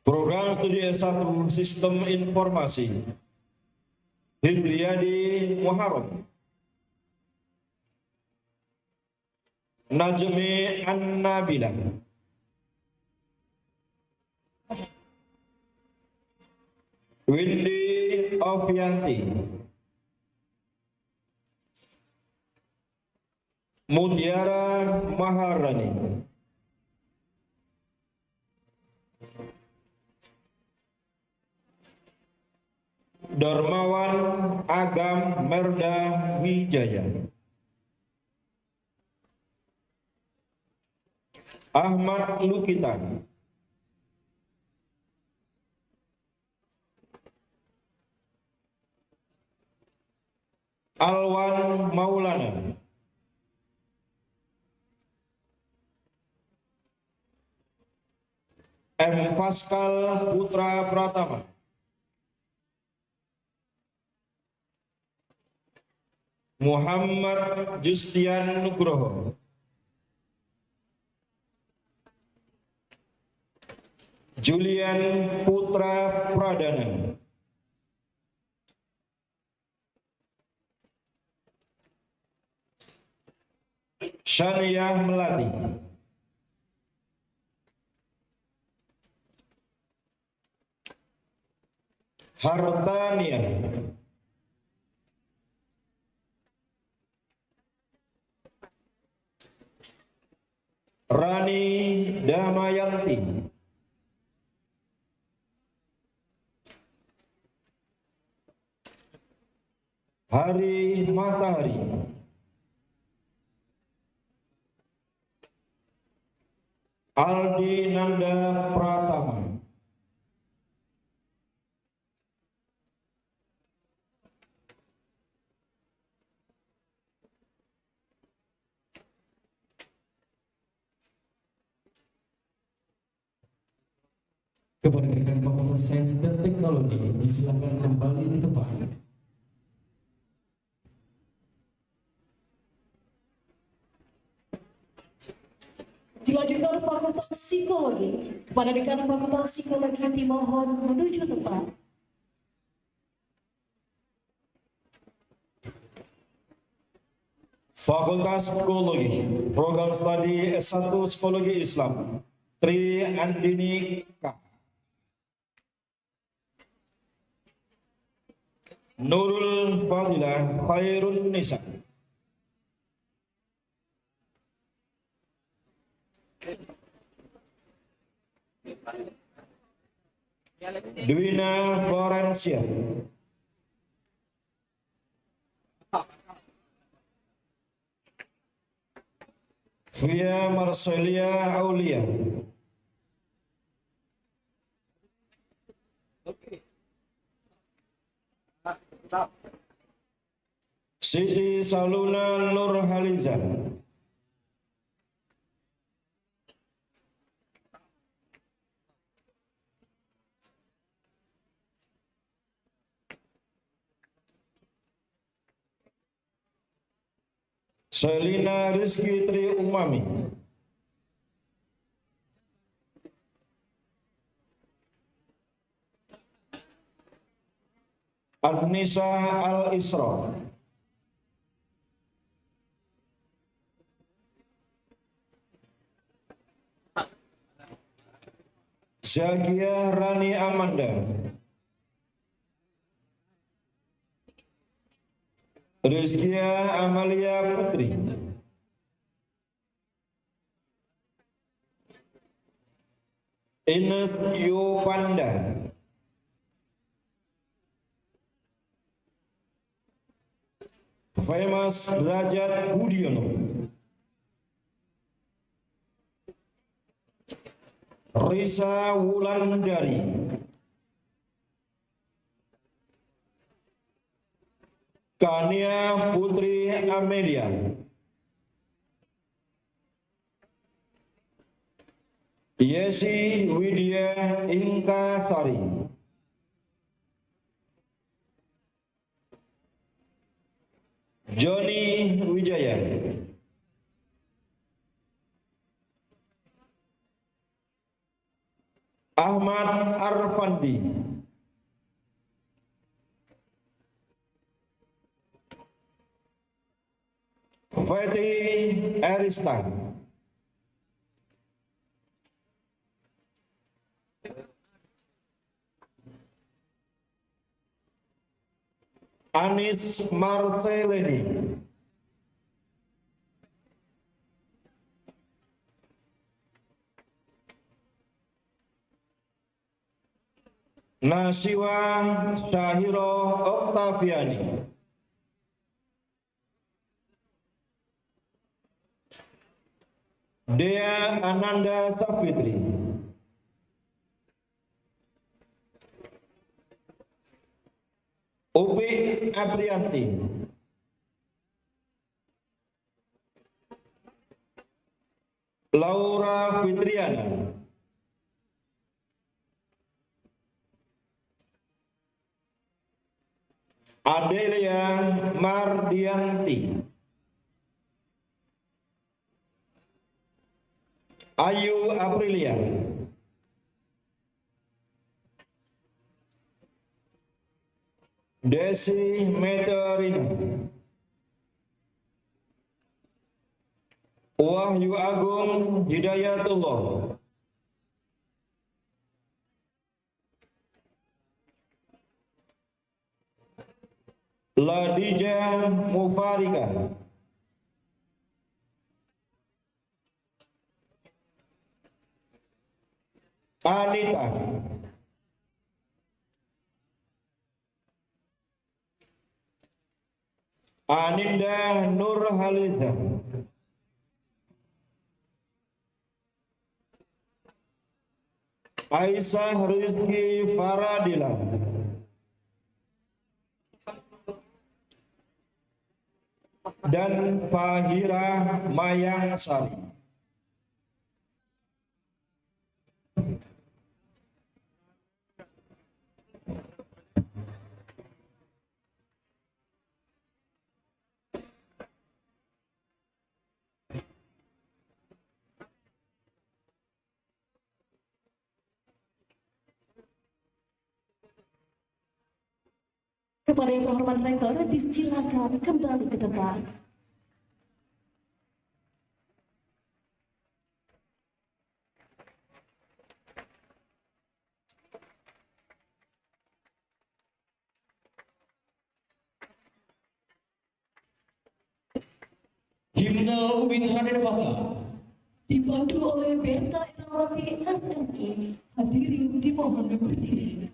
Program studi S1 Sistem Informasi, Hidriyadi Muharram. Najmi An-Nabila. Windy Ovianti. Mutiara Maharani. Darmawan Agam Merda Wijaya. Ahmad Lukitan. Alwan Maulana. M. Faskal Putra Pratama. Muhammad Justian Nugroho. Julian Putra Pradana. Shania Melati. Hartania. Rani Damayanti. Hari Matahari. Aldi Nanda Pratama. Kepada rekan Fakultas Sains dan Teknologi, disilakan kembali di tempat. Dilanjutkan Fakultas Psikologi. Kepada dekan Fakultas Psikologi dimohon menuju tempat. Fakultas Psikologi, Program Studi S1 Psikologi Islam, Tri Andini K. Nurul Fadilah Khairun Nisa. Dwina Florencia. Via Marcelia Aulia. Siti Saluna Nur Haliza. Selina Rizky Tri Umami. An-Nisa Al-Isra. Zakia Rani Amanda. Rizkia Amalia Putri. Ines Yopanda. Famous Derajat Budiono, Risa Wulandari, Kania Putri Amelia, Yesi Widya Ingkasari, Joni Wijaya, Ahmad Arfandi, Fatih Aristan, Anis Marteleni, Nasiwa Syahiro Oktaviani, Dea Ananda Sapitri, Upi Aprianti, Laura Fitriana, Adelia Mardianti, Ayu Aprilia, Desi Meteorina, Wahyu Agung Hidayatullah, Ladija Mufarika, Anita, Aninda Nurhaliza, Aisyah Rizki Faradila, dan Fahira Mayang Sari. Kepada yang terhormat Rektor, disilakan kembali ke tempat. Himne UIN Raden Fata Dipandu oleh Berta Erawati SMI, hadirin dimohon berdiri.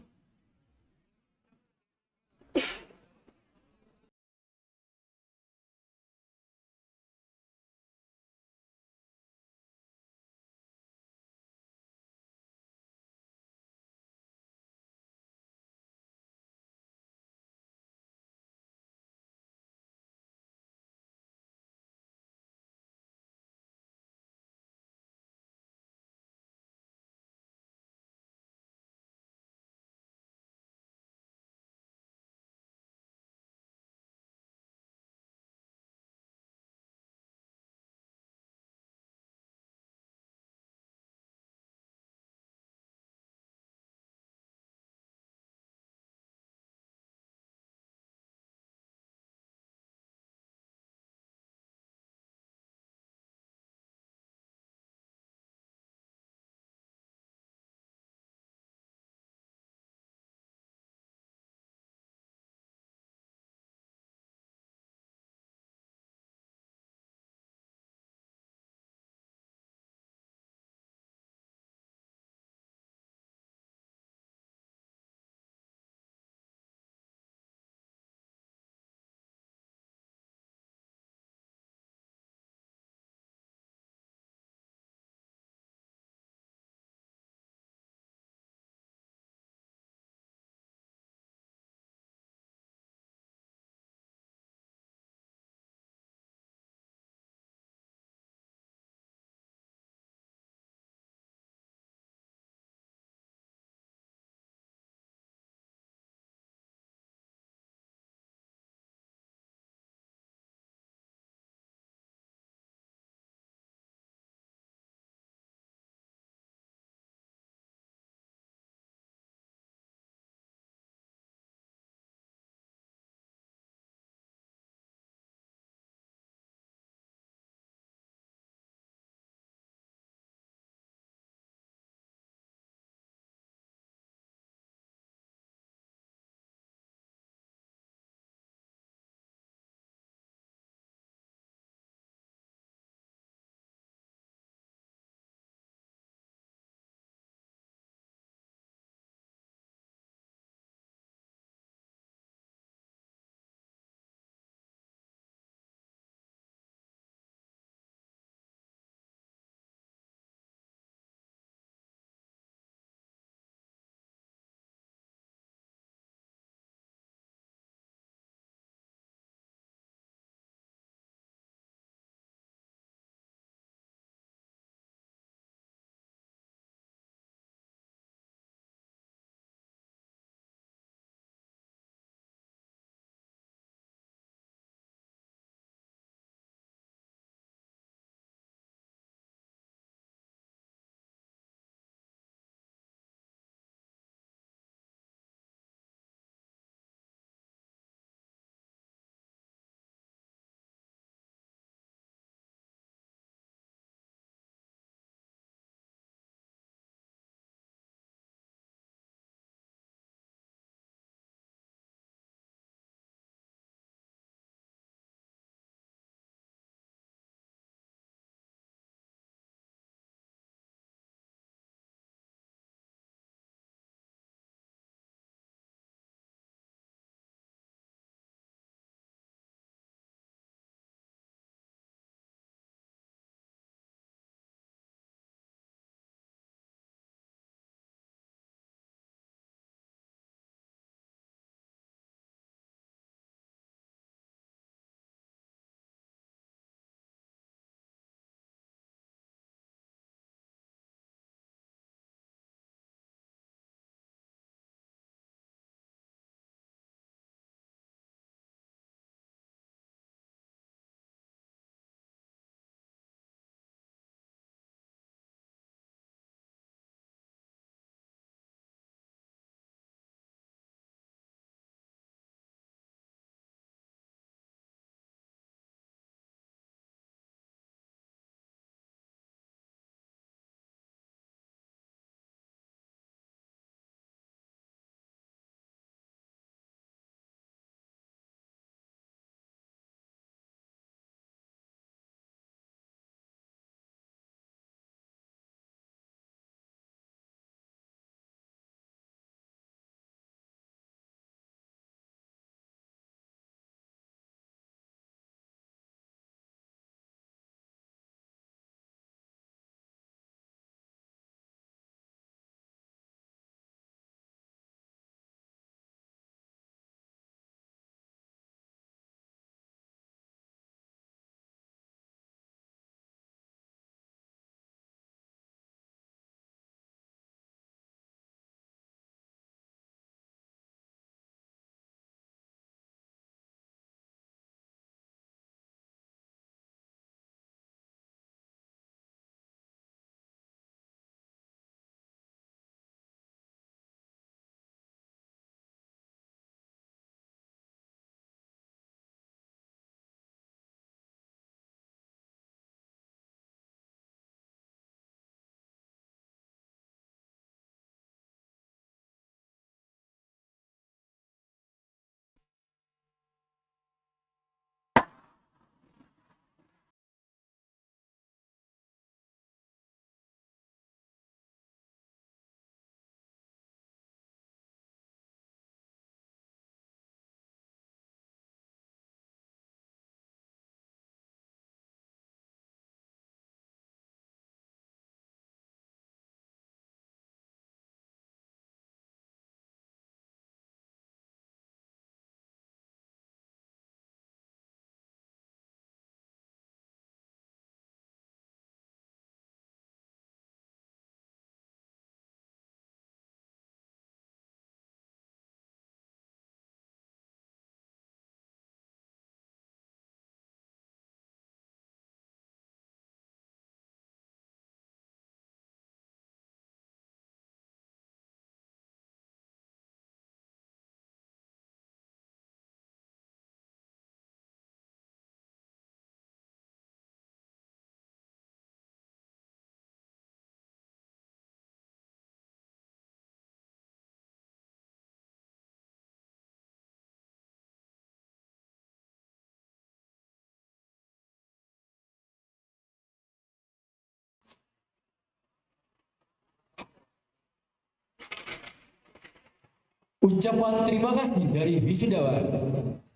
Ucapan terima kasih dari wisudawan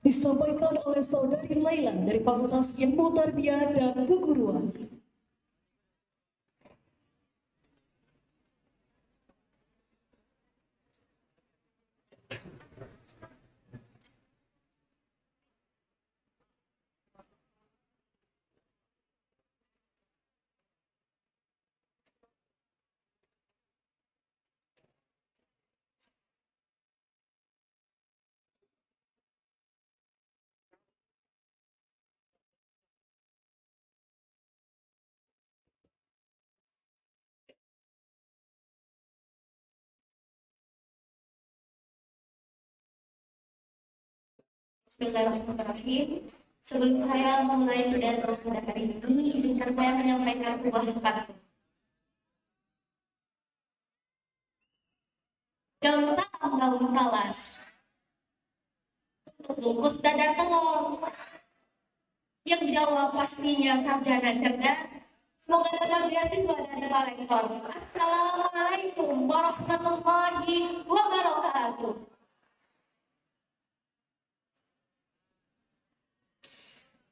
disampaikan oleh Saudari Laila dari Fakultas Ilmu Tarbiyah dan Keguruan. Bismillahirrahmanirrahim. Sebelum saya memulai pidato pada hari ini, izinkan saya menyampaikan sebuah pantun. Daun salam, daun talas, untuk bungkus dadar telur. Yang jawab pastinya sarjana cerdas. Semoga dapat beasiswa dari Pak Rektor. Assalamualaikum warahmatullahi wabarakatuh.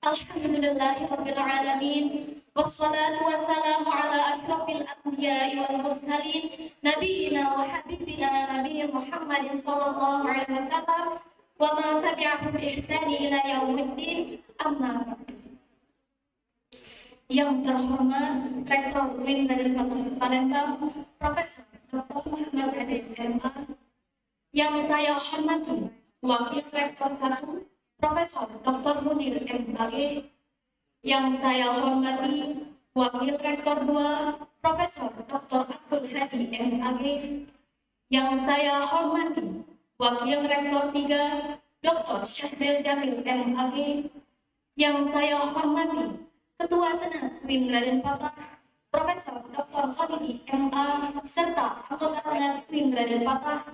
Alhamdulillahirabbil alamin. Wassalatu wassalamu ala asyrafil anbiya'i wal mursalin nabiyina wa habibina nabiyyi Muhammadin sallallahu alaihi wasallam wa man tabi'ahum bi ihsani ila yaumiddin. Amma ba'du. Yang terhormat Rektor UIN Raden Fatah Palembang, Profesor Dr. Muhammad Adil MA. Yang saya hormati Wakil Rektor 1 Profesor Dr. Munir MAG. Yang saya hormati Wakil Rektor 2 Profesor Dr. Abdul Hadi MAG. Yang saya hormati Wakil Rektor 3 Dr. Syahril Jamil MAG. Yang saya hormati Ketua Senat UIN Raden Fatah Profesor Dr. Khalidi MA serta anggota Senat UIN Raden Fatah.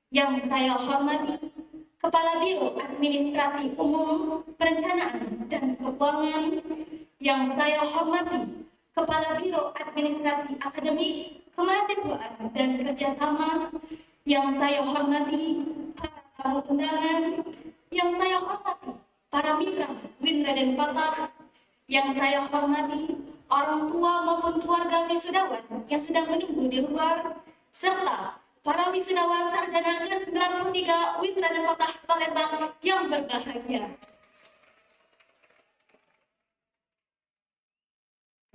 Yang saya hormati Kepala Biro Administrasi Umum, Perencanaan dan Keuangan. Yang saya hormati Kepala Biro Administrasi Akademik, Kemahasiswaan dan Kerjasama. Yang saya hormati para tamu undangan. Yang saya hormati para mitra UIN Raden Fatah. Yang saya hormati orang tua maupun keluarga wisudawan yang sedang menunggu di luar, serta para wisudawan sarjana ke-93 UIN Raden Fatah Palembang yang berbahagia.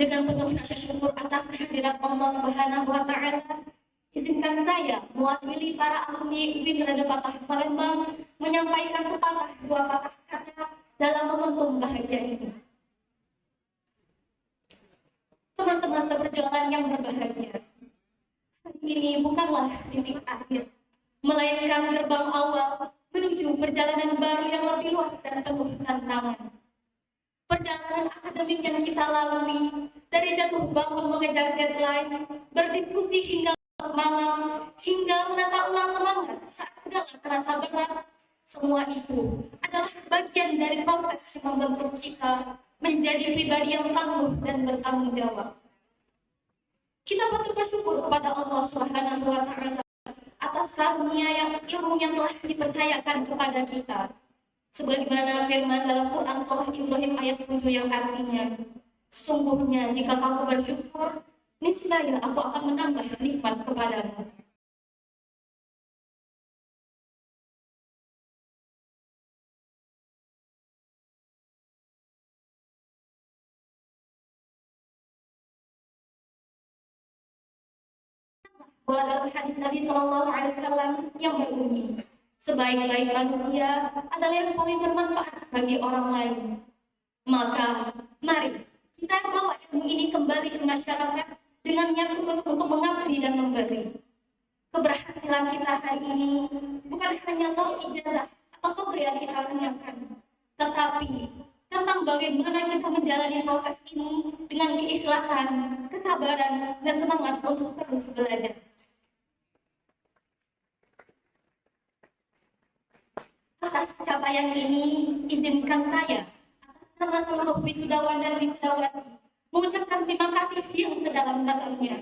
Dengan penuh rasa syukur atas kehadiran Allah Subhanahu wa Ta'ala, izinkan saya mewakili para alumni UIN Raden Fatah Palembang menyampaikan sepatah dua patah kata dalam momentum bahagia ini. Teman-teman seperjuangan yang berbahagia, hari ini bukanlah titik akhir, melainkan gerbang awal menuju perjalanan baru yang lebih luas dan penuh tantangan. Perjalanan akademik yang kita lalui, dari jatuh bangun mengejar deadline, berdiskusi hingga malam, hingga menata ulang semangat saat segala terasa berat, semua itu adalah bagian dari proses yang membentuk kita menjadi pribadi yang tangguh dan bertanggung jawab. Kita patut bersyukur kepada Allah Subhanahu wa Ta'ala atas karunia yang ilmu yang telah dipercayakan kepada kita. Sebagaimana firman dalam Quran surah Ibrahim ayat 7 yang artinya, sesungguhnya jika kamu bersyukur, niscaya aku akan menambah nikmat kepadamu. Dalam hadis Nabi Shallallahu Alaihi Wasallam yang berbunyi, sebaik-baik manusia adalah yang paling bermanfaat bagi orang lain. Maka, mari kita bawa ilmu ini kembali ke masyarakat dengan niat tulus untuk mengabdi dan memberi. Keberhasilan kita hari ini bukan hanya soal ijazah atau togel yang kita kenyangkan, tetapi tentang bagaimana kita menjalani proses ini dengan keikhlasan, kesabaran, dan semangat untuk terus belajar. Atas capaian ini, izinkan saya atas nama seluruh wisudawan dan wisudawati mengucapkan terima kasih yang sedalam-dalamnya.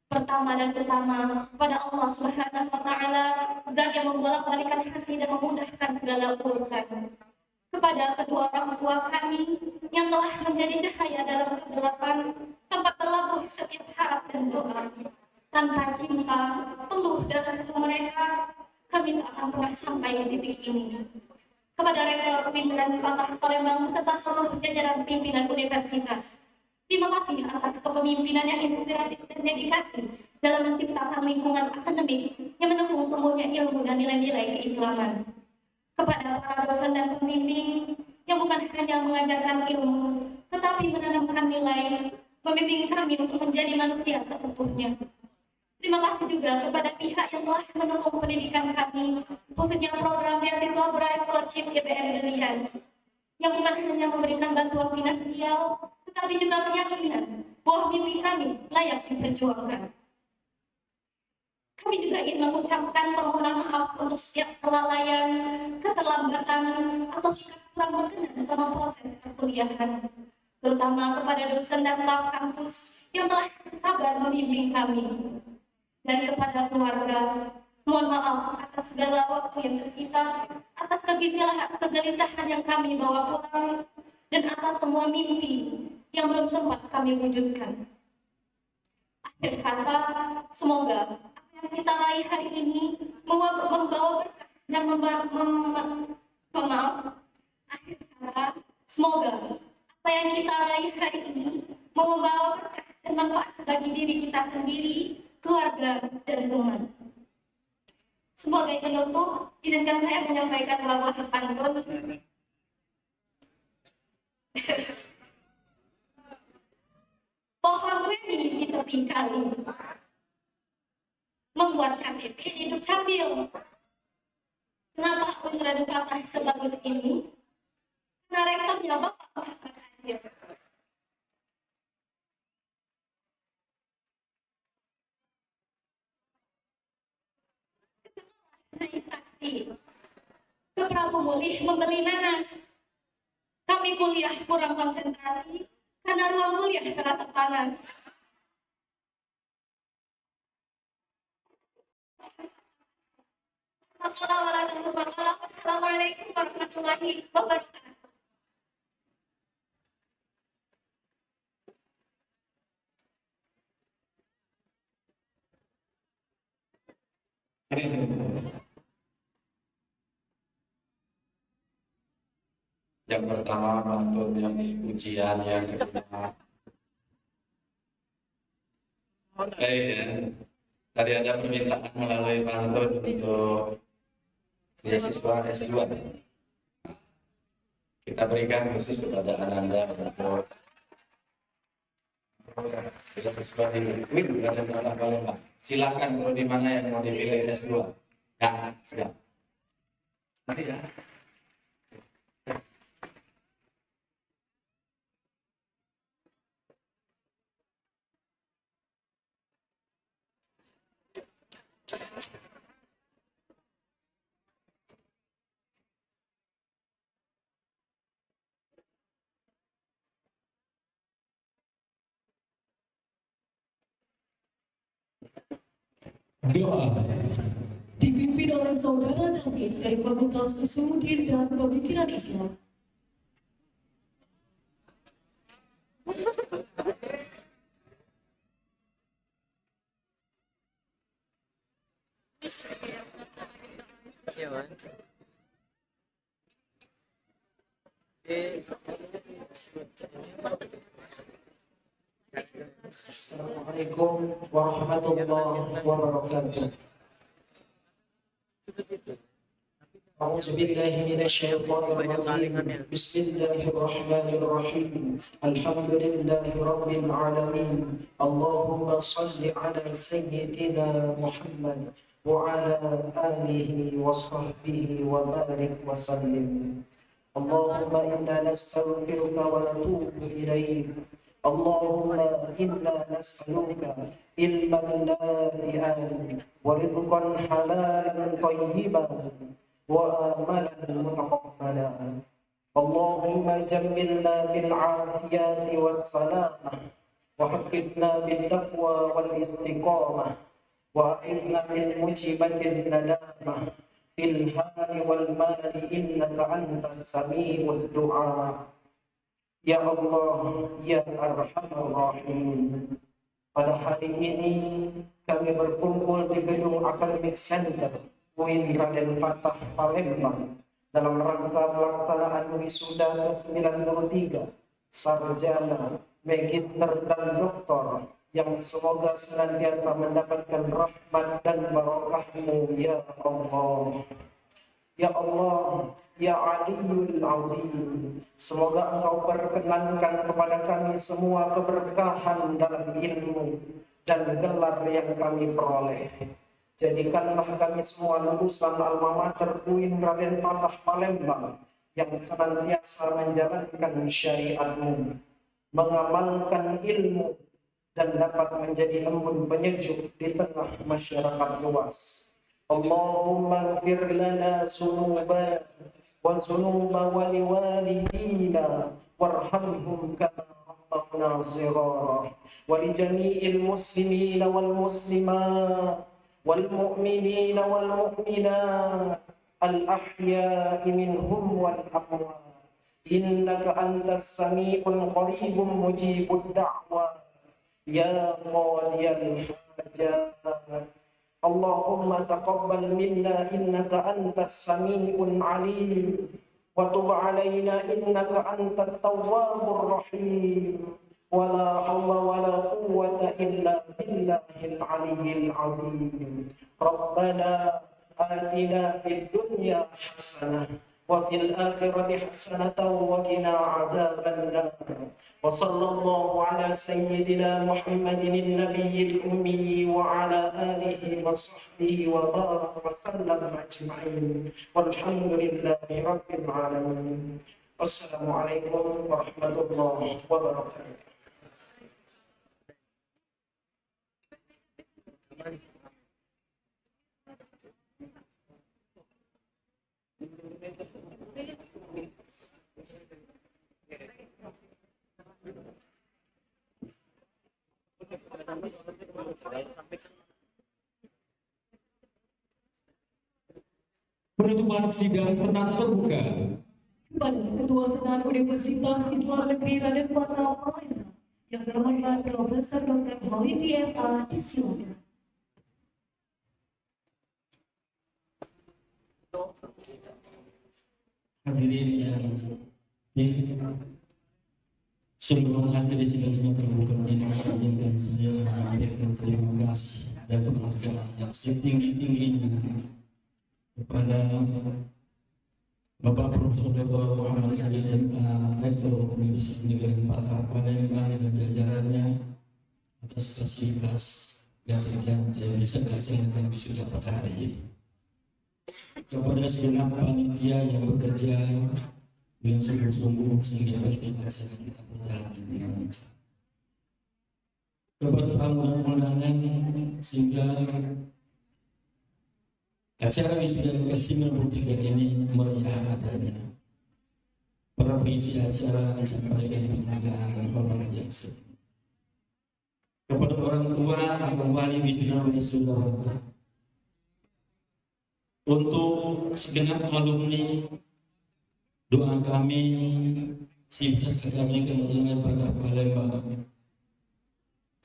Pertama dan utama pada Allah Subhanahu wa taala, zat yang membolak-balikan hati dan memudahkan segala urusan. Kepada kedua orang tua kami yang telah menjadi cahaya dalam kegelapan, tempat berlabuh setiap harap dan doa. Tanpa cinta, peluh dan restu mereka, kami tak akan pernah sampai ke titik ini. Kepada Rektor UIN dan Fatah Palembang beserta seluruh jajaran pimpinan universitas, terima kasih atas kepemimpinan yang inspiratif dan dedikasi dalam menciptakan lingkungan akademik yang mendukung tumbuhnya ilmu dan nilai-nilai keislaman. Kepada para dosen dan pembimbing yang bukan hanya mengajarkan ilmu, tetapi menanamkan nilai, membimbing kami untuk menjadi manusia seutuhnya. Terima kasih juga kepada pihak yang telah mendukung pendidikan kami, khususnya program beasiswa Bright Scholarship GBM Brilian, yang bukan hanya memberikan bantuan finansial, tetapi juga keyakinan bahwa mimpi kami layak diperjuangkan. Kami juga ingin mengucapkan permohonan maaf untuk setiap kelalaian, keterlambatan, atau sikap kurang berkenan dalam proses perkuliahan, terutama kepada dosen dan staf kampus yang telah sabar membimbing kami. Dan kepada keluarga, mohon maaf atas segala waktu yang tersita, atas kegelisahan yang kami bawa pulang, dan atas semua mimpi yang belum sempat kami wujudkan. Akhir kata, semoga apa yang kita raih hari ini membawa berkah dan akhir kata, semoga apa yang kita raih hari ini membawa berkah dan manfaat bagi diri kita sendiri, keluarga, dan umat. Sebagai penutup, izinkan saya menyampaikan buah pantun. Pohon weni di tepi kali membuat KTP di Dukcapil. Kenapa UIN Raden Patah sebagus ini? Karena rektornya Bapak Muhammad Adil. Naik taksi ke Prabu Mulih membeli nanas. Kami kuliah kurang konsentrasi karena ruang kuliah terasa panas. Wassalamualaikum warahmatullahi wabarakatuh. Yang pertama pantun yang ujian, yang kedua tadi ada permintaan melalui pantun untuk beasiswa S2. Kita berikan khusus kepada Ananda untuk beasiswa di UIN Raden Patah Palembang. Silakan kalau di mana yang mau dipilih S2. Ya, siap. Nanti ya. Doa. Dipimpin oleh Saudara David dari Fakultas Usuluddin dan Pemikiran Islam. Assalamualaikum warahmatullahi wabarakatuh. A'udzubillahi minasyaitonirrajim. Bismillahirrahmanirrahim. Alhamdulillahi rabbil alamin. Allahumma shalli ala sayyidina Muhammad wa ala alihi wa sahbihi wa barik wa sallim. Allahumma inna nastaghfiruka wa natubu ilayk. Allahumma inna nas'aluka ilman nafi'an wa rizqan halalan tayyiban wa amalan mutaqabbalan. Allahumma jammilna bil afiyati was salamah وحققنا بالتقوى والاستقامة وأعذنا من موجبات الندامة في الحال والمال إنك أنت السميع الدعاء Ya Allah, Ya Arhamar Rahimin. Pada hari ini kami berkumpul di gedung Akademik Center UIN Raden Patah Palembang dalam rangka pelaksanaan wisuda ke-93 sarjana, magister dan doktor yang semoga senantiasa mendapatkan rahmat dan barokah-Mu ya Allah. Ya Allah, Ya Aliyul Azim, semoga Engkau perkenankan kepada kami semua keberkahan dalam ilmu dan gelar yang kami peroleh. Jadikanlah kami semua lulusan alma mater UIN Raden Patah Palembang yang senantiasa menjalankan syariat-Mu, mengamalkan ilmu, dan dapat menjadi embun penyejuk di tengah masyarakat luas. Allahumma ighfir lana dzunubana wa dzunuba waliwalidina warhamhum kama rabbana shighara wa li jami'il muslimina wal muslimat wal mu'minina wal mu'minat al ahya'i minhum wal amwat innaka antas sami'un qaribun mujibud da'wat ya qadiyal hajat. Allahumma taqabbal minna innaka antas sami'un alim wa tub alaina innaka antat tawwabur rahim wa la hawla wa la quwwata illa billahil aliyyil azim. Rabbana atina fid dunya hasanah wa fil akhirati hasanatan wa qina adzaban nar. Wa sallallahu ala sayyidina Muhammadin nabiyil ummi wa ala alihi wa sahbihi wa baraka wa sallam ajma'in. Walhamdulillahi rabbil alamin. Wassalamualaikum warahmatullahi wabarakatuh. Penutupan sidang senat terbuka. Kepada Ketua Senat Universitas Islam Negeri Raden Patah Palembang yang terhormat Profesor Dr. Holidi M.A. disilakan. Hadirin yang sebelum mengakhiri sidang senat terbuka ini, izinkan saya menyampaikan terima kasih dan penghargaan yang setinggi-tingginya kepada Bapak Profesor Dr. Muhammad Adil M.A. Rektor Universitas Negeri Patah Palembang dan jajarannya atas fasilitas yang bisa dilaksanakan wisuda pada hari ini. Kepada segenap panitia yang bekerja dengan sungguh-sungguh sehingga tertib acara kita berjalan dengan lancar. Kepada tamu dan undangan sehingga acara wisuda ke-93 ini meriah adanya. Para pengisi acara disampaikan penghargaan dan hormat yang sepenuhnya. Kepada orang tua atau wali wisuda untuk segenap alumni, doa kami Sivitas Akademika yang Patah Palembang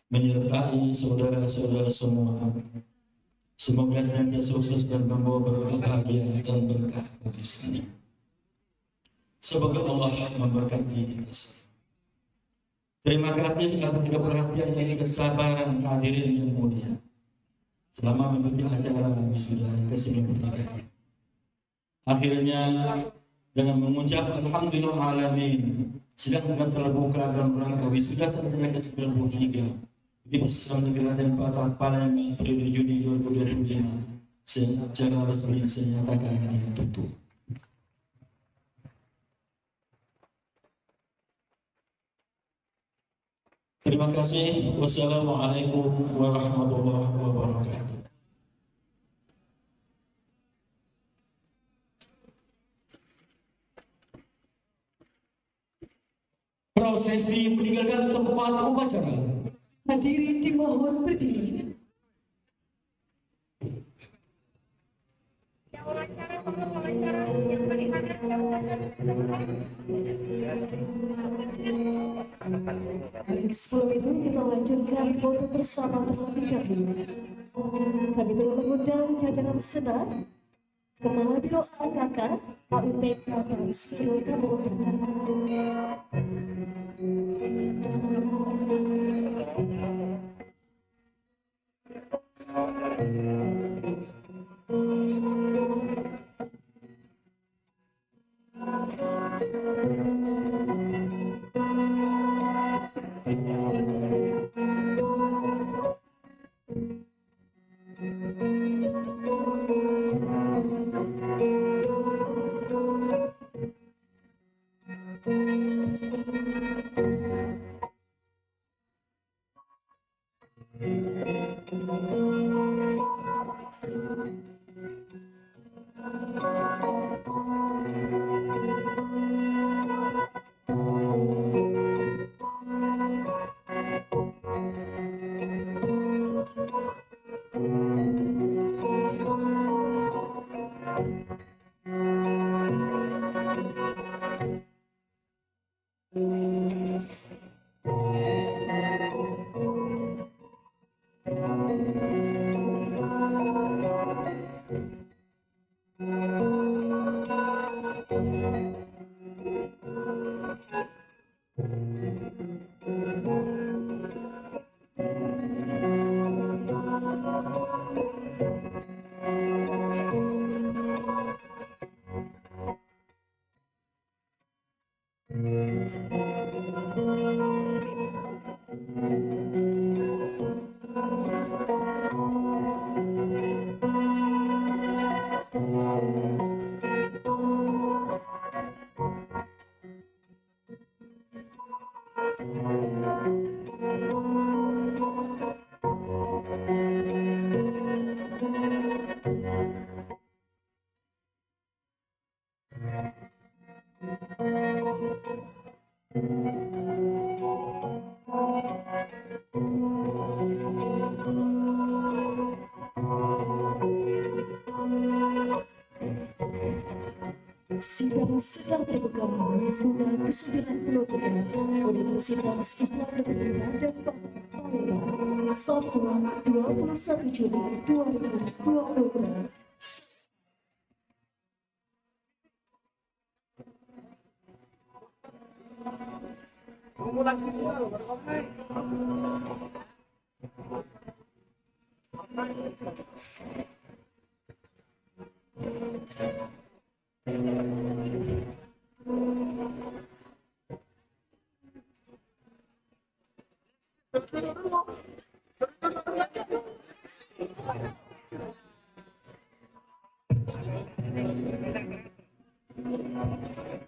menyertai saudara-saudara semua. Semoga senantiasa sukses dan membawa berkah bahagia dan berkah bagi semuanya. Semoga Allah memberkati kita semua. Terima kasih atas perhatian dan kesabaran hadirin yang mulia selama mengikuti acara wisuda ke-93. Akhirnya dengan mengucap alhamdulillah alamin, sidang senat terbuka dalam rangka wisuda sarjana ke-93 di Islam Negeri Raden Patah Palembang periode Juni 2025 secara resmi saya nyatakan ditutup. Terima kasih. Wassalamualaikum warahmatullahi wabarakatuh. Prosesi meninggalkan tempat upacara. Hadirin dimohon berdiri. Baik, sebelum itu kita lanjutkan foto bersama terlebih dahulu. Kami telah mengundang jajaran senat, Kepala Biro AKK, PUPK dan seluruh tamu undangan. Sidang sedang terbuka wisuda ke-93 Universitas Islam Negeri Raden Patah Palembang, Sabtu 21 Juli 2022.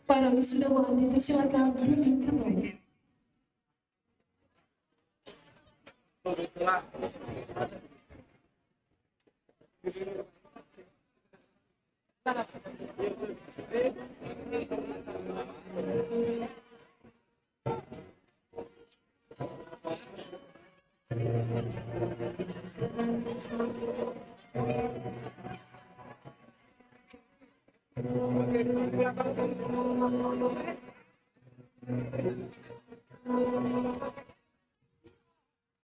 Para wisudawan dipersilakan duduk kembali.